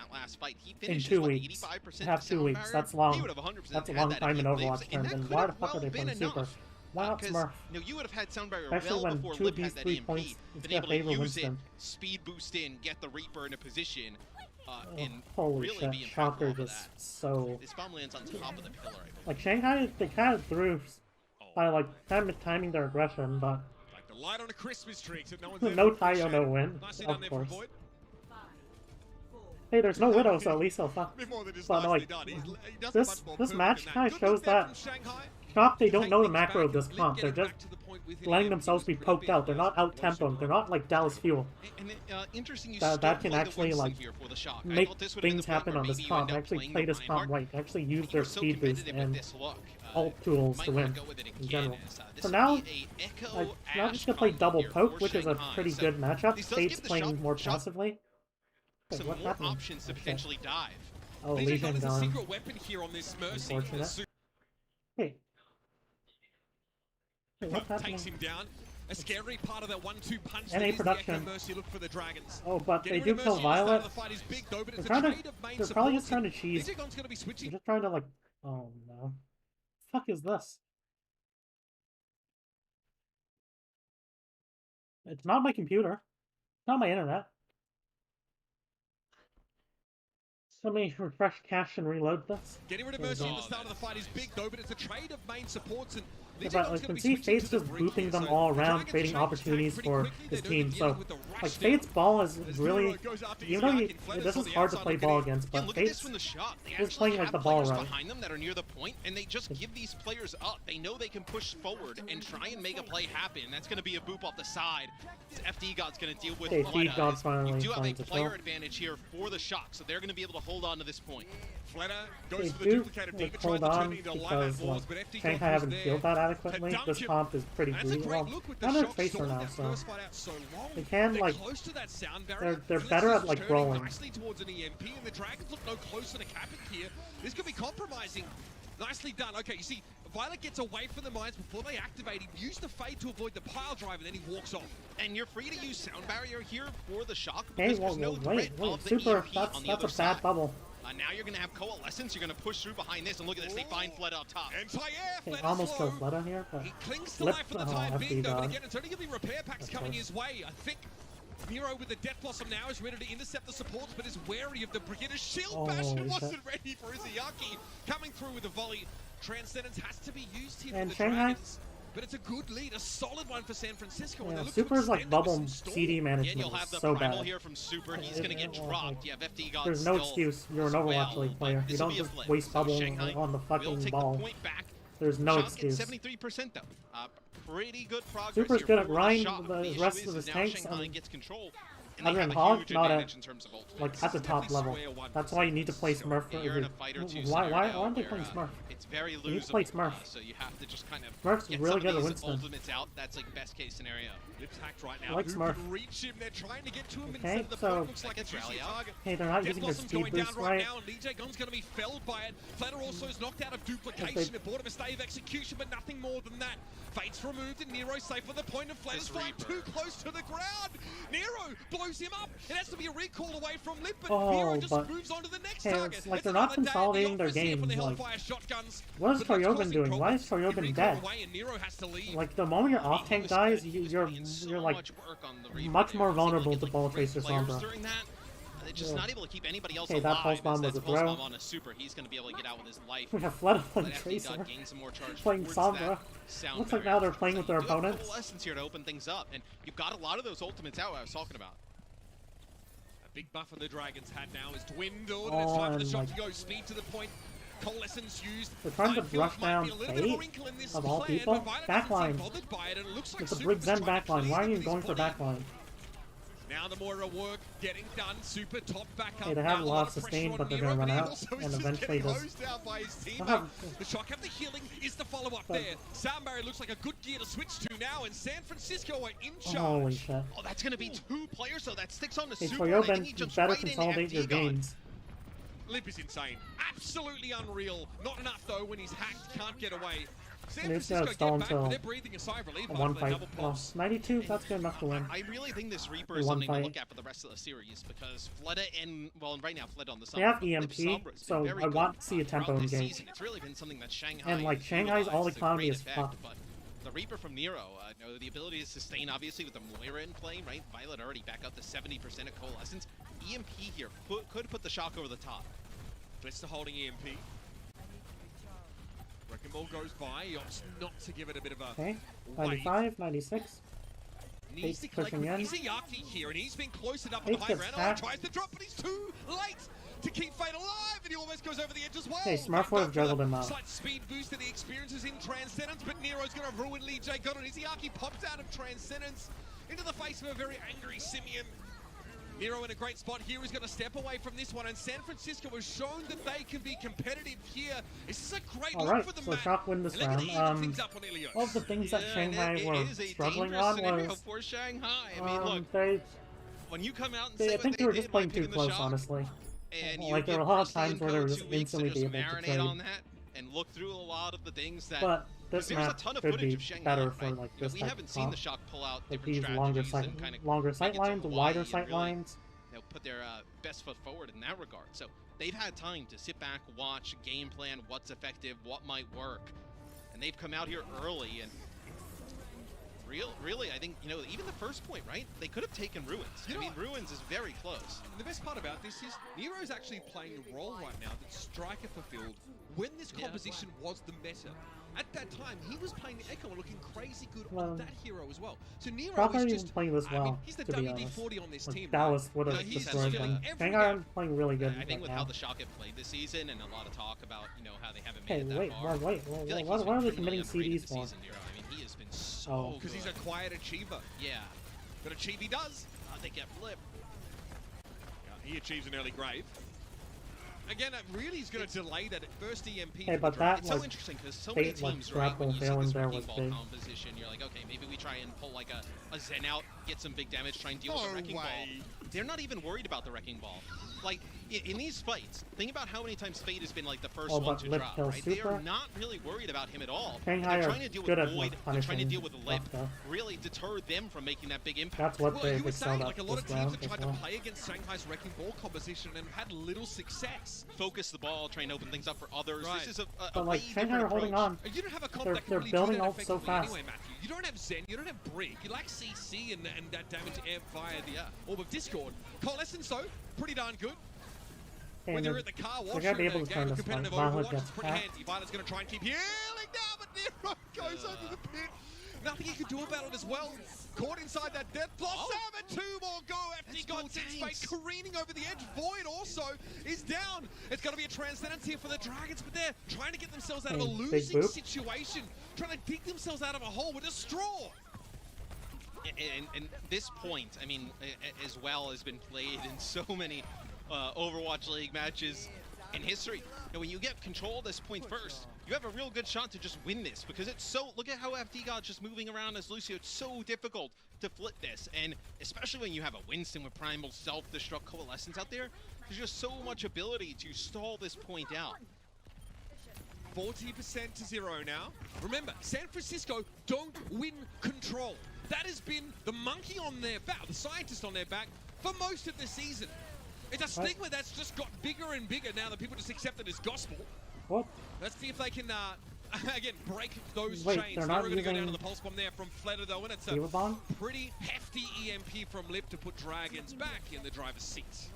In 2 weeks. They have 2 weeks. That's long. That's a long time in Overwatch terms. And why the fuck are they playing Super? Why not Smurf? You would have had Sound Barrier especially well when before 2 of Lip these had that 3 EMP, points been able to favor use Winston. it, speed boost in, get the Reaper in a position, and holy really shit, be Shocker impactful just so... This bomb lands on top of the pillar, like, Shanghai, they kind of threw by, like, kind of timing their aggression, but... Like the light on a Christmas tree, so no one's no Tayo, no win, of course. Hey, there's no Widow, so at least he'll fuck. But, like, this match kind of shows that Shock, they don't know the macro of this comp. They're just letting themselves be poked out. They're not out-tempoed. They're not like Dallas Fuel. That can actually, like, make things happen on this comp. Actually play this comp right. Actually use their speed boost and ult tools to win in general. So now, like, now just gonna play double poke, which is a pretty good matchup. Fate's playing more passively. Wait, some more options to potentially dive. Oh, Legion gone. Secret weapon here on this Mercy. Unfortunate. Hey. Hey, what's happening? Takes him down. A scary part of that 1-2 punch. NA production. Mercy look for the Dragons. Oh, but they do kill Violet. They're probably just trying to cheese. They're just trying to, like, oh no. What the fuck is this? It's not my computer. It's not my internet. Let me refresh cache and reload this. Getting rid of Mercy at the start of the fight is big though, but it's a trade of main supports and yeah, but like, you can see Fate's just booping them all around, creating opportunities for his team. So, like, Fate's ball is really, even though this is hard to play ball against, but Fate's just playing like the ball right. Behind them that are near the point, and they just give these players up. They know they can push forward and try and make a play happen. That's going to be a boop off the side. FD God's going to deal with FD finally you do have a player advantage here for the Shock, so they're going to be able to hold on to this point. Fleta goes for the duplicated like, hold on because like, Shanghai haven't fielded that adequately. This comp is pretty greedy. Well, not their Tracer now, so they can like they're better at like rolling. Nicely towards an EMP, and the Dragons look no closer to capping here. This could be compromising. Nicely done. Okay, you see, Violet gets away from the mines before they activate him. Use the fade to avoid the pile drive, and then he walks off. And you're free to use Sound Barrier here for the Shock. Hey, well, wait, Super, that's a bad bubble. Now you're going to have Coalescence. You're going to push through behind this, and look at this. They find Fleta up top. They almost killed Fleta here, but he clings to life for the time being, though. But again, it's only going to be repair packs coming his way. I think Nero with the Death Blossom now is ready to intercept the supports, but is wary of the Brigitte. Shield Bash wasn't ready for Izayaki. Coming through with a volley. Transcendence has to be used here and for the Dragons. But it's a good lead, a solid one for San Francisco. Yeah, Super's like bubble CD management you'll have the so primal bad. here from Super. He's going to get dropped. You have FD God there's no excuse. You're an Overwatch League player. You don't just waste bubble on the fucking ball. There's no excuse. 73% though. Pretty good progress. Super's here gonna for grind the rest of his tanks. Shanghai gets control. Other than Hog, not at like at the top level. That's why you need to play Smurf for every. Why aren't they playing Smurf? It's very losable. You need to play Smurf. So you have to just kind of Smurf's get really some good of at these Winston. ultimates out. That's like best case scenario. Lips hacked right now. I like Smurf. Reach him. They're trying to get to him Okay, instead of the so looks like a juicy target. hey, they're not using their speed boost right. Now. DJ Gun's going to be felled by it. Flatter also is knocked out of duplication. It bought him a stay of execution, but nothing more than that. Fate's removed and Nero safe on the point of Flatter's flying too close to the ground. Nero blows him up. It has to be a recall away from Lip, but Nero just moves on to the next target. It's like they're not consolidating their game. Like, what is Toryobin doing? Why is Toryobin dead? Like the moment your off tank dies, you're like much more vulnerable to Ball Tracer Sombra. They're just not able to keep anybody else alive. That pulse bomb was a throw. On a super, he's going to be able to get out with his life. We have Fleta playing Tracer, playing Sombra. Looks like now they're playing with their opponents. You have a couple lessons here to open things up, and you've got a lot of those ultimates out I was talking about. A big buffer the Dragons had now is dwindled, and it's time for the shot to go. Speed to the point. Coalescence used. They're trying to brush down Fate, of all people. Backline. It's a Brig Zen backline. Why are you going for backline? Now the Moira work getting done. Super top back up. Hey, they have a lot of sustain, but they're gonna run out, and eventually the shock have the healing is the follow-up there. Sound barrier looks like a good gear to switch to now, and San Francisco are in charge. Holy shit! Oh, that's gonna be 2 players, so that sticks on the super. Toryobin, you better consolidate your games. Lip is insane. Absolutely unreal. Not enough though when he's hacked, can't get away. And it's gonna stall until one fight. Well, 92, that's good enough to win. I really think this Reaper is something to look at for the rest of the series because Fleta and, well, right now Fleta on the side. They have EMP, so I want to see a tempo in game. It's really been something that Shanghai and like Shanghai's all economy is fucked. But the Reaper from Nero, the ability to sustain obviously with the Moira in play, right? Violet already back up to 70% of Coalescence. EMP here could put the shock over the top. Blister holding EMP. Wrecking Ball goes by, he opts not to give it a bit of a okay, 95, 96. Needs to collect Izayaki here, and he's been close enough on the high ground. Tries to drop, but he's too late to keep Fate alive, and he almost goes over the edge as well. Hey, Smurf would have juggled him out. Slight speed boost to the experiences in Transcendence, but Nero's going to ruin Lee J. Gunn, and Izayaki pops out of Transcendence into the face of a very angry Simeon. Nero in a great spot here. He's going to step away from this one, and San Francisco has shown that they can be competitive here. This is a great look for the so Shock win this round. All of the things that Shanghai were struggling on was for Shanghai. I mean, look, when you come out and say I think they were just playing too close, honestly. And like there were a lot of times where they were just instantly be able to trade. On that and look through a lot of the things that. But this map could be better for like this we type haven't of seen the Shock pull out like these longer sight lines, wider sight lines. They'll put their best foot forward in that regard. So they've had time to sit back, watch, game plan, what's effective, what might work, and they've come out here early and. Really, I think, even the first point, right? They could have taken Ruins. I mean, Ruins is very close. And the best part about this is Nero's actually playing a role right now that Striker fulfilled when this composition was the meta. At that time, he was playing the Echo and looking crazy good on that hero as well. So Nero is just playing this well. I mean, he's the WD-40 on this team. Dallas would have destroyed them. Shanghai playing really good. I think with how the Shock have played this season and a lot of talk about how they haven't made it that far. Wait, what are they committing CDs for? He has been so because he's a quiet achiever. Yeah. But achieve he does. They get flipped. Yeah, he achieves an early grave. Again, really is going to delay that first EMP. Hey, but that it's so interesting because so many teams, right, when you see this wrecking ball composition, you're like, okay, maybe we try and pull like a Zen out, get some big damage, try and deal with the wrecking ball. They're not even worried about the wrecking ball. Like, in these fights, think about how many times Fate has been like the first one to drop, right? They are not really worried about him at all. They're trying to deal with Void, they're trying to deal with Lip, really deter them from making that big impact. That's what they were saying, like a lot of teams have tried to play against Shanghai's wrecking ball composition and had little success. Focus the ball, try and open things up for others. Right. This is a but like Shanghai are holding on. You don't have a comp that can really building do that ult so fast. Anyway, Matthew. You don't have Zen, you don't have Brig, you lack CC and that damage amp via the Orb of Discord. Coalescence though, pretty darn good. When you're at the car wash in a game of competitive Overwatch, it's pretty handy. Violet's going to try and keep healing now, but Nero goes over the pit. Nothing he can do about it as well. Caught inside that death blossom, and 2 more go after he got Fate careening over the edge. Void also is down. It's going to be a Transcendence here for the Dragons, but they're trying to get themselves out of a losing situation. Trying to dig themselves out of a hole with a straw. and this point, I mean, as well has been played in so many Overwatch League matches in history. When you get control of this point first, you have a real good shot to just win this, because it's so, look at how FD God's just moving around as Lucio. It's so difficult to flip this, and especially when you have a Winston with Primal, Self-Destruct, Coalescence out there, there's just so much ability to stall this point out. 40% to 0 now. Remember, San Francisco don't win control. That has been the monkey on their back, the scientist on their back, for most of the season. It's a stigma that's just got bigger and bigger now that people just accept it as gospel. What? Let's see if they can, again, break those Wait, chains. They're Now not we're going to go using down to the pulse bomb there from Fleta, though, and it's a Evabon? pretty hefty EMP from Lip to put Dragons back in the driver's seat.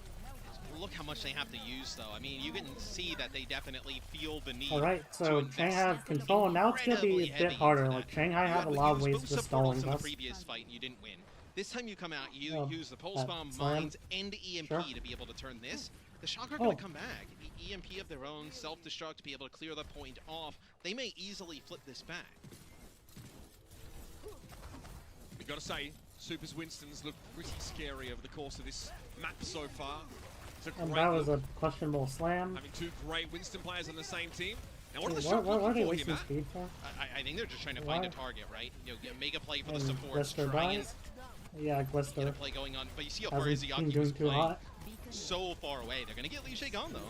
Look how much they have to use, though. I mean, you can see that they definitely feel the need. Alright, so Shanghai have control, and now it's going to be a bit harder. Like, Shanghai have a lot of ways to stall us. In the previous fight, and you didn't win. This time you come out, you use the Pulse Bomb, Mines, and EMP to be able to turn this. The Shock are going to come back. EMP of their own, Self-Destruct to be able to clear the point off. They may easily flip this back. We got to say, Super's Winstons look pretty scary over the course of this map so far. And that was a questionable slam. Having two great Winston players on the same team. Now, what are they wasting speed for? I think they're just trying to find a target, right? You know, make a play for the support. Glister dies. Yeah, Glister. Get a play going on, but you see how far Izayaki was playing. So far away. They're going to get Lee Shae gone, though.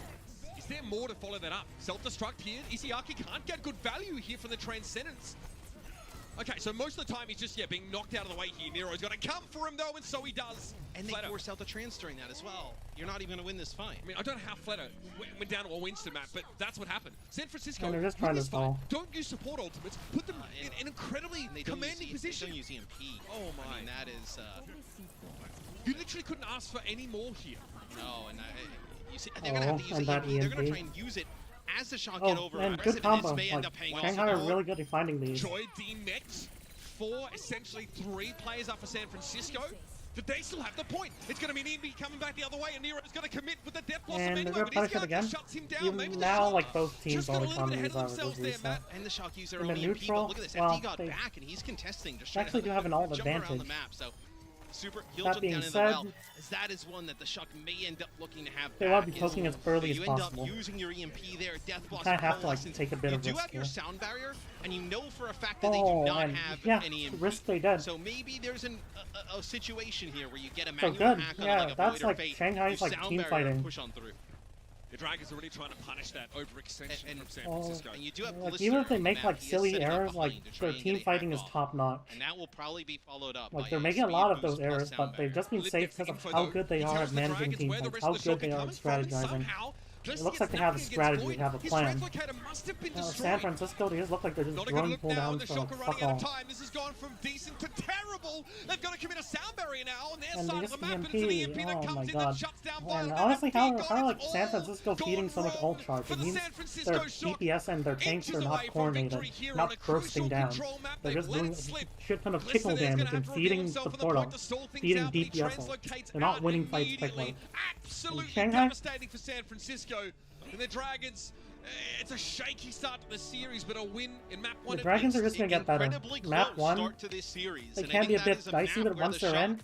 Is there more to follow that up? Self-destruct here. Izayaki can't get good value here from the Transcendence. Okay, so most of the time he's just, being knocked out of the way here. Nero's got to come for him, though, and so he does. And they force out the trans during that as well. You're not even going to win this fight. I mean, I don't know how Fleta went down to a Winston map, but that's what happened. San Francisco, and they're just trying to stall. Don't use support ultimates. Put them in an incredibly commanding position. They don't use EMP. Oh, my. I mean, that is... You literally couldn't ask for any more here. No, and you see, they're going to have to use EMP. They're going to try and use it as the shot get over. And good combo. Like, Shanghai are really good at finding these. Joy D-Mech. 4, essentially 3 players up for San Francisco. But they still have the point. It's going to be Nibi coming back the other way, and Nero's going to commit with the Death Blossom anyway. But he's got again. Shuts him down. Even maybe now, like, both teams all the economies are reduced. And the Shock use their own EMP, but look at this. FD got back, and he's contesting. Just actually do have an alt advantage. Around the map, so Super, he'll jump down in the well. That is one that the Shock may end up looking to have. They want to be poking as early as possible. You end up using your EMP there, Death Blossom. I have to like take a bit of risk. You do have your sound barrier, and you know for a fact that they do not have any EMP. Risk they did. So maybe there's a situation here where you get a manual hack on like a that's like fate, Shanghai's like team fighting. Push on through. The Dragons are really trying to punish that overextension from San Francisco. And you do have even if they make like silly errors, like their team fighting is top notch. And that will probably be followed up. Like they're making a lot of those errors, but they've just been safe because of how good they are at managing team fights, how good they are at strategizing. It looks like they have a strategy, they have a plan. San Francisco, they just look like they're just throwing cooldowns for like, fuck all. This has gone from decent to terrible. They've got to commit a sound barrier now on their and side of the map, and it's the EMP that comes in and shuts down and honestly, how are like San Francisco feeding so much ult charge? It means their DPS and their tanks are not coordinated, not bursting down. They're just doing a shit ton of tickle damage and feeding support ult, feeding DPS ult. They're not winning fights quickly. Absolutely devastating for San Francisco. And the Dragons, it's a shaky start to the series, but a win in map 1. The Dragons are just going to get better. Map 1, they can be a bit dicey, but once they're in,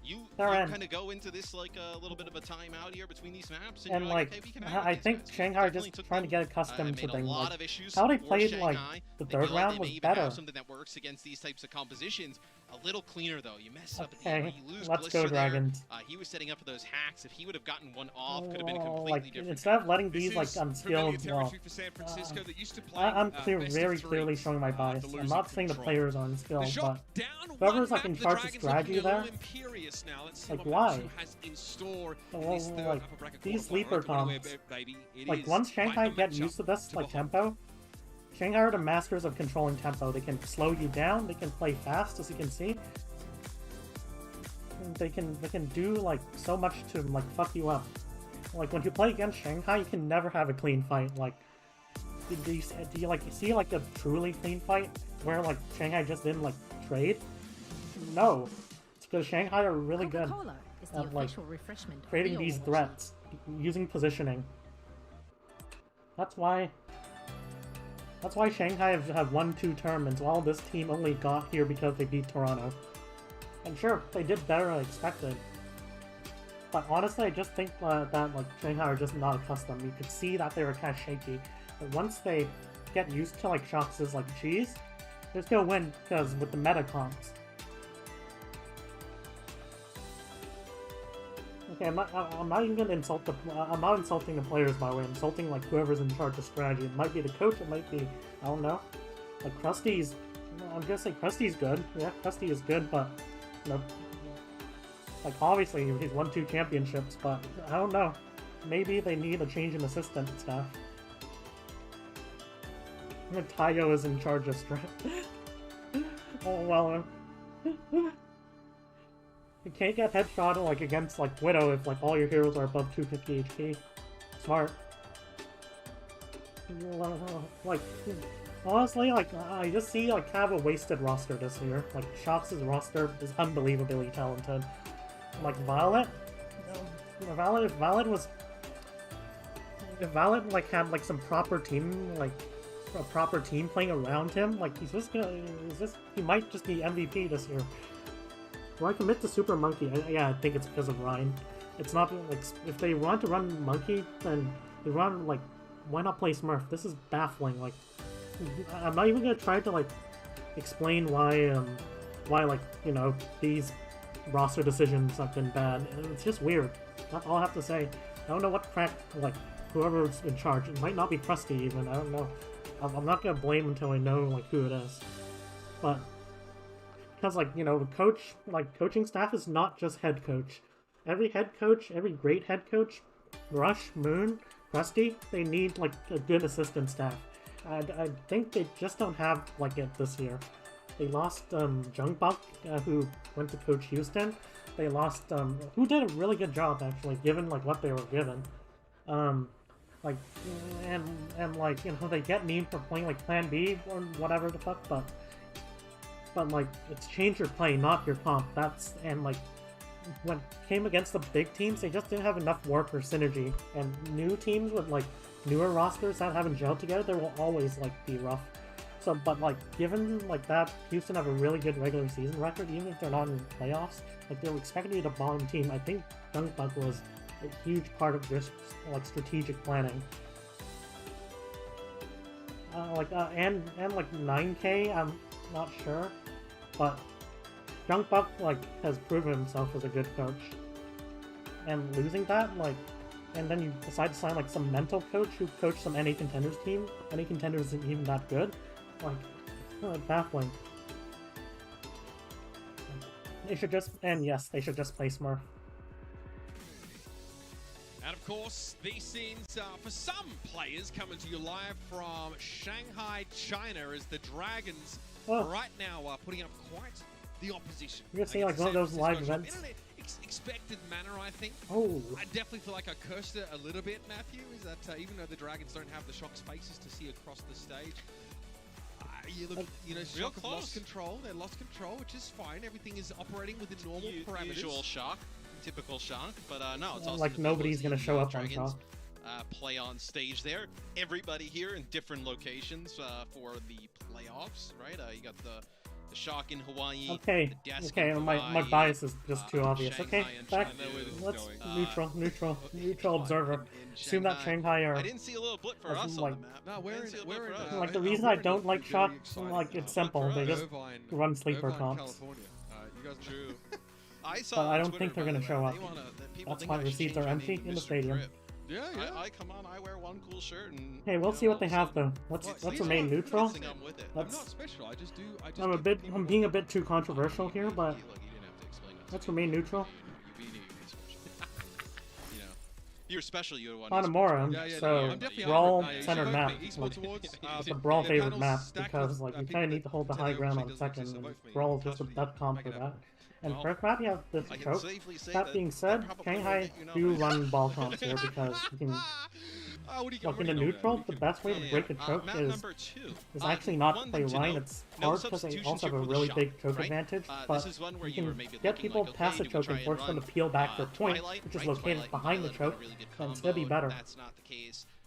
you kind of go into this like a little bit of a timeout here between these maps, and like, I think Shanghai are just trying to get accustomed to things. Like, how they played like the third round was better. Something that works against these types of compositions. A little cleaner though. You mess up at the end, you lose. Let's go Dragons. He was setting up for those hacks. If he would have gotten one off, could have been a completely different. Instead of letting these like unskilled, I'm very clearly showing my bias. I'm not saying the players are unskilled, but whoever's like in charge of strategy there, like why? Like these sleeper comps, like once Shanghai get used to this like tempo. Shanghai are the masters of controlling tempo. They can slow you down, they can play fast, as you can see. They can do like so much to like fuck you up. Like when you play against Shanghai, you can never have a clean fight. Like do you like see like a truly clean fight where like Shanghai just didn't like trade? No. It's because Shanghai are really good at like creating these threats, using positioning. That's why Shanghai have won 2 tournaments, while this team only got here because they beat Toronto. And sure, they did better than expected. But honestly, I just think that like Shanghai are just not accustomed. You could see that they were kind of shaky. But once they get used to like Shox' like cheese, they're just gonna win because with the meta comps. Okay, I'm not even gonna insult I'm not insulting the players by the way. I'm insulting like whoever's in charge of strategy. It might be the coach. It might be, I don't know. Like Krusty's, I'm gonna say Krusty's good. Yeah, Krusty is good, but you know, like obviously he's won 2 championships. But I don't know. Maybe they need a change in assistant staff. Tayo is in charge of strat. Oh well. You can't get headshot like against like Widow if like all your heroes are above 250 HP. Smart. Like honestly, like I just see like kind of a wasted roster this year. Like Shox' roster is unbelievably talented. Like Violet, if Violet like had like some proper team, like a proper team playing around him, like he might just be MVP this year. Do I commit to Super Monkey? Yeah, I think it's because of Ryan. It's not like if they want to run Monkey, then they run like why not play Smurf? This is baffling. Like I'm not even gonna try to like explain why like you know these roster decisions have been bad. It's just weird. That's all I have to say. I don't know what crack like whoever's in charge. It might not be Krusty even. I don't know. I'm not gonna blame until I know like who it is. But because like you know the coaching staff is not just head coach. Every head coach, every great head coach, Rush, Moon, Krusty, they need like a good assistant staff. I think they just don't have like it this year. They lost Jungbok, who went to coach Houston. They lost who did a really good job actually, given like what they were given. Like and like you know they get memed for playing like Plan B or whatever the fuck, but like it's change your play, not your comp. That's and like when it came against the big teams, they just didn't have enough work or synergy. And new teams with like newer rosters that haven't gelled together, they will always like be rough. So, but like given like that, Houston have a really good regular season record, even if they're not in playoffs. Like they were expected to be the bottom team. I think Jungbok was a huge part of this like strategic planning. And like 9K, I'm not sure, but Jungbok like has proven himself as a good coach. And losing that, like, and then you decide to sign like some mental coach who coached some NA Contenders team. NA Contenders isn't even that good. Like, baffling. They should just, and yes, they should just play Smurf. And of course, these scenes for some players coming to you live from Shanghai, China, as the Dragons right now are putting up quite the opposition. You're gonna see like one of those live events. In an expected manner, I think. Oh. I definitely feel like I cursed it a little bit, Matthew, is that even though the Dragons don't have the Shox faces to see across the stage, you look, you know, Shock have lost control. They lost control, which is fine. Everything is operating within normal parameters. Usual Shock, typical Shock, but no, it's also like nobody's gonna show up on Shock. Play on stage there. Everybody here in different locations for the playoffs, right? You got the Shock in Hawaii. Okay, my bias is just too obvious. Shanghai okay, back. Let's neutral observer. Assume that Shanghai are. I didn't see a little blip for us like, on the map. No, we're in like the reason I don't like Shock, like it's simple. They just run sleeper comps. True. But I don't think they're gonna show up. That's why receipts are empty in the stadium. Yeah. I come on, I wear one cool shirt and... Hey, we'll see what they have though. Let's remain neutral. I'm not special, I just I'm being a bit too controversial here, but let's remain neutral. You're special, you're one. Hanamura, so Brawl centered map. Like, it's a Brawl favorite map because like you kinda need to hold the high ground on second, and Brawl is just a best comp for that. And first map, you have this choke. That being said, Shanghai do run ball comps here because you can look into neutral. The best way to break a choke is actually not to play Ryan. It's hard because they also have a really big choke advantage, but you can get people past the choke and force them to peel back their point, which is located behind the choke, and it's gonna be better.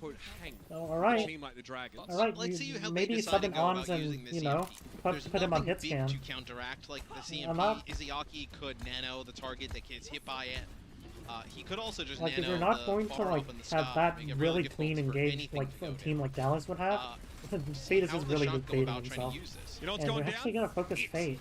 quote-unquote hang alright. a team like the Dragons. Alright, Let's see how maybe summon Ons and, you know, put him on hit scan. To counteract like the CMP. Izayaki could nano the target that gets hit by it. He could also just like, nano if you're not going to like have that really clean engage like a team like Dallas would have, Fate is just really good baiting himself. You know what's and going they're down? actually gonna focus Fate.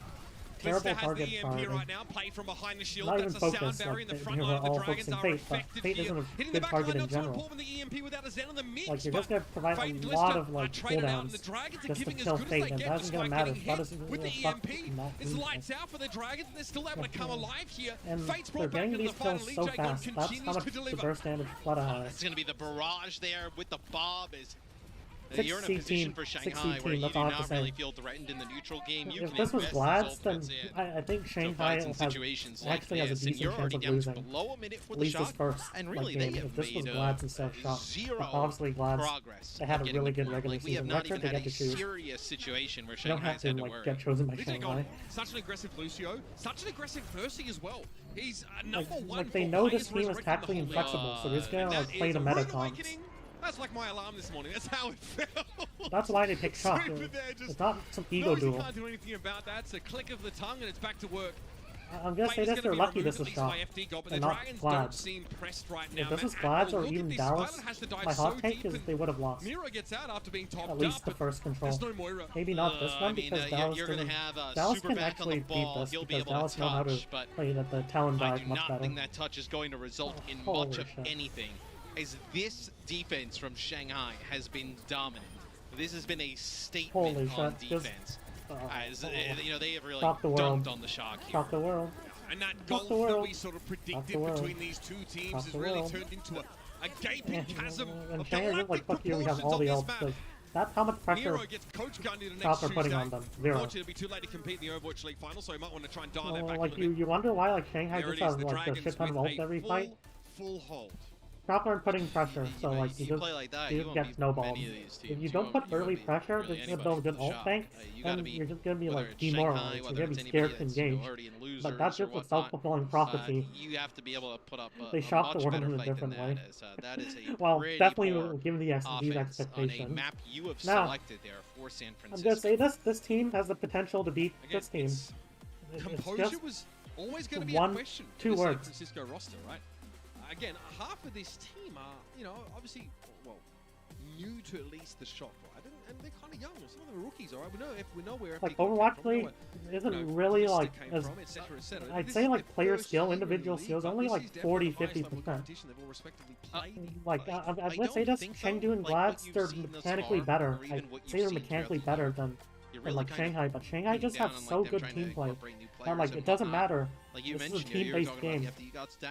terrible target target. Right now, play from behind the shield. Not even That's a sound focused, barrier like, in the they front were line of the all Dragons focusing are Fate, but affected Fate here. isn't a Hitting good the back target line, in not too general. important with the EMP without a Zen in the mix. Like, you're just going to provide Fate and a Blister lot of, like, traded out, and the cooldowns Dragons are just to giving as kill good as Fate, they and get, that isn't going to despite matter. getting That hit isn't with going the to fuck EMP. not It's losing. lights out for the Dragons, and they're still able to come alive here. And Fate's they're brought back getting into the these final. kills so League Gun fast. That's how continues much to the deliver. burst damage Flutter has. It's going to be the barrage there with the Bob. You're in a 6C position team, for 6C Shanghai where team, you that's do all I have not to really say. feel threatened in the neutral game. You If can this was invest Glad's, those then ultimates in I think Shanghai fights and situations like actually has a this, and decent you're chance already of down to losing. below a minute for At the least this shot. first And like, really, game. they have If this was made Glad's instead of Shock. zero But obviously Glad's, progress. they had a really good regular Like, we have season not record. even They had get to a choose. serious situation where You don't have Shanghai's to had to like worry. get chosen by They take Shanghai. on such an aggressive Lucio, such an aggressive Mercy as well. He's number one. Like they know this team is tactically inflexible, so they're just gonna like play the meta comps. That's like my alarm this morning. That's how it felt. That's why they pick Shock. It's not some ego knows he duel. can't do anything about that. It's a click of the tongue and it's back to work. I'm gonna say this, they're lucky this is Shock, and not Glad's. If this was Glad's or even Dallas, my hot take is they would have lost. Mira gets out after being topped At least the first control. Maybe not this one, because Dallas can actually beat this, because Dallas know how to play the Talon dive much I do not better. think that touch is going to result in much of anything, as this defense from Shanghai has been dominant. This has been a statement on defense. As you know, they have really dunked on the Shock here. Shock the world. And that gulf that we sort of predicted between these two teams has really turned into a gaping chasm of galactic like, fuck you, we have all the ults. That's how much pressure Shock are putting on them. Zero. Unfortunately, it'll be too late to compete in the Overwatch League final, so he might want to try and dial that back like a little bit. you wonder why like Shanghai just has like a shit ton of ults every fight. Full hold. Shock aren't putting pressure, so like you just get snowballed. If you don't put early pressure, they're gonna build a good ult bank, then you're just gonna be like demoralized. You're gonna be scared to engage. But that's just a self-fulfilling prophecy. You have to be able to put up they shock the world in a different way. Well, definitely given these expectations. Now, I'm gonna say this team has the potential to beat this team. Composure was always going to be a question for the San Francisco roster, right? Again, half of this team are, you know, obviously, well, new to at least the Shock, right? And they're kind of young. Some of them are rookies, all right? We know where like Overwatch League isn't really like as I'd say like player skill, individual skills, only like 40-50%. Like I'm gonna say this: Chengdu and Glad's, they're mechanically better. I'd say they're mechanically better than like Shanghai, but Shanghai just have so good team play. And like it doesn't matter. This is a team-based game.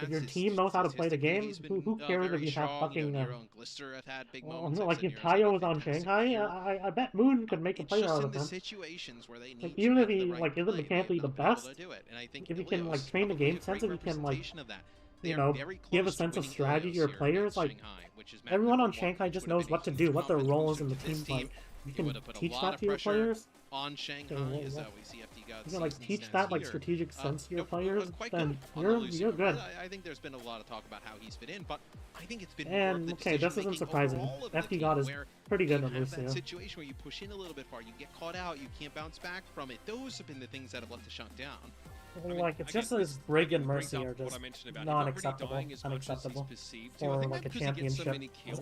If your team knows how to play the game, who cares if you have fucking like if Tayo was on Shanghai, I bet Moon could make a player out of him. Like, even if he like isn't mechanically the best, if he can like train the game sense, if he can like you know give a sense of strategy to your players, like everyone on Shanghai just knows what to do, what their role is in the team fight. You can teach that to your players. On Shanghai, we see FD Gods. You can like teach that like strategic sense to your players, then you're good. I think there's been a lot of talk about how he's fit in, but I think it's been and okay, this isn't surprising. FD God is pretty good at Lucio. That situation where you push in a little bit far, you get caught out, you can't bounce back from it. Those have been the things that have let the Shock down. Like it's just his Brig and Mercy are just non-acceptable, unacceptable for like a championship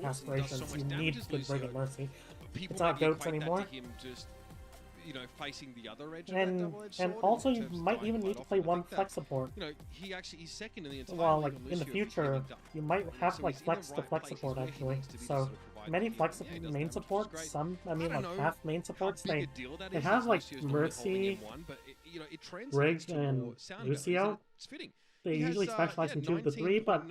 aspirations. You need good Brig and Mercy. It's not goats anymore. You know, facing the other edge and also you might even need to play one flex support. You know, he's second in the entire well, like in the future, you might have like flex support actually. So many flex main supports, some like half main supports, they have like Mercy, Briggs, and Lucio. They usually specialize in 2 of the 3, but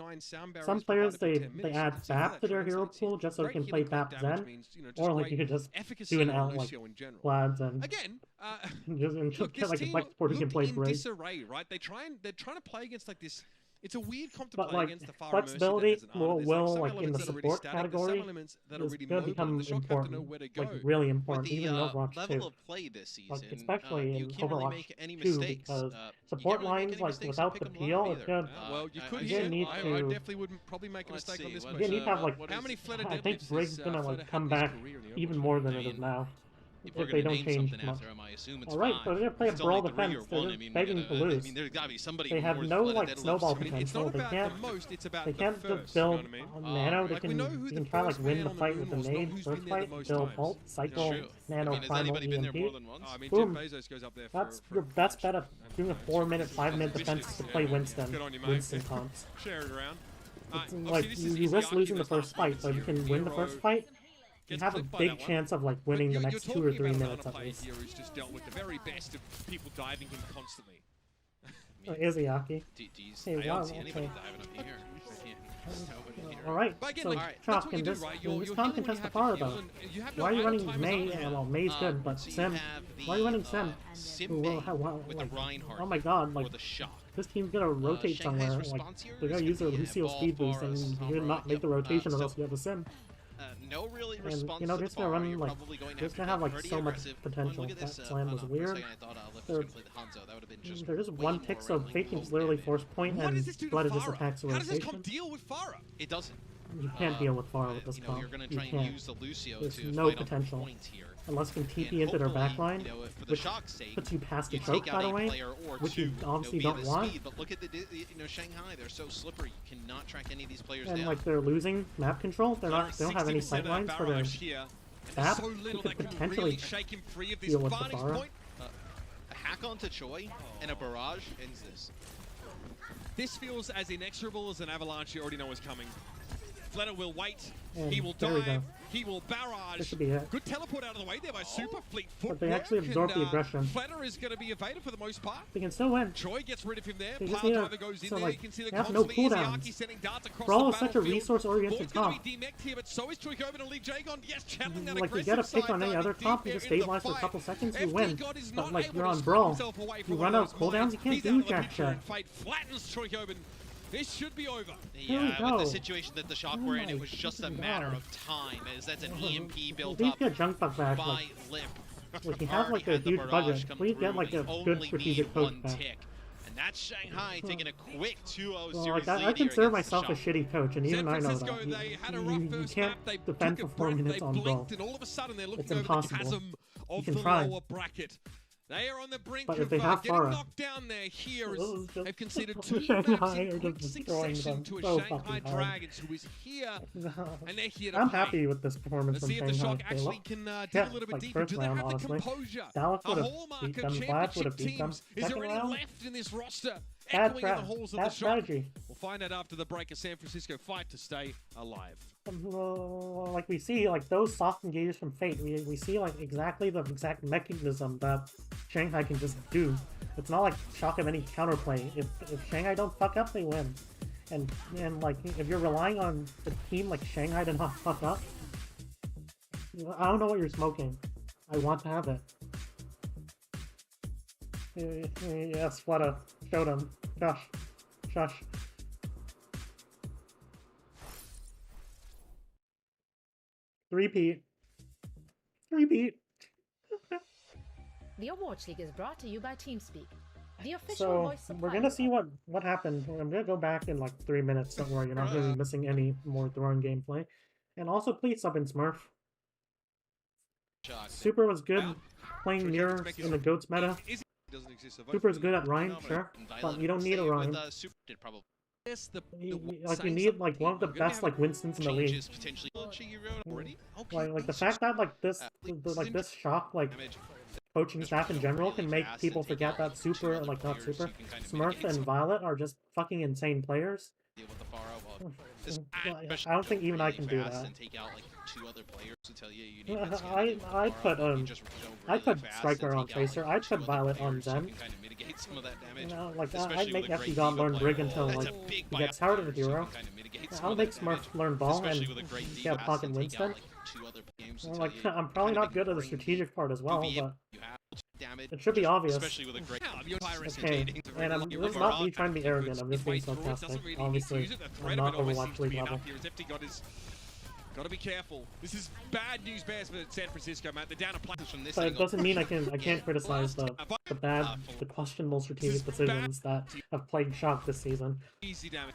some players they add BAP to their hero pool just so they can play BAP Zen, or like you could just do an out like Glads and just get like a flex support you can play Briggs. Disarray, right? They're trying to play against like this. It's a weird comp to play like, against the Far flexibility will like in the support category is going to become important, like really important, even in Overwatch 2. Like, especially in Overwatch 2, because support lines, like without the peel, it's good. Well, you could need to. I definitely would probably make a mistake on this one. You need to have like, how many I think Briggs is going to like come back even more than it is now. if they don't change much. Alright, so they're gonna play a brawl defense. They're just begging to lose. They have no like snowball potential. They can't just build Nano. They can try like win the fight with the nade first fight, build ult, cycle, Nano, primal, EMP. Boom. That's your best bet of doing a 4-minute, 5-minute defense to play Winston comps. It's like you risk losing the first fight, but if you can win the first fight, you have a big chance of like winning the next 2 or 3 minutes at least. He's just dealt with the very best of people diving him constantly. Izayaki. Hey, wow, okay. Alright, so Chop, can this comp contest the Pharah though? Why are you running Mei? Well, Mei's good, but Sim. Why are you running Sim? Oh my god, like, this team's gonna rotate somewhere. Like, they're gonna use their Lucio speed boost, and you're gonna not make the rotation unless you have a Sim. No really and you know, they're just gonna run like, they're just gonna have like so much potential. That slam was weird. There's one tick, so Fate can just literally force point and Blooded just attacks the rotation. How does this comp deal with Pharah? It doesn't. You can't deal with Pharah with this comp. You can't. There's no potential. Unless you can TP into their backline, which puts you past the choke, by the way, which you obviously don't want. But look at the Shanghai, they're so slippery. You cannot track any of these players and down. like they're losing map control. They don't have any sight lines for their Zap. You could potentially deal with the Pharah. A hack onto Choi and a barrage ends this. This feels as inexorable as an avalanche you already know is coming. Fletter will wait, and he will dive, he will barrage. This should be it. Good teleport out of the way there by Super Fleet Footwork. But they actually absorb the aggression. Fletter is going to be evaded for the most part. They can still win. Choi gets rid of him there. Pile driver goes in there. You can see the have no cooldowns. Brawl is such a resource-oriented comp. Here, but so is Troykoven and Lee Jagon. Yes, that like you get a pick on any other comp, you just stabilize for a couple seconds, you win. But like you're on Brawl, you run out of cooldowns, you can't do jack shit. Flattens Troykoven. This should be over. Yeah, with the situation that the Shock were in, it was just a matter of time, as that's an EMP built up get junk back by Lip. Lip. Like, you have like a huge budget, please get like a good strategic coach back. And that's Shanghai taking a quick 2-0 well, series like, I consider myself a shitty coach, and even I know that. You can't defend for 4 minutes on Brawl. It's impossible. You can try. They are on the brink but if of they have getting Pharah, knocked down there here. They've conceded 2 Shanghai in quick succession to a Shanghai Dragons who is here, and they're here to I'm play. happy with this performance from Shanghai. Let's see if the Shock actually can dig a little bit deeper. Do they have the composure? Dalek would a have hallmark beat of them, Vlad would have beat them. teams is already round? left in this roster. Bad Echoing in the halls of the Shock. strategy. We'll find out after the break. A San Francisco fight to stay alive. Like we see, like those soft engages from Fate, we see like exactly the exact mechanism that Shanghai can just do. It's not like Shock have any counterplay. If Shanghai don't fuck up, they win. And like if you're relying on a team like Shanghai to not fuck up, I don't know what you're smoking. I want to have it. Yes, Flutter. Showed him. Shush. Repeat. The Overwatch League is brought to you by TeamSpeak, the official so voice supplier. We're gonna see what happened. I'm gonna go back in like 3 minutes, don't worry, you're not really missing any more throwing gameplay. And also please sub in Smurf. Super was good playing mirrors in the GOATS meta. Super's good at Ryan, sure, but you don't need a Ryan. Like you need like one of the best like Winstons in the league. Like the fact that like this Shock like coaching staff in general can make people forget that Super, like not Super, Smurf and Violet are just fucking insane players. I don't think even I can do that. I put Striker on Tracer. I put Violet on Zen. You know, like I'd make FD God learn Brig until like he gets tired of the hero. I'll make Smurf learn Ball and get fucking Winston. Like I'm probably not good at the strategic part as well, but it should be obvious. Okay, and this is not me trying to be arrogant, I'm just being sarcastic. Obviously, I'm not Overwatch League level. Gotta be careful. This is bad news bears for San Francisco, man. They're down a play from this. But it doesn't mean I can't criticize the questionable strategic decisions that have plagued Shock this season. Easy damage.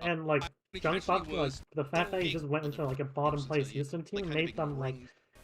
And like Junkbuck, like the fact that he just went into like a bottom place Houston team made them like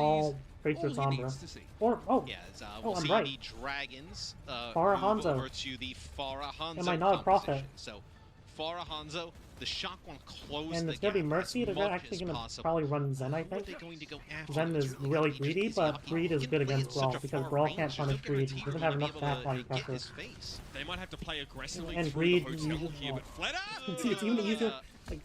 Fall Creature Sombra. Or, oh, we'll I'm see right. the Dragons Farah move Hanzo. over to the Farah Hanzo Am I not a prophet? So, Farah Hanzo The Shock want to close and the it's going to be Mercy. They're actually going to probably run Zen, I think. Zen is really greedy, but Greed is good against Brawl because Brawl can't punish Greed. He doesn't have enough backline pressure. They might have to play aggressively and through Greed, the hotel here, but Fleta! it's even easier.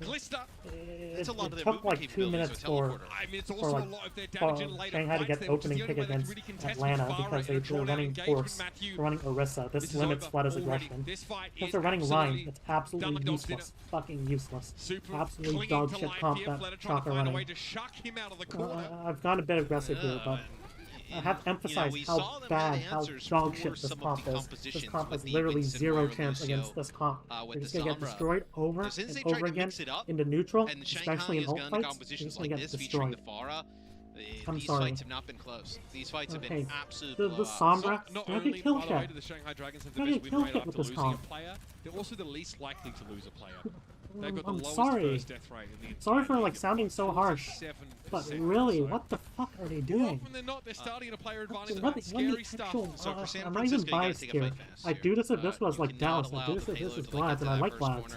Glister. It took like 2 minutes for Shanghai to get the opening pick against Atlanta because they were running Force, running Orisa. This limits Fleta's aggression. Because they're running Rhyme, it's absolutely useless. Fucking useless. Absolutely dog shit comp that Shock are running. I've gone a bit aggressive here, but I have to emphasize how bad, how dog shit this comp is. This comp has literally zero chance against this comp. You're just gonna get destroyed over and over again into neutral, especially in ult fights. You're just gonna get destroyed. I'm sorry. These fights have not been close. These fights have been absolute the Sombra, I get kill kit. The Shanghai Dragons have I get kill kit with this comp. They're also the least likely to lose a player. They've got the I'm lowest sorry. first death rate in the Sorry for like sounding so harsh, but really, what the fuck are they doing? Often they're not. They're starting at a player advantage. What the actual, I'm not even biased here. I do this if this was like Dallas. I do this if this is Glads, and I like Glads.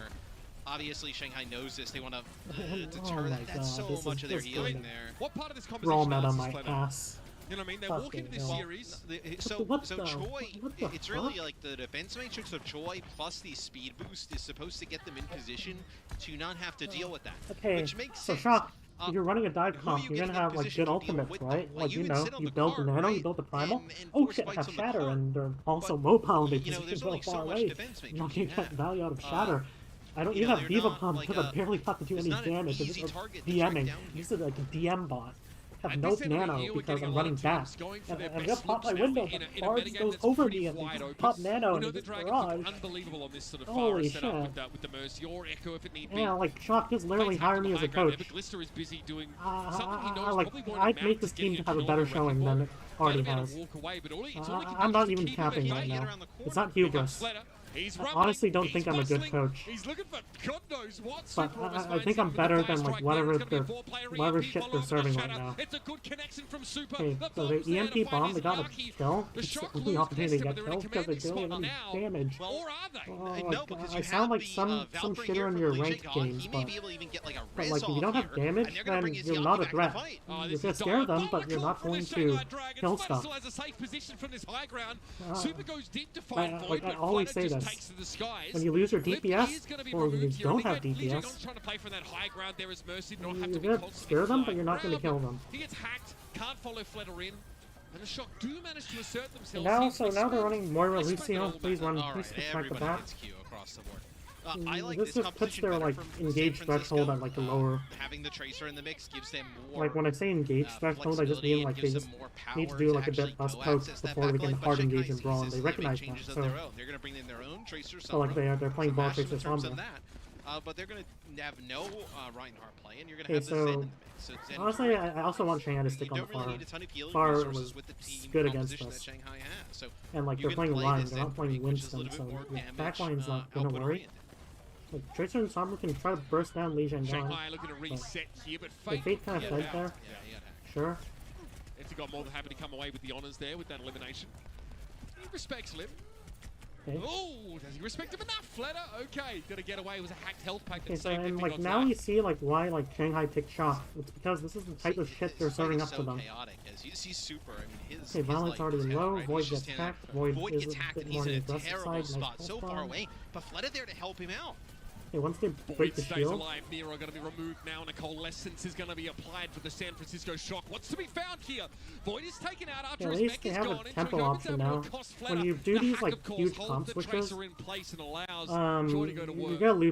Obviously, Shanghai knows this. They want to deter that. That's so much of their healing there. What part of this Roll conversation meta is my Fleta? ass. You know what I mean? They walk into this series. So Choi, it's really like the defense matrix of Choi plus the speed boost is supposed to get them in position to not have to deal with that. Okay, which makes so sense. Shock, if you're running a dive comp, you're gonna have like good ultimates, right? Like you know, you build the Nano, you build the Primal. Oh shit, I have Shatter, and they're also mobile because you can go far away. You don't get value out of Shatter. I don't even have Viva Pump because I barely have to do any damage. It's just DMing. This is like a DM bot. I have no nano because I'm running back. And I'm gonna pop my window, but Bards goes over me and they just pop nano and just barrage. Unbelievable on this sort of Holy shit. shit. With the Mercy or Echo if it need be. Yeah, like Shock just literally hired me as a coach. Glister is busy doing something he knows like, I'd make this team to have a better showing than it already has. I'm not even capping right now. It's not hubris. I honestly don't think I'm a good coach. He's looking for God knows what. But I think I'm better than like whatever shit they're serving right now. It's a good connection from Super. Okay, so the EMP bomb, they got a kill. It's the only opportunity to get killed because they're doing any damage. I sound like some shitter in your ranked games, but like if you don't have damage, then you're not a threat. You're gonna scare them, but you're not going to kill stuff. Like I always say that. When you lose your DPS, or you don't have DPS, you're going to scare them, but you're not going to kill them. He gets hacked, can't follow Fleta in, and the Shock do manage to assert themselves. And now they're running Moira Lucio. Please strike the bat. This just puts their like engaged threshold at like a lower. Having the Tracer in the mix gives them more. Like when I say engaged threshold, I just mean like they just need to do like a bit less pokes before they can hard engage in Brawl, and they recognize that. So, they're going to bring in their own Tracer. So like they're playing Ball Tracer Sombra. But they're going to have no Reinhardt play, and you're going to have the Zen in the mix. So honestly, I also want Shanghai to stick on the Far. Far was good against us. And like they're playing Ryan, they're not playing Winston, so the backline's not gonna worry. Like, Tracer and Sombra can try to burst down Li Zhangguan. Fate kind of fed there. Sure. If he got more than happy to come away with the honors there with that elimination. He respects Lim. Okay. Oh, does he respect him enough? Fleta, okay. Gonna get away. It was a hacked health pack. Okay, so and like now you see like why like Shanghai picked Shock. It's because this is the type of shit they're serving up to them. Okay, Violence already low. Void gets hacked. Void is a bit more on the aggressive side. Nice so far away, but Fleta there to help him out. Okay, once they break the shield. Alive. Nero going to be removed now, and a coalescence is going to be applied for the San Francisco Shock. What's to be found here? Void is taken out after his mech is gone. At least they have a tempo option now. When you do these like huge comp switches, you're gonna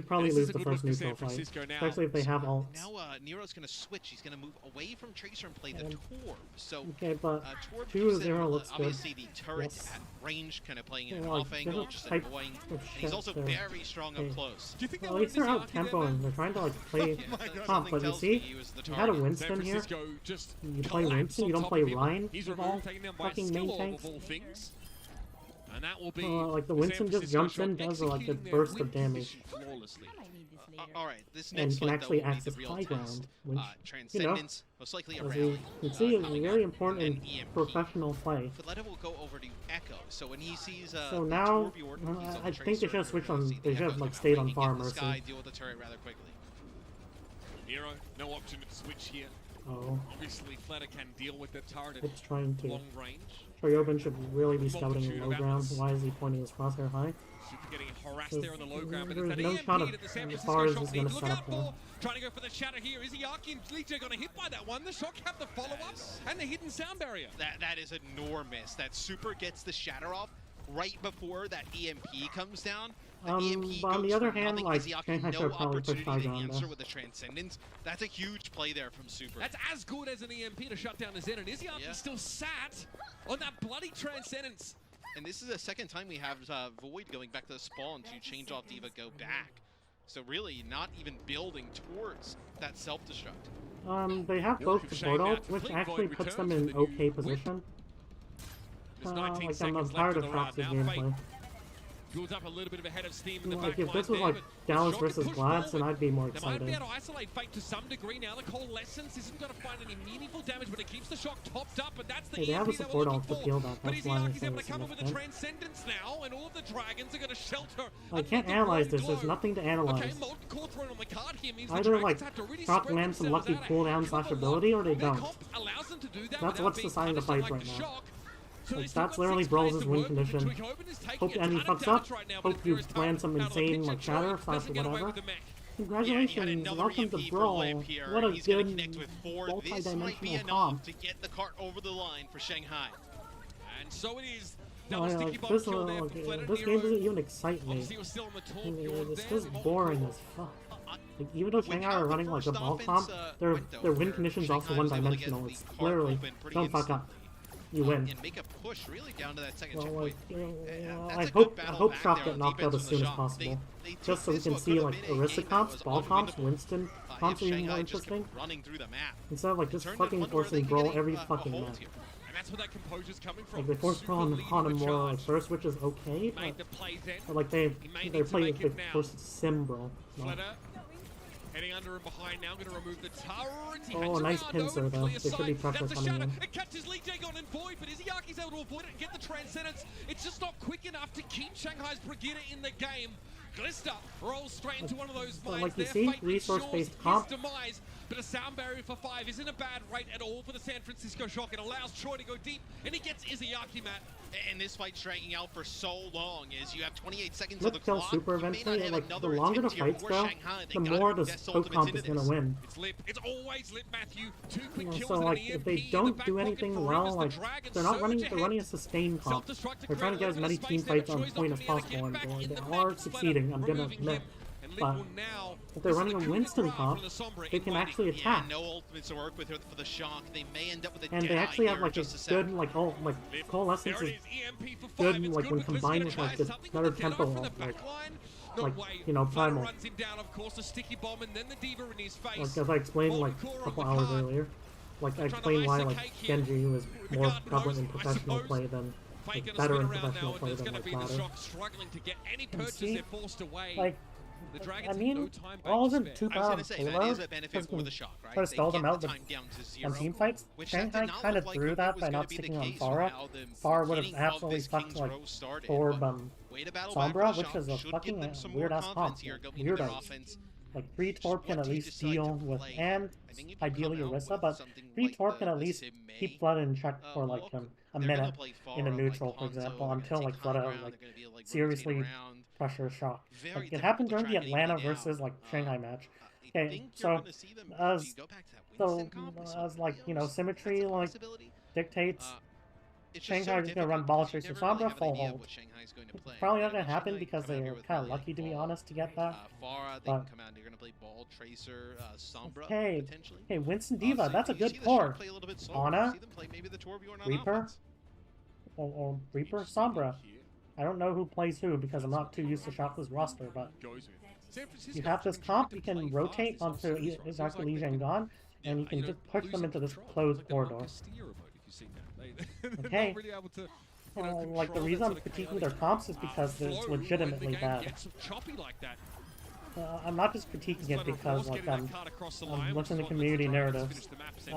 probably lose the first neutral fight, especially if they have ults. Now Nero's going to switch. He's going to move away from Tracer and play the Torb. So okay, but 2-0 looks good. Obviously the turret at range, kind of playing in an off angle, just annoying. And he's also very strong up close. Do you think at least they're out tempoing. They're trying to like play comp, but you see, you had a Winston here. You play Winston, you don't play Ryan of all fucking main tanks. And that will be like the Winston just jumps in, does like a burst of damage. All right, this and next can fight, actually though, will be access the real high test. ground, which, Transcendence, most likely a as rally. you can see, is very important in professional play. Faletta will go over to Echo, so when he sees so now, I think they should have switched on, they should have like stayed on Farm Mercy. Deal with the turret rather quickly. Nero, no option to switch here. Oh. Obviously, Fleta can deal with the turret it's trying to. long range. Choryobin should really be scouting in low ground. Why is he pointing his crosshair high? Super getting harassed there on the low ground, but there's it's that no EMP shot of that the San as Francisco far as Shock he's need going to to look set out up there. for. Trying to go for the shatter here. Izayaki and Legion going to hit by that one. The Shock have the follow-up and the hidden sound barrier. That is enormous. That Super gets the shatter off right before that EMP comes down. But on the other hand, like, Shanghai should probably push high ground there. With the Transcendence. That's a huge play there from Super. That's as good as an EMP to shut down the Zen, and Izayaki still sat on that bloody Transcendence. And this is the second time we have Void going back to the spawn to change off D.Va, go back. So really not even building towards that self-destruct. They have both support ults, which actually puts them in an okay position. Like I'm tired of Fox's gameplay. Builds up a little bit of a head of steam in the Like back if this line was like there, Dallas versus Glads, then I'd be more they might be excited. able to isolate Fate to some degree now. The Coalescence isn't going to find any meaningful damage, but it keeps the Shock topped up, and that's the Hey, they have a EMP that we're support looking ult to for. peel that. But That's why I Izayaki's say able to it's come up with a significant. Transcendence now, and all of the dragons are going to shelter. I can't analyze this. There's nothing to analyze. Okay, Molten Core thrown on the card here means Either the like dragons have to really Proc spread lands some themselves lucky out. cooldown slash ability, or they don't. Allows them to do that That's without what's being deciding the punished fight like right the now. Shock. So Like, that's literally Brawls' win condition. Hope Andy fucks up. Hope you plan some insane like shatter slash whatever. Congratulations, welcome to Brawl. What a good multi-dimensional comp. To get the cart over the line for Shanghai. And so it is. Like, this game doesn't even excite me. It's just boring as fuck. Like, even though Shanghai are running like a ball comp, their win condition's also one-dimensional. It's literally, don't fuck up. You win. And make a push really down to that second Well, checkpoint. I hope Shock get knocked out as soon as possible. Just so we can see like Arista comps, ball comps, Winston comps are even more interesting. Instead of like just fucking forcing Brawl every fucking map. That's where that composure's coming from. Like they force Brawl on him more like first, which is okay, but like they force Sim Brawl. No. Heading under and behind now, going to remove the turret. Oh, nice pincer though. There should be pressure coming in. It catches Lee Jae on and Void, but Izayaki's able to avoid it and get the Transcendence. It's just not quick enough to keep Shanghai's Brigitte in the game. Glister rolls straight into one of those mines. Like you see, resource-based comp. Demise, but a sound barrier for 5 isn't a bad rate at all for the San Francisco Shock. It allows Troy to go deep, and he gets Izayaki, Matt. And this fight's dragging out for so long as you have 28 seconds Let's of the kill clock. Super eventually. Like the longer the fights go, the more the Poke comp is gonna win. It's always lit, Matthew. 2 quick kills So like if they don't do anything well, like they're running a sustained comp. They're trying to get as many team fights on point as possible, and they are succeeding. I'm gonna admit. But if they're running a Winston comp, they can actually attack. No ultimates to work with for the Shock. They may end up with a and they actually have like a good like Coalescence is good like when combined with like this better tempo like you know Primal. Like as I explained like a couple hours earlier. Like I explained why like Genji was more prevalent in professional play than like better in professional play than like Ladder. See, like I mean, Brawl isn't too bad on solo, because we try to stall them out on team fights. Shanghai kind of threw that by not sticking on Pharah. Pharah would have absolutely fucked like Orb Sombra, which is a fucking weird-ass comp. Weird ass. Like 3 Torp can at least deal with, and ideally Orisa, but 3 Torp can at least keep Flood in check for like a minute in a neutral, for example, until like Flood like seriously pressure Shock. Like, it happened during the Atlanta versus like Shanghai match. Okay, so as like you know symmetry like dictates, Shanghai is gonna run Ball Tracer Sombra full hold. It's probably not gonna happen because they're kind of lucky to be honest to get that. But hey, Winston D.Va, that's a good core. Ana, Reaper, or Reaper Sombra. I don't know who plays who because I'm not too used to Shock's roster, but you have this comp, you can rotate onto Izayaki, Lee Jae Gone, and you can just push them into this closed corridor. Okay. like the reason I'm critiquing their comps is because it's legitimately bad. I'm not just critiquing it because like I'm listening to community narratives.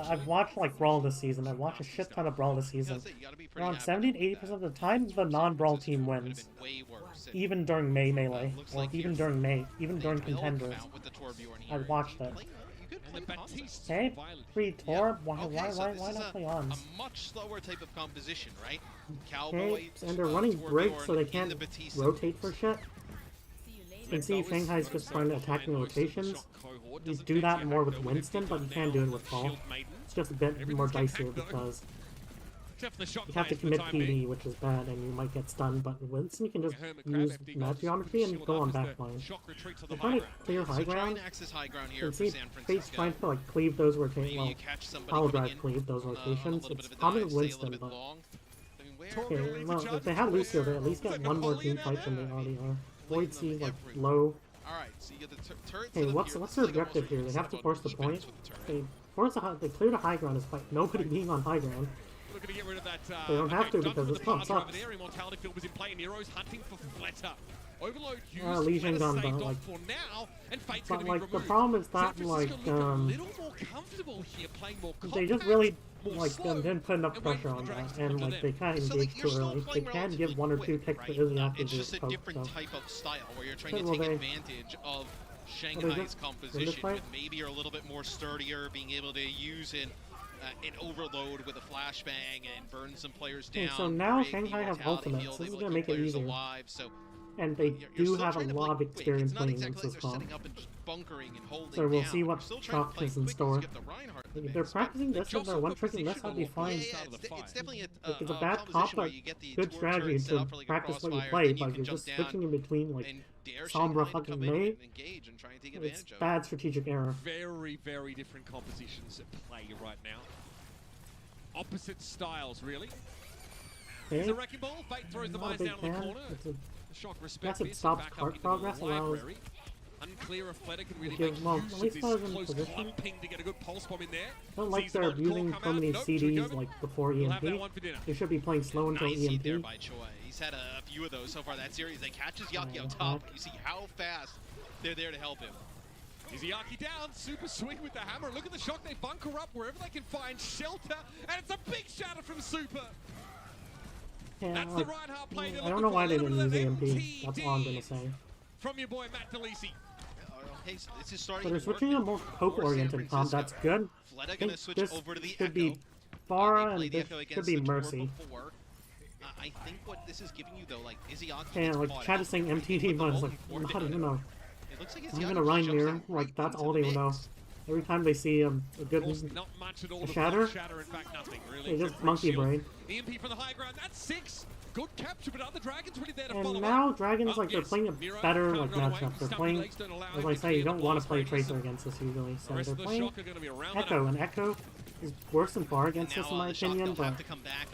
I've watched like Brawl this season. I've watched a shit ton of Brawl this season. Around 70 to 80% of the time, the non-Brawl team wins, even during Melee, or even during Contenders. I've watched it. Hey, free Torb? Why not play Ons? A much slower type of composition, right? Okay, and they're running Brig so they can't rotate for shit. You can see Shanghai's just trying to attack in rotations. You do that more with Winston, but you can't do it with Paul. It's just a bit more dicier because you have to commit PD, which is bad, and you might get stunned, but with Winston you can just use map geometry and go on backline. They're trying to clear high ground. You can see Fate's trying to like cleave those rotations, well, Power Drive cleave those rotations. It's common with Winston, but... Okay, well, if they have Lucio, they at least get one more team fight than they already are. Void sees like low. Hey, what's their objective here? They have to force the point. They clear the high ground despite nobody being on high ground. They don't have to because this pump sucks. Lee Zhengdan, but like, the problem is that like they just really didn't put enough pressure on that, and like they can't engage too early. They can give one or two ticks to Izzy after this poke. It's just a different type of style where you're trying to take advantage of Shanghai's composition, but maybe you're a little bit more sturdier, being able to use an overload with a flashbang and burn some players down. Okay, so now Shanghai has ultimates. This is gonna make it easier. And they do have a lot of experience playing against this comp. So we'll see what Chalk is in store. If they're practicing this and they're one-tricking this, I'd be fine. It's a bad comp, but good strategy to practice what you play, but you're just switching in between, like, Sombra fucking Mei. It's bad strategic error. Very, very different compositions at play right now. Opposite styles, really. It's a wrecking ball. Fate throws the mines down in the corner. Shock respect. It stops card progress, allows unclear athletic and really make use of this close club ping to get a good pulse bomb in there. I don't like they're using so many CDs like before EMP. They should be playing slow until EMP. There by Choi. He's had a few of those so far that series. They catches Yaki on top. You see how fast they're there to help him. Izayaki down, super swing with the hammer. Look at the shock, they bunker up wherever they can find shelter, and it's a big shatter from Super. Yeah, that's the right half play. I don't know why they didn't use EMP. That's all I'm gonna say. From your boy Matt Delisi. So they're switching to a more poke-oriented comp. That's good. I think this should be Pharah and this should be Mercy. I think what this is giving you though, like Izayaki. And like Chad is saying MTD, but it's like not even know. I'm gonna Rhyme Mirror, like that's all they will know. Every time they see a good shatter, they just monkey brain. EMP from the high ground, that's 6. Good capture, but other Dragons really there to and follow now up. Dragons like they're playing a better like matchup. They're playing, as I say, you don't want to play Tracer against this usually. So they're playing Echo, and Echo is worse than Far against this in my opinion, but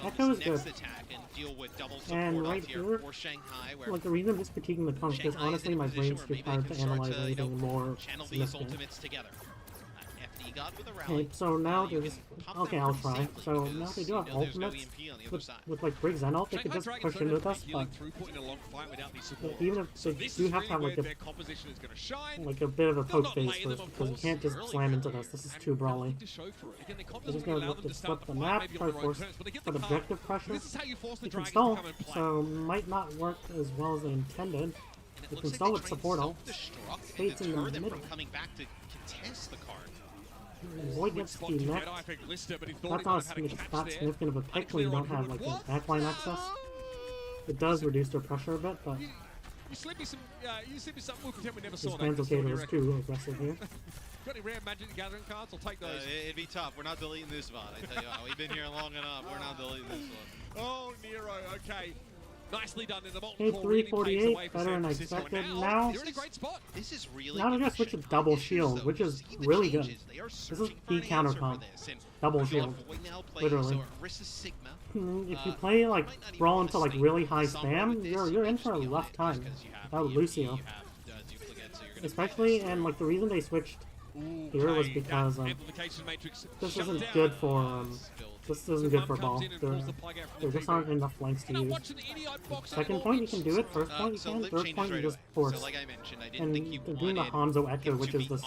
Echo is good. And right here, like the reason I'm just critiquing the comp is honestly my brain's too tired to analyze anything more significant. Okay, so now they're just... Okay, I'll try. So now they do have ultimates with like Brig Xenalt, they could just push in with us, but even if they do have to have like a bit of a poke phase first, because you can't just slam into this. This is too brawly. They're just gonna look to flip the map, try to force some objective pressure. You can stall, so might not work as well as they intended. You can stall with support ult. Fate's in the middle. Void gets the next. That's not that significant of a pick when you don't have like the backline access. It does reduce their pressure a bit, but this Translocator is too aggressive here. Got any rare Magic Gathering cards? I'll take those. It'd be tough. We're not deleting this VOD. I tell you what, we've been here long enough. We're not deleting this one. Oh, Nero. Okay. Nicely done in the okay, 348, better than I expected. Now, this is really now they're gonna switch to double shield, which is really good. This is the counter comp. Double shield, literally. If you play like Brawl into like really high spam, you're in for a rough time without Lucio. Especially, and like the reason they switched here was because this isn't good for This isn't good for ball. There just aren't enough flanks to use. Second point, you can do it. First point, you can. Third point, you just force. And they're doing the Hanzo Echo, which is the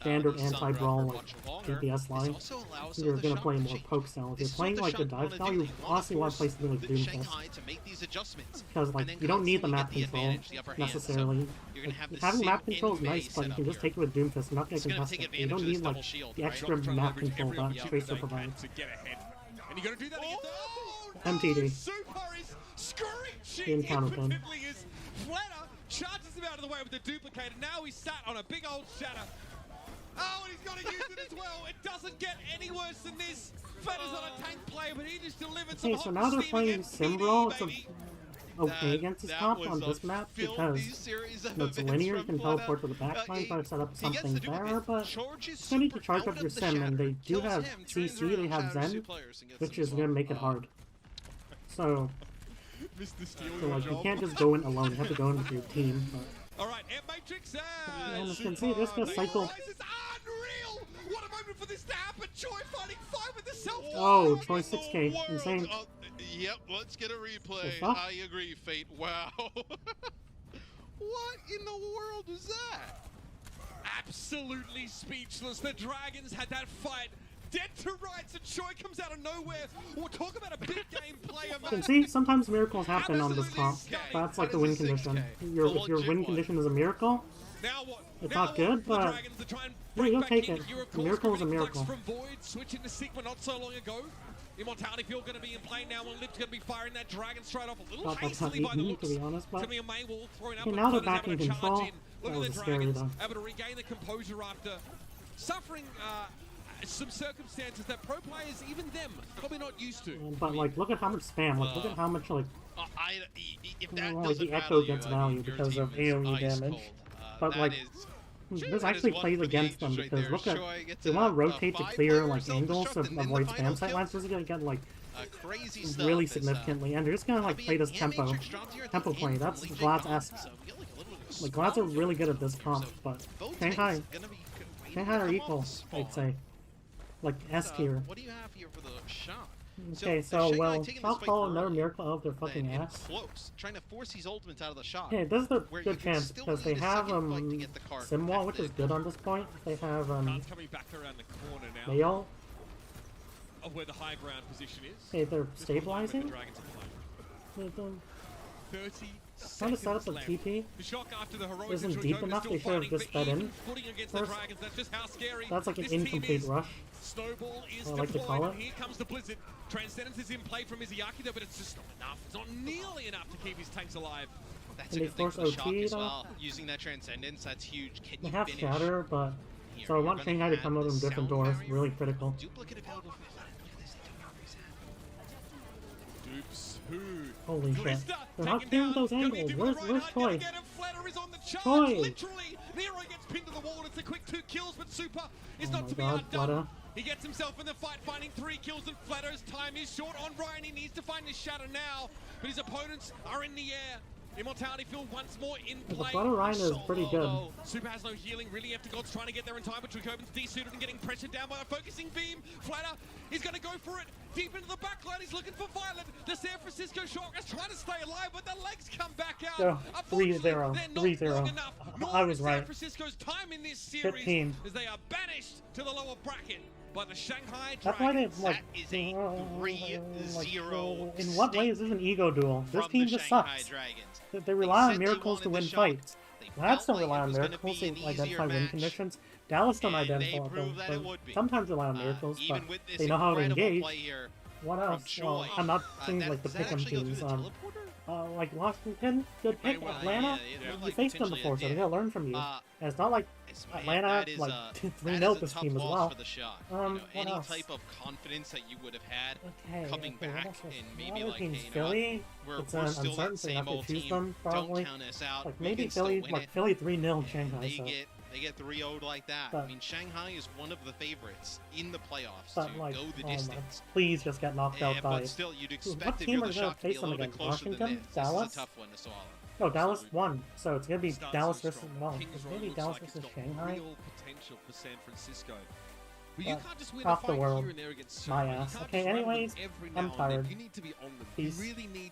standard anti-brawl like DPS line. You're gonna play more poke style. If you're playing like the dive style, you honestly want to play something like Doomfist. Because like you don't need the map control necessarily. Like, having map control is nice, but you can just take it with Doomfist. You're not gonna contest it. You don't need like the extra map control that Tracer provides. MTD. In counter pin. Charges him out of the way with the duplicator. Now he's sat on a big old shatter. Oh, and he's got to use it as well. It doesn't get any worse than this. Fetter's not a tank player, but he just delivered some so now they're playing Simbrawl. It's okay against this comp on this map because it's linear. You can teleport to the backline, try to set up something there, but you need to charge up your Sim, and they do have CC, they have Zen, which is going to make it hard. So like, you can't just go in alone, you have to go in with your team. But... Alright, Matrix, and as you can see, they're just going to cycle. What a moment for this to happen! Choi fighting 5 with the self. Oh, Choi 6K, insane. Yep, let's get a replay. I agree, Fate. Wow. What in the world was that? Absolutely speechless. The Dragons had that fight dead to rights, and Choi comes out of nowhere. We'll talk about a big game player. You can see sometimes miracles happen on this comp. That's like the win condition. If your win condition is a miracle, it's not good, but yeah, you'll take it. A miracle is a miracle. From Void, switching to Sigma not so long ago. Immortality Field going to be in play now, and Liv's going to be firing that Dragon straight off a little hastily by the looks. To be honest, but okay, now they're back in control. That was scary though. Able to regain the composure after suffering some circumstances that pro players, even them, probably not used to. But like, look at how much spam. Like, look at how much like. Like the Echo gets value because of AOE damage, but like. This actually plays against them because look at, they want to rotate to clear like angles to avoid spam sightlines. This is going to get like really significantly, and they're just going to like play this tempo play. That's Glad's-esque. Like Glad's are really good at this comp, but Shanghai are equal, I'd say. Like S tier. What do you have here for the shot? Okay, so well, I'll call another miracle out of their fucking ass. Close, trying to force these ultimates out of the shot. Yeah, this is a good chance because they have Simwall, which is good on this point. They have coming back around the corner now. Mayo. Of where the high ground position is. Okay, they're stabilizing. They're trying to set up a TP. Isn't deep enough. They should have just fed in first. That's like an incomplete rush. Snowball is I like to call it. Here comes the Blizzard. Transcendence is in play from Izayaki though, but it's just not enough. It's not nearly enough to keep his tanks alive. That's a good thing for the Shock as well. Using that Transcendence, that's huge. Can they you have finish? Shatter, but so I want Shanghai to come out in different doors. Really critical. Duplicate available for Holy shit. They're not clearing those angles. Where's Choi? Choi! Literally, Nero gets pinned to the wall. It's a quick 2 kills, but Super is not to be outdone. He gets himself in the fight, finding 3 kills, and Flatter's time is short on Ryan. He needs to find his shatter now, but his opponents are in the air. Immortality Field once more in play. The Flutter Ryan is pretty good. Super has no healing, really. Aftergod's trying to get there in time, but Dracobin's desuited and getting pressured down by a focusing beam. Flatter is going to go for it. Deep into the backline, he's looking for Violet. The San Francisco Shock is trying to stay alive, but the legs come back out. 3-0. 3-0. I was right. San Francisco's time in this series 15. as they are banished to the lower bracket by the Shanghai That's why they Dragons. like. That is a 3-0. In what way is this an ego duel? This team just sucks. They rely on miracles to win fights. Labs don't rely on miracles to identify win conditions. Dallas don't identify them, but sometimes rely on miracles, but they know how to engage. What else? Well, I'm not saying like the pick'em teams. Like Washington, good pick. Atlanta, you faced them before, so they gotta learn from you. And it's not like Atlanta like 3-0 this team as well. Any else? type of confidence that you would have had coming what back else? and maybe like, hey, Philly. It's we're still uncertain, that so you same have to old choose team. them probably. Don't count us out. Like We maybe can still Philly, win like it. Philly 3-0 Shanghai. So. They get 3-0'd like that. But, I mean, Shanghai is one of the favorites in the playoffs but to like, go the oh my, distance. please just get knocked out by. But still, you'd expect What if team you're are the gonna Shock to be face a them little bit against? closer than Washington? this. Dallas? This is a tough one to swallow. No, Dallas won, so it's gonna be Stars Dallas so versus strong. well, Kings it's Row maybe looks Dallas like it's versus got Shanghai. real potential for San Francisco. But you can't just win off a the fight world. here and there against My someone. ass. You can't Okay, just run with anyways, them every I'm now and tired. then. You need to be on them. Peace. You really need